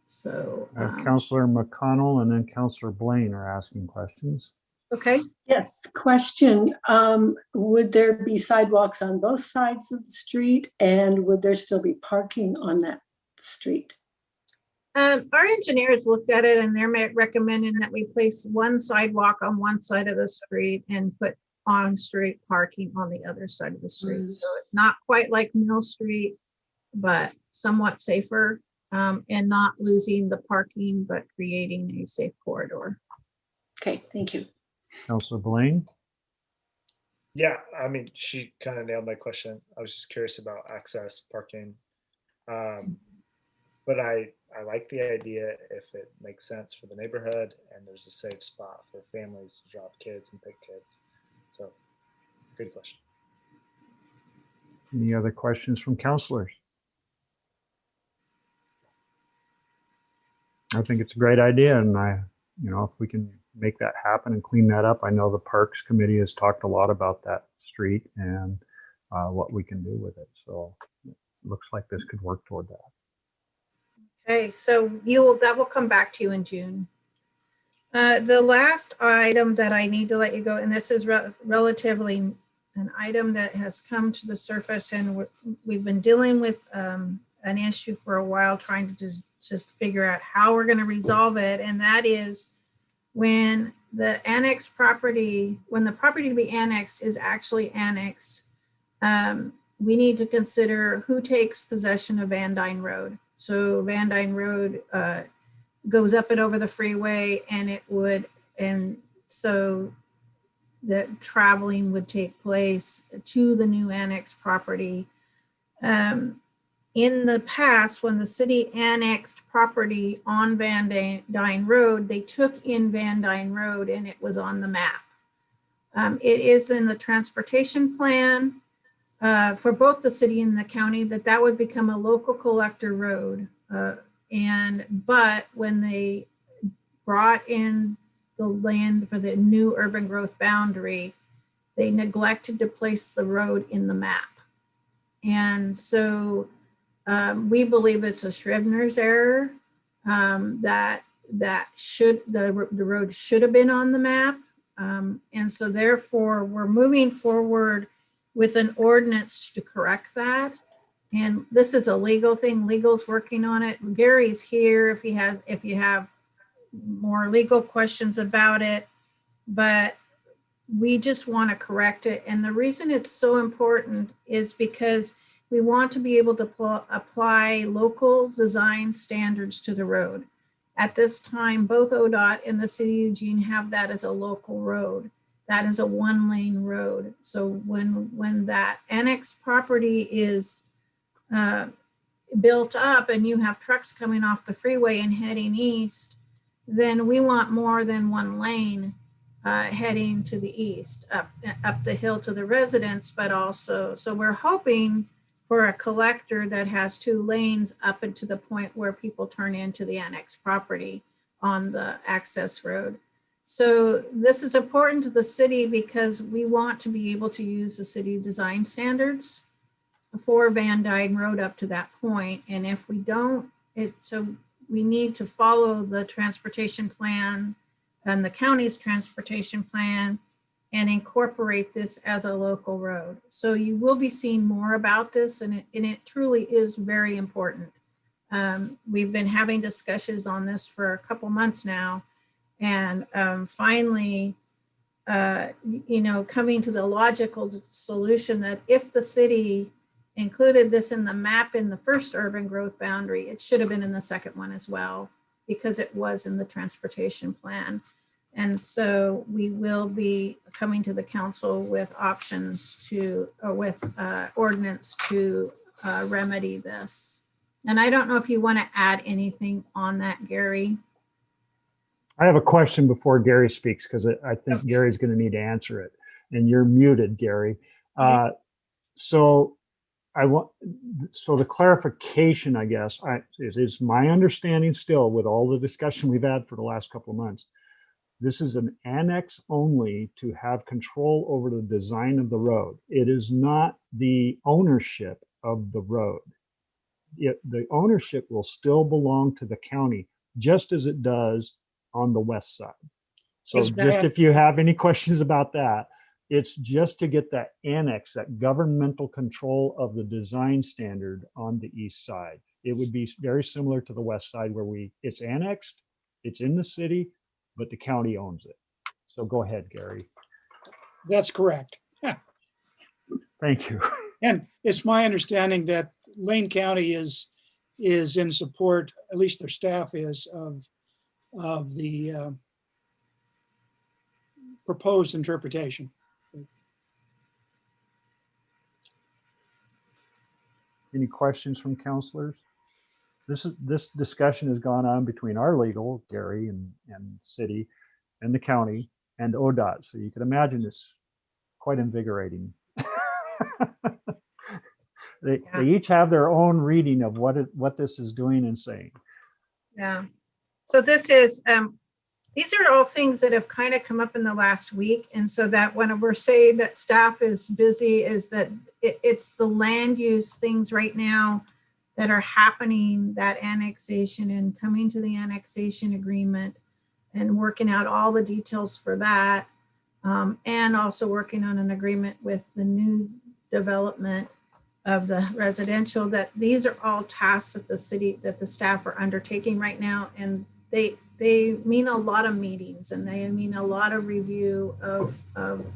So Councillor McConnell and then Councillor Blaine are asking questions. okay. Yes, question. Would there be sidewalks on both sides of the street, and would there still be parking on that street? Our engineers looked at it and they're recommending that we place one sidewalk on one side of the street and put on-street parking on the other side of the street. So it's not quite like Mill Street, but somewhat safer, and not losing the parking, but creating a safe corridor. Okay, thank you. Councilor Blaine? Yeah, I mean, she kind of nailed my question. I was just curious about access parking. But I like the idea if it makes sense for the neighborhood and there's a safe spot for families to drop kids and pick kids. So, good question. Any other questions from councilors? I think it's a great idea, and if we can make that happen and clean that up, I know the Parks Committee has talked a lot about that street and what we can do with it. So it looks like this could work toward that. Okay, so that will come back to you in June. The last item that I need to let you go, and this is relatively an item that has come to the surface, and we've been dealing with an issue for a while, trying to just figure out how we're going to resolve it. And that is when the property to be annexed is actually annexed, we need to consider who takes possession of Van Dyne Road. So Van Dyne Road goes up and over the freeway, and so the traveling would take place to the new annexed property. In the past, when the city annexed property on Van Dyne Road, they took in Van Dyne Road and it was on the map. It is in the transportation plan for both the city and the county that would become a local collector road. But when they brought in the land for the new urban growth boundary, they neglected to place the road in the map. And so we believe it's a Scrivener's error, that the road should have been on the map. And so therefore we're moving forward with an ordinance to correct that. And this is a legal thing. Legal's working on it. Gary's here if you have more legal questions about it, but we just want to correct it. And the reason it's so important is because we want to be able to apply local design standards to the road. At this time, both ODOT and the city of Eugene have that as a local road. That is a one-lane road. So when that annexed property is built up and you have trucks coming off the freeway and heading east, then we want more than one lane heading to the east, up the hill to the residents, but also, so we're hoping for a collector that has two lanes up into the point where people turn into the annexed property on the access road. So this is important to the city because we want to be able to use the city design standards for Van Dyne Road up to that point. And if we don't, so we need to follow the transportation plan and the county's transportation plan and incorporate this as a local road. So you will be seeing more about this, and it truly is very important. We've been having discussions on this for a couple months now, and finally, coming to the logical solution that if the city included this in the map in the first urban growth boundary, it should have been in the second one as well, because it was in the transportation plan. And so we will be coming to the council with options with ordinance to remedy this. And I don't know if you want to add anything on that, Gary. I have a question before Gary speaks, because I think Gary's going to need to answer it. And you're muted, Gary. So the clarification, I guess, is my understanding still, with all the discussion we've had for the last couple of months, this is an annex only to have control over the design of the road. It is not the ownership of the road. The ownership will still belong to the county, just as it does on the west side. So just if you have any questions about that, it's just to get that annex, that governmental control of the design standard on the east side. it would be very similar to the west side where it's annexed, it's in the city, but the county owns it. So go ahead, Gary. That's correct. Thank you. And it's my understanding that Lane County is in support, at least their staff is, of the proposed interpretation. Any questions from counselors? This discussion has gone on between our legal, Gary and city, and the county and ODOT. So you can imagine it's quite invigorating. They each have their own reading of what this is doing and saying. Yeah. So this is, these are all things that have kind of come up in the last week. And so that when we're saying that staff is busy, is that it's the land use things right now that are happening, that annexation and coming to the annexation agreement and working out all the details for that. And also working on an agreement with the new development of the residential, that these are all tasks that the city, that the staff are undertaking right now. And they mean a lot of meetings and they mean a lot of review of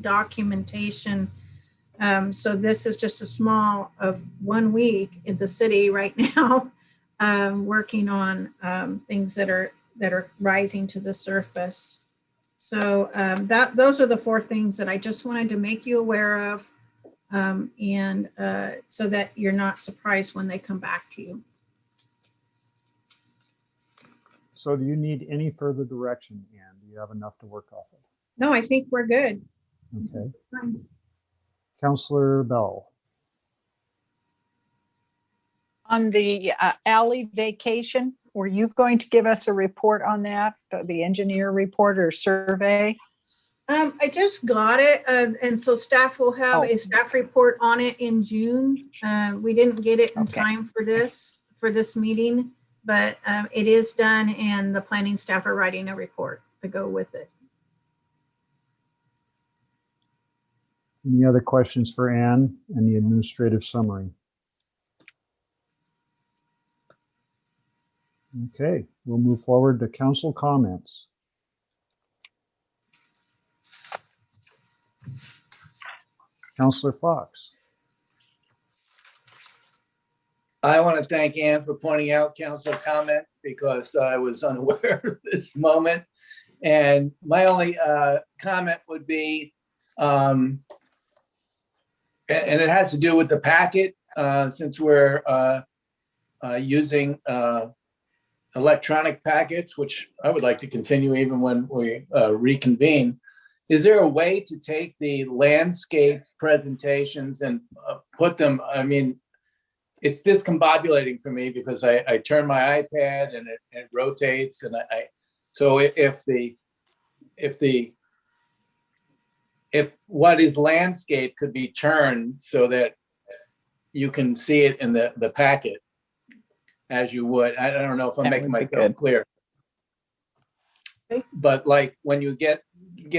documentation. So this is just a small of 1 week in the city right now, working on things that are rising to the surface. So those are the 4 things that I just wanted to make you aware of, and so that you're not surprised when they come back to you. So do you need any further direction, Ann? Do you have enough to work off of? No, I think we're good. Okay. Counselor Bell. On the alley vacation, were you going to give us a report on that, the engineer report or survey? I just got it, and so staff will have a staff report on it in June. We didn't get it in time for this meeting, but it is done, and the planning staff are writing a report to go with it. Any other questions for Ann and the administrative summary? Okay, we'll move forward to council comments. Councilor Fox. I want to thank Ann for pointing out council comments because I was unaware of this moment. And my only comment would be, and it has to do with the packet, since we're using electronic packets, which I would like to continue even when we reconvene. Is there a way to take the landscape presentations and put them, I mean, it's discombobulating for me because I turn my iPad and it rotates, and so if what is landscape could be turned so that you can see it in the packet as you would. I don't know if I'm making myself clear. But like when you get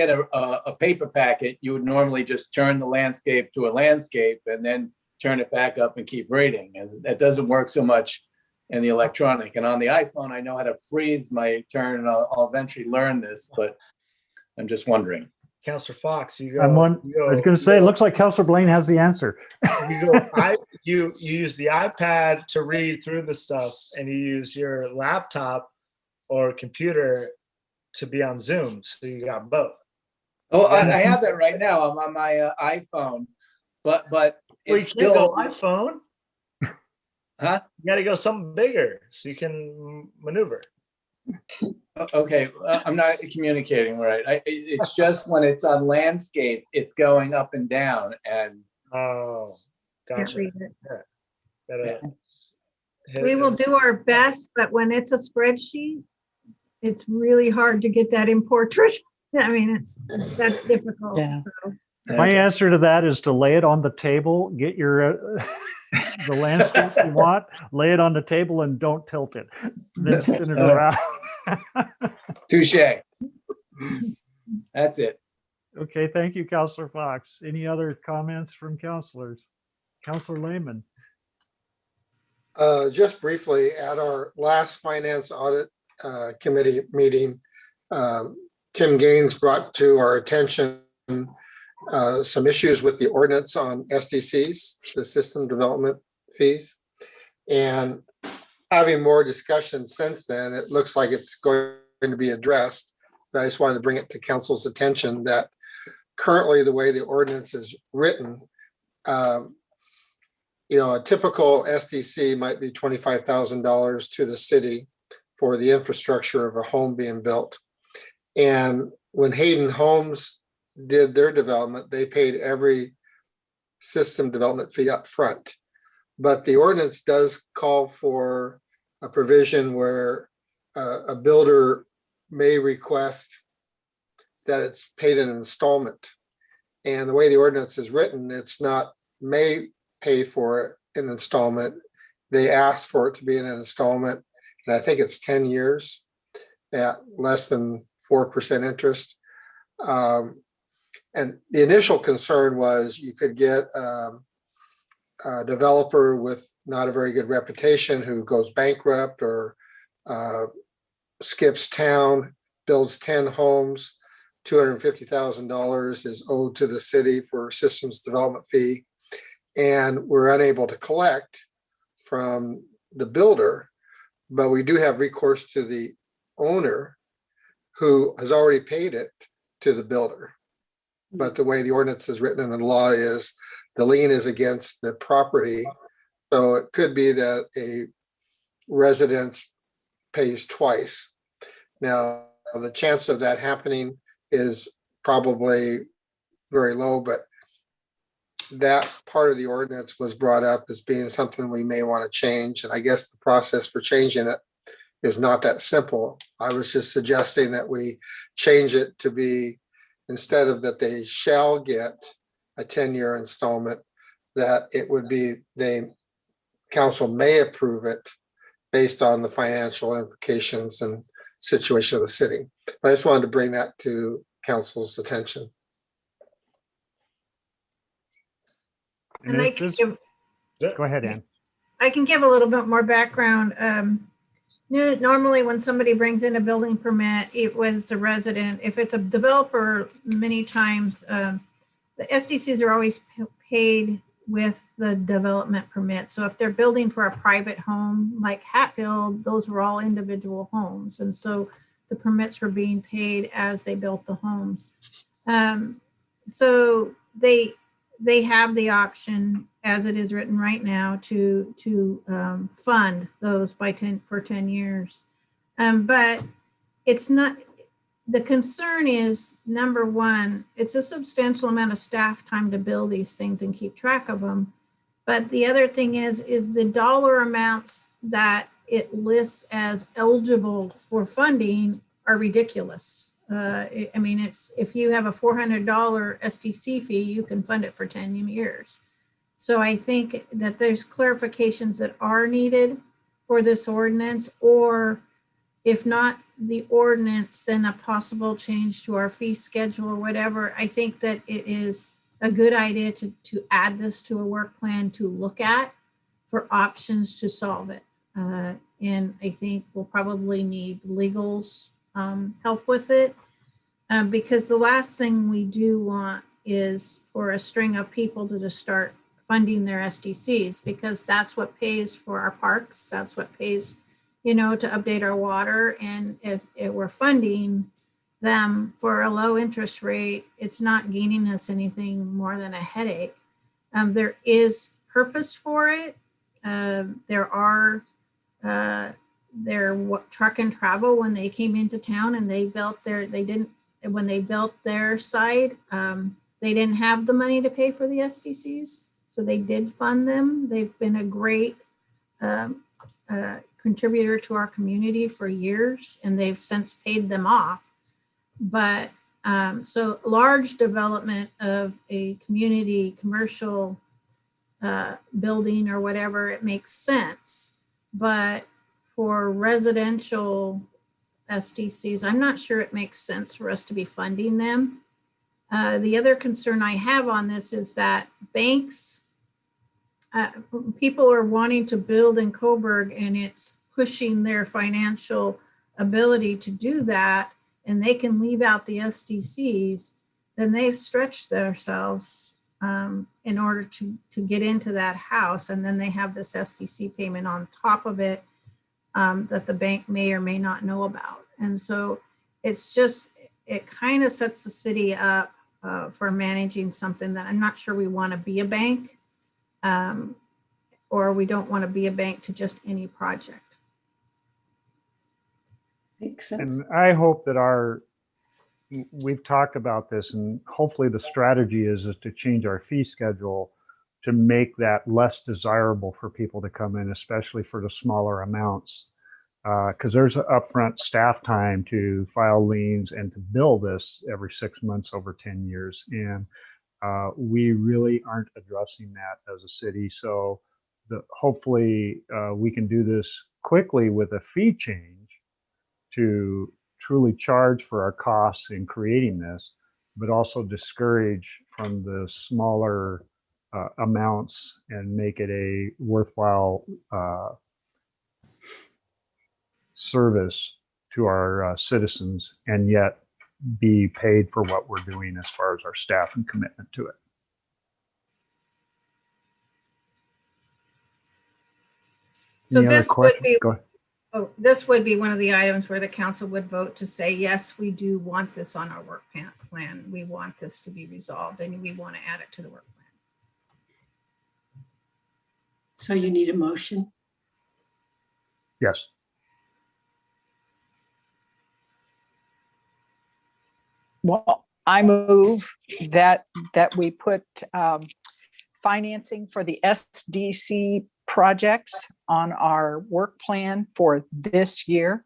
a paper packet, you would normally just turn the landscape to a landscape and then turn it back up and keep reading. And that doesn't work so much in the electronic. And on the iPhone, I know how to freeze my turn, and I'll eventually learn this, but I'm just wondering. Counselor Fox, you go. I was going to say, it looks like Counselor Blaine has the answer. You use the iPad to read through the stuff, and you use your laptop or computer to be on Zoom. So you got both. Oh, I have that right now. I'm on my iPhone, but you it's can't still go iPhone. Huh? You got to go something bigger so you can maneuver. Okay, I'm not communicating right. It's just when it's on landscape, it's going up and down, and oh, Can't gotcha. read it. Yeah. We will do our best, but when it's a spreadsheet, it's really hard to get that in portrait. I mean, that's difficult. Yeah. So. My answer to that is to lay it on the table, get your the landscapes you want, lay it on the table and don't tilt it. Then spin it around. Touche. That's it. Okay, thank you, Counselor Fox. Any other comments from counselors? Counselor Lehman. Just briefly, at our last finance audit committee meeting, Tim Gaines brought to our attention some issues with the ordinance on SDCs, the system development fees. And having more discussion since then, it looks like it's going to be addressed. But I just wanted to bring it to council's attention that currently the way the ordinance is written, a typical SDC might be $25,000 to the city for the infrastructure of a home being built. And when Hayden Homes did their development, they paid every system development fee up front. But the ordinance does call for a provision where a builder may request that it's paid in an installment. And the way the ordinance is written, it's not may pay for it in an installment. They ask for it to be in an installment. And I think it's 10 years at less than 4% interest. And the initial concern was you could get a developer with not a very good reputation who goes bankrupt or skips town, builds 10 homes, $250,000 is owed to the city for systems development fee. And we're unable to collect from the builder, but we do have recourse to the owner who has already paid it to the builder. But the way the ordinance is written in the law is the lien is against the property. So it could be that a resident pays twice. Now, the chance of that happening is probably very low, but that part of the ordinance was brought up as being something we may want to change. And I guess the process for changing it is not that simple. I was just suggesting that we change it to be, instead of that they shall get a 10-year installment, that it would be council may approve it based on the financial implications and situation of the city. But I just wanted to bring that to council's attention. And I can give, Go ahead, Ann. I can give a little bit more background. Normally when somebody brings in a building permit, it was a resident. If it's a developer, many times the SDCs are always paid with the development permit. So if they're building for a private home like Hatfield, those were all individual homes. And so the permits were being paid as they built the homes. So they have the option, as it is written right now, to fund those for 10 years. But it's not, the concern is, number one, it's a substantial amount of staff time to build these things and keep track of them. But the other thing is the dollar amounts that it lists as eligible for funding are ridiculous. I mean, it's, if you have a $400 SDC fee, you can fund it for 10 years. So I think that there's clarifications that are needed for this ordinance, or if not the ordinance, then a possible change to our fee schedule or whatever. I think that it is a good idea to add this to a work plan to look at for options to solve it. And I think we'll probably need legal's help with it, because the last thing we do want is for a string of people to just start funding their SDCs, because that's what pays for our parks. That's what pays, to update our water. And if we're funding them for a low interest rate, it's not gaining us anything more than a headache. There is purpose for it. There are their truck and travel, when they came into town and they built when they built their site, they didn't have the money to pay for the SDCs. So they did fund them. They've been a great contributor to our community for years, and they've since paid them off. But so large development of a community commercial building or whatever, it makes sense. But for residential SDCs, I'm not sure it makes sense for us to be funding them. The other concern I have on this is that banks people are wanting to build in Coburg and it's pushing their financial ability to do that, and they can leave out the SDCs, then they've stretched themselves in order to get into that house. And then they have this SDC payment on top of it that the bank may or may not know about. And so it's just, it kind of sets the city up for managing something that I'm not sure we want to be a bank, or we don't want to be a bank to just any project. Makes sense. And I hope that we've talked about this, and hopefully the strategy is to change our fee schedule to make that less desirable for people to come in, especially for the smaller amounts. Because there's upfront staff time to file liens and to bill this every 6 months over 10 years. And we really aren't addressing that as a city. So hopefully we can do this quickly with a fee change to truly charge for our costs in creating this, but also discourage from the smaller amounts and make it a worthwhile service to our citizens, and yet be paid for what we're doing as far as our staff and commitment to it. So Any other this would questions? be, Go ahead. oh, this would be one of the items where the council would vote to say, yes, we do want this on our work plan. We want this to be resolved and we want to add it to the work plan. So you need a motion. Yes. Well, I move that we put financing for the SDC projects on our work plan for this year.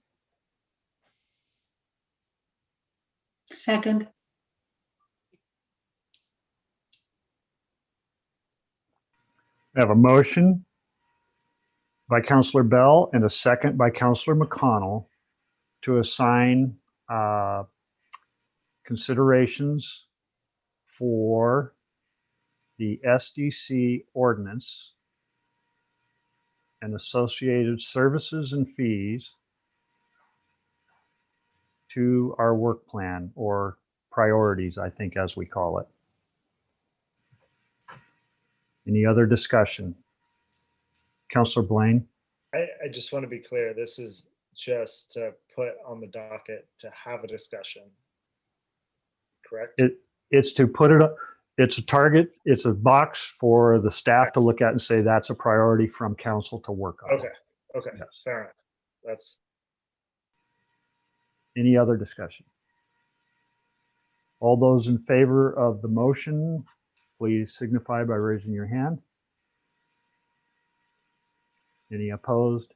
Second. I have a motion by Councillor Bell and a second by Councillor McConnell to assign considerations for the SDC ordinance and associated services and fees to our work plan, or priorities, I think, as we call it. Any other discussion? Councillor Blaine? I just want to be clear. This is just to put on the docket to have a discussion. Correct? It's to put it up. It's a target. It's a box for the staff to look at and say that's a priority from council to work on. Okay. Okay. Yes. Fair enough. That's Any other discussion? All those in favor of the motion, please signify by raising your hand. Any opposed?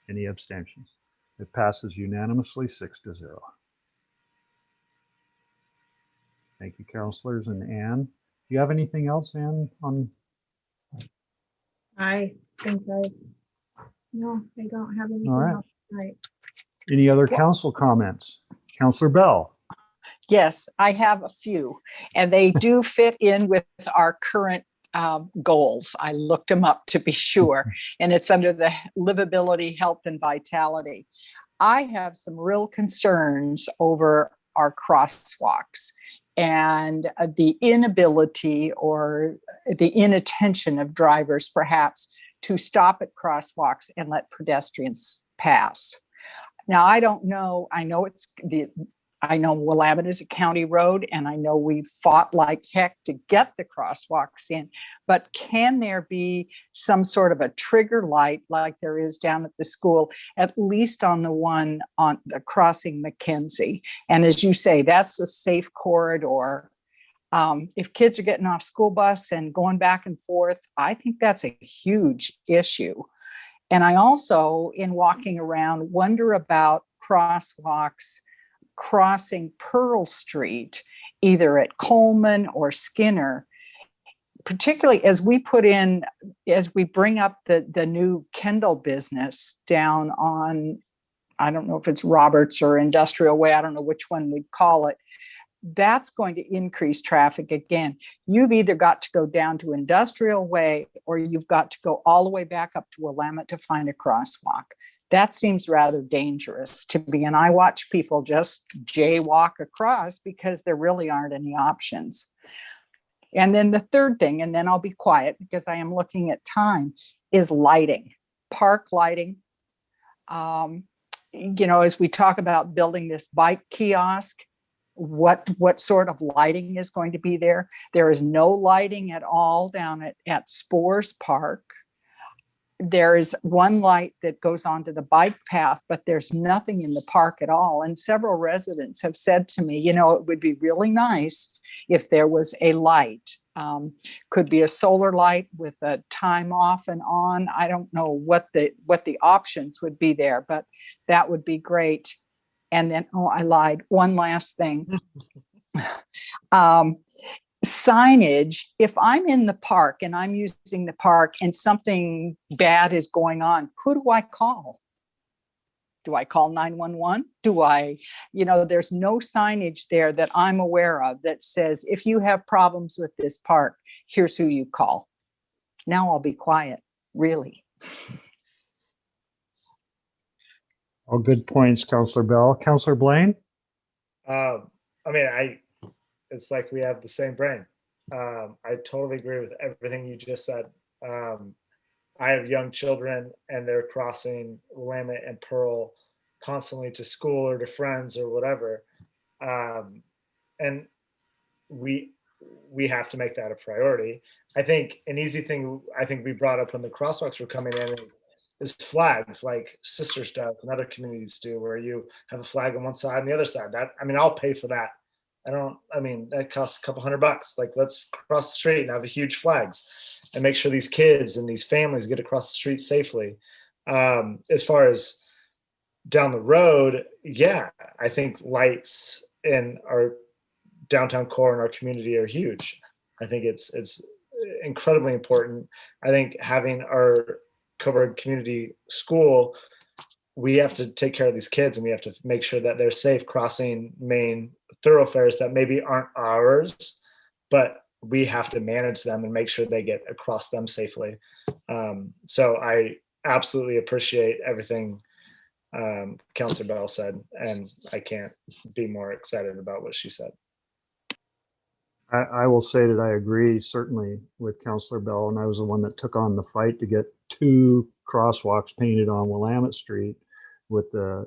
Any abstentions? It passes unanimously 6-0. Thank you, councilors. And Ann, do you have anything else, Ann, on? I think no, I don't have anything All right. else. Right. Any other council comments? Councilor Bell? Yes, I have a few, and they do fit in with our current goals. I looked them up to be sure, and it's under the livability, health, and vitality. I have some real concerns over our crosswalks and the inability or the inattention of drivers, perhaps, to stop at crosswalks and let pedestrians pass. Now, I don't know. I know Willamette is a county road, and I know we fought like heck to get the crosswalks in, but can there be some sort of a trigger light like there is down at the school, at least on the one on the crossing Mackenzie? And as you say, that's a safe corridor. If kids are getting off school bus and going back and forth, I think that's a huge issue. And I also, in walking around, wonder about crosswalks crossing Pearl Street, either at Coleman or Skinner, particularly as we bring up the new Kendall business down on, I don't know if it's Roberts or Industrial Way, I don't know which one we'd call it. that's going to increase traffic again. You've either got to go down to Industrial Way or you've got to go all the way back up to Willamette to find a crosswalk. That seems rather dangerous to me. And I watch people just jaywalk across because there really aren't any options. And then the third thing, and then I'll be quiet because I am looking at time, is lighting, park lighting. You know, as we talk about building this bike kiosk, what sort of lighting is going to be there? There is no lighting at all down at Spores Park. There is one light that goes onto the bike path, but there's nothing in the park at all. And several residents have said to me, you know, it would be really nice if there was a light. Could be a solar light with a time off and on. I don't know what the options would be there, but that would be great. And then, oh, I lied. One last thing. Signage. If I'm in the park and I'm using the park and something bad is going on, who do I call? Do I call 911? Do I, you know, there's no signage there that I'm aware of that says, if you have problems with this park, here's who you call. Now I'll be quiet, really. All good points, Councillor Bell. Councillor Blaine? I mean, it's like we have the same brain. I totally agree with everything you just said. I have young children and they're crossing Willamette and Pearl constantly to school or to friends or whatever. And we have to make that a priority. I think an easy thing I think we brought up when the crosswalks were coming in is flags, like Sisters does and other communities do, where you have a flag on one side and the other side. That, I mean, I'll pay for that. That costs a couple $100. Like, let's cross the street and have a huge flags and make sure these kids and these families get across the street safely. As far as down the road, yeah, I think lights in our downtown core and our community are huge. I think it's incredibly important. I think having our Coburg Community School, we have to take care of these kids and we have to make sure that they're safe crossing main thoroughfares that maybe aren't ours, but we have to manage them and make sure they get across them safely. So I absolutely appreciate everything Councillor Bell said, and I can't be more excited about what she said. I will say that I agree certainly with Councillor Bell, and I was the one that took on the fight to get 2 crosswalks painted on Willamette Street with the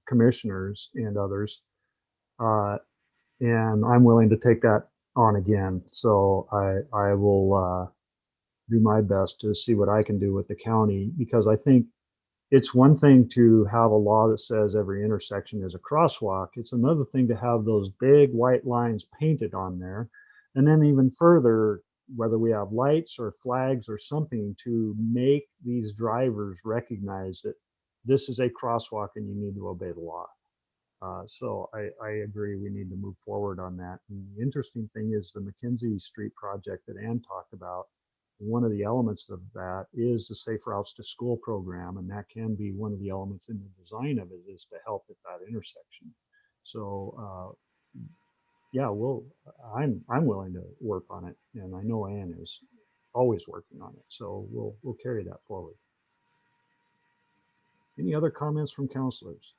commissioners and others. And I'm willing to take that on again. So I will do my best to see what I can do with the county, because I think it's one thing to have a law that says every intersection is a crosswalk. It's another thing to have those big white lines painted on there. And then even further, whether we have lights or flags or something to make these drivers recognize that this is a crosswalk and you need to obey the law. So I agree we need to move forward on that. And the interesting thing is the McKenzie Street project that Ann talked about. One of the elements of that is the Safe Routes to School program, and that can be one of the elements in the design of it, is to help at that intersection. So yeah, I'm willing to work on it, and I know Ann is always working on it. So we'll carry that forward. Any other comments from councilors?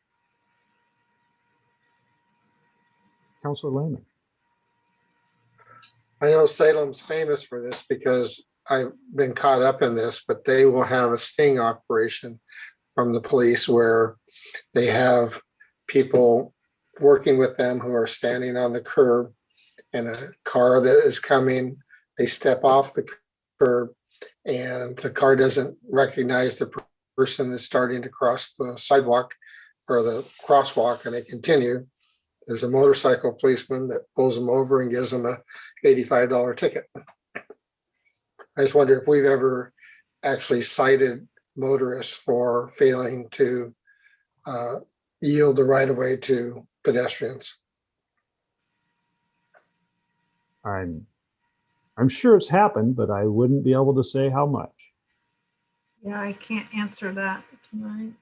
Councilor Lehman. I know Salem's famous for this because I've been caught up in this, but they will have a sting operation from the police where they have people working with them who are standing on the curb, and a car that is coming, they step off the curb and the car doesn't recognize the person that's starting to cross the sidewalk or the crosswalk, and they continue. There's a motorcycle policeman that pulls them over and gives them a $85 ticket. I just wonder if we've ever actually cited motorists for failing to yield the right of way to pedestrians. I'm sure it's happened, but I wouldn't be able to say how much. Yeah, I can't answer that tonight.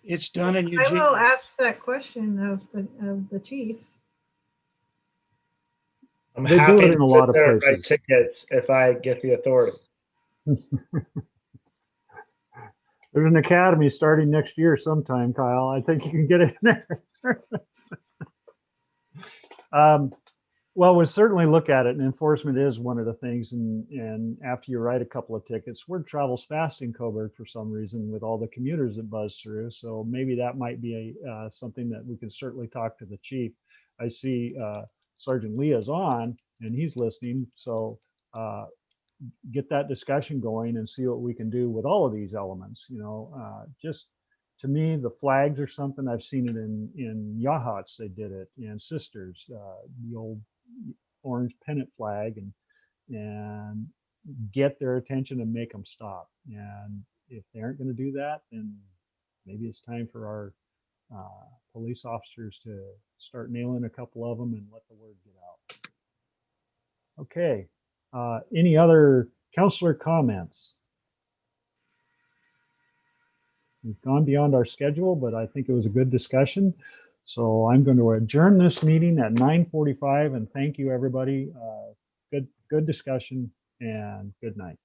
It's done in I Eugene. will ask that question of the chief. I'm They do happy it to in a sit lot of there and write places. tickets if I get the authority. There's an academy starting next year sometime, Kyle. I think you can get it in there. Well, we'll certainly look at it, and enforcement is one of the things. And after you write a couple of tickets, word travels fast in Coburg for some reason with all the commuters that buzz through. So maybe that might be something that we can certainly talk to the chief. I see Sergeant Leah's on, and he's listening. So get that discussion going and see what we can do with all of these elements. Just to me, the flags are something. I've seen it in Yachats. They did it, and Sisters, the old orange pennant flag, and get their attention and make them stop. And if they aren't going to do that, then maybe it's time for our police officers to start nailing a couple of them and let the word get out. Okay. Any other counselor comments? We've gone beyond our schedule, but I think it was a good discussion. So I'm going to adjourn this meeting at 9:45 and thank you, everybody. Good discussion and good night.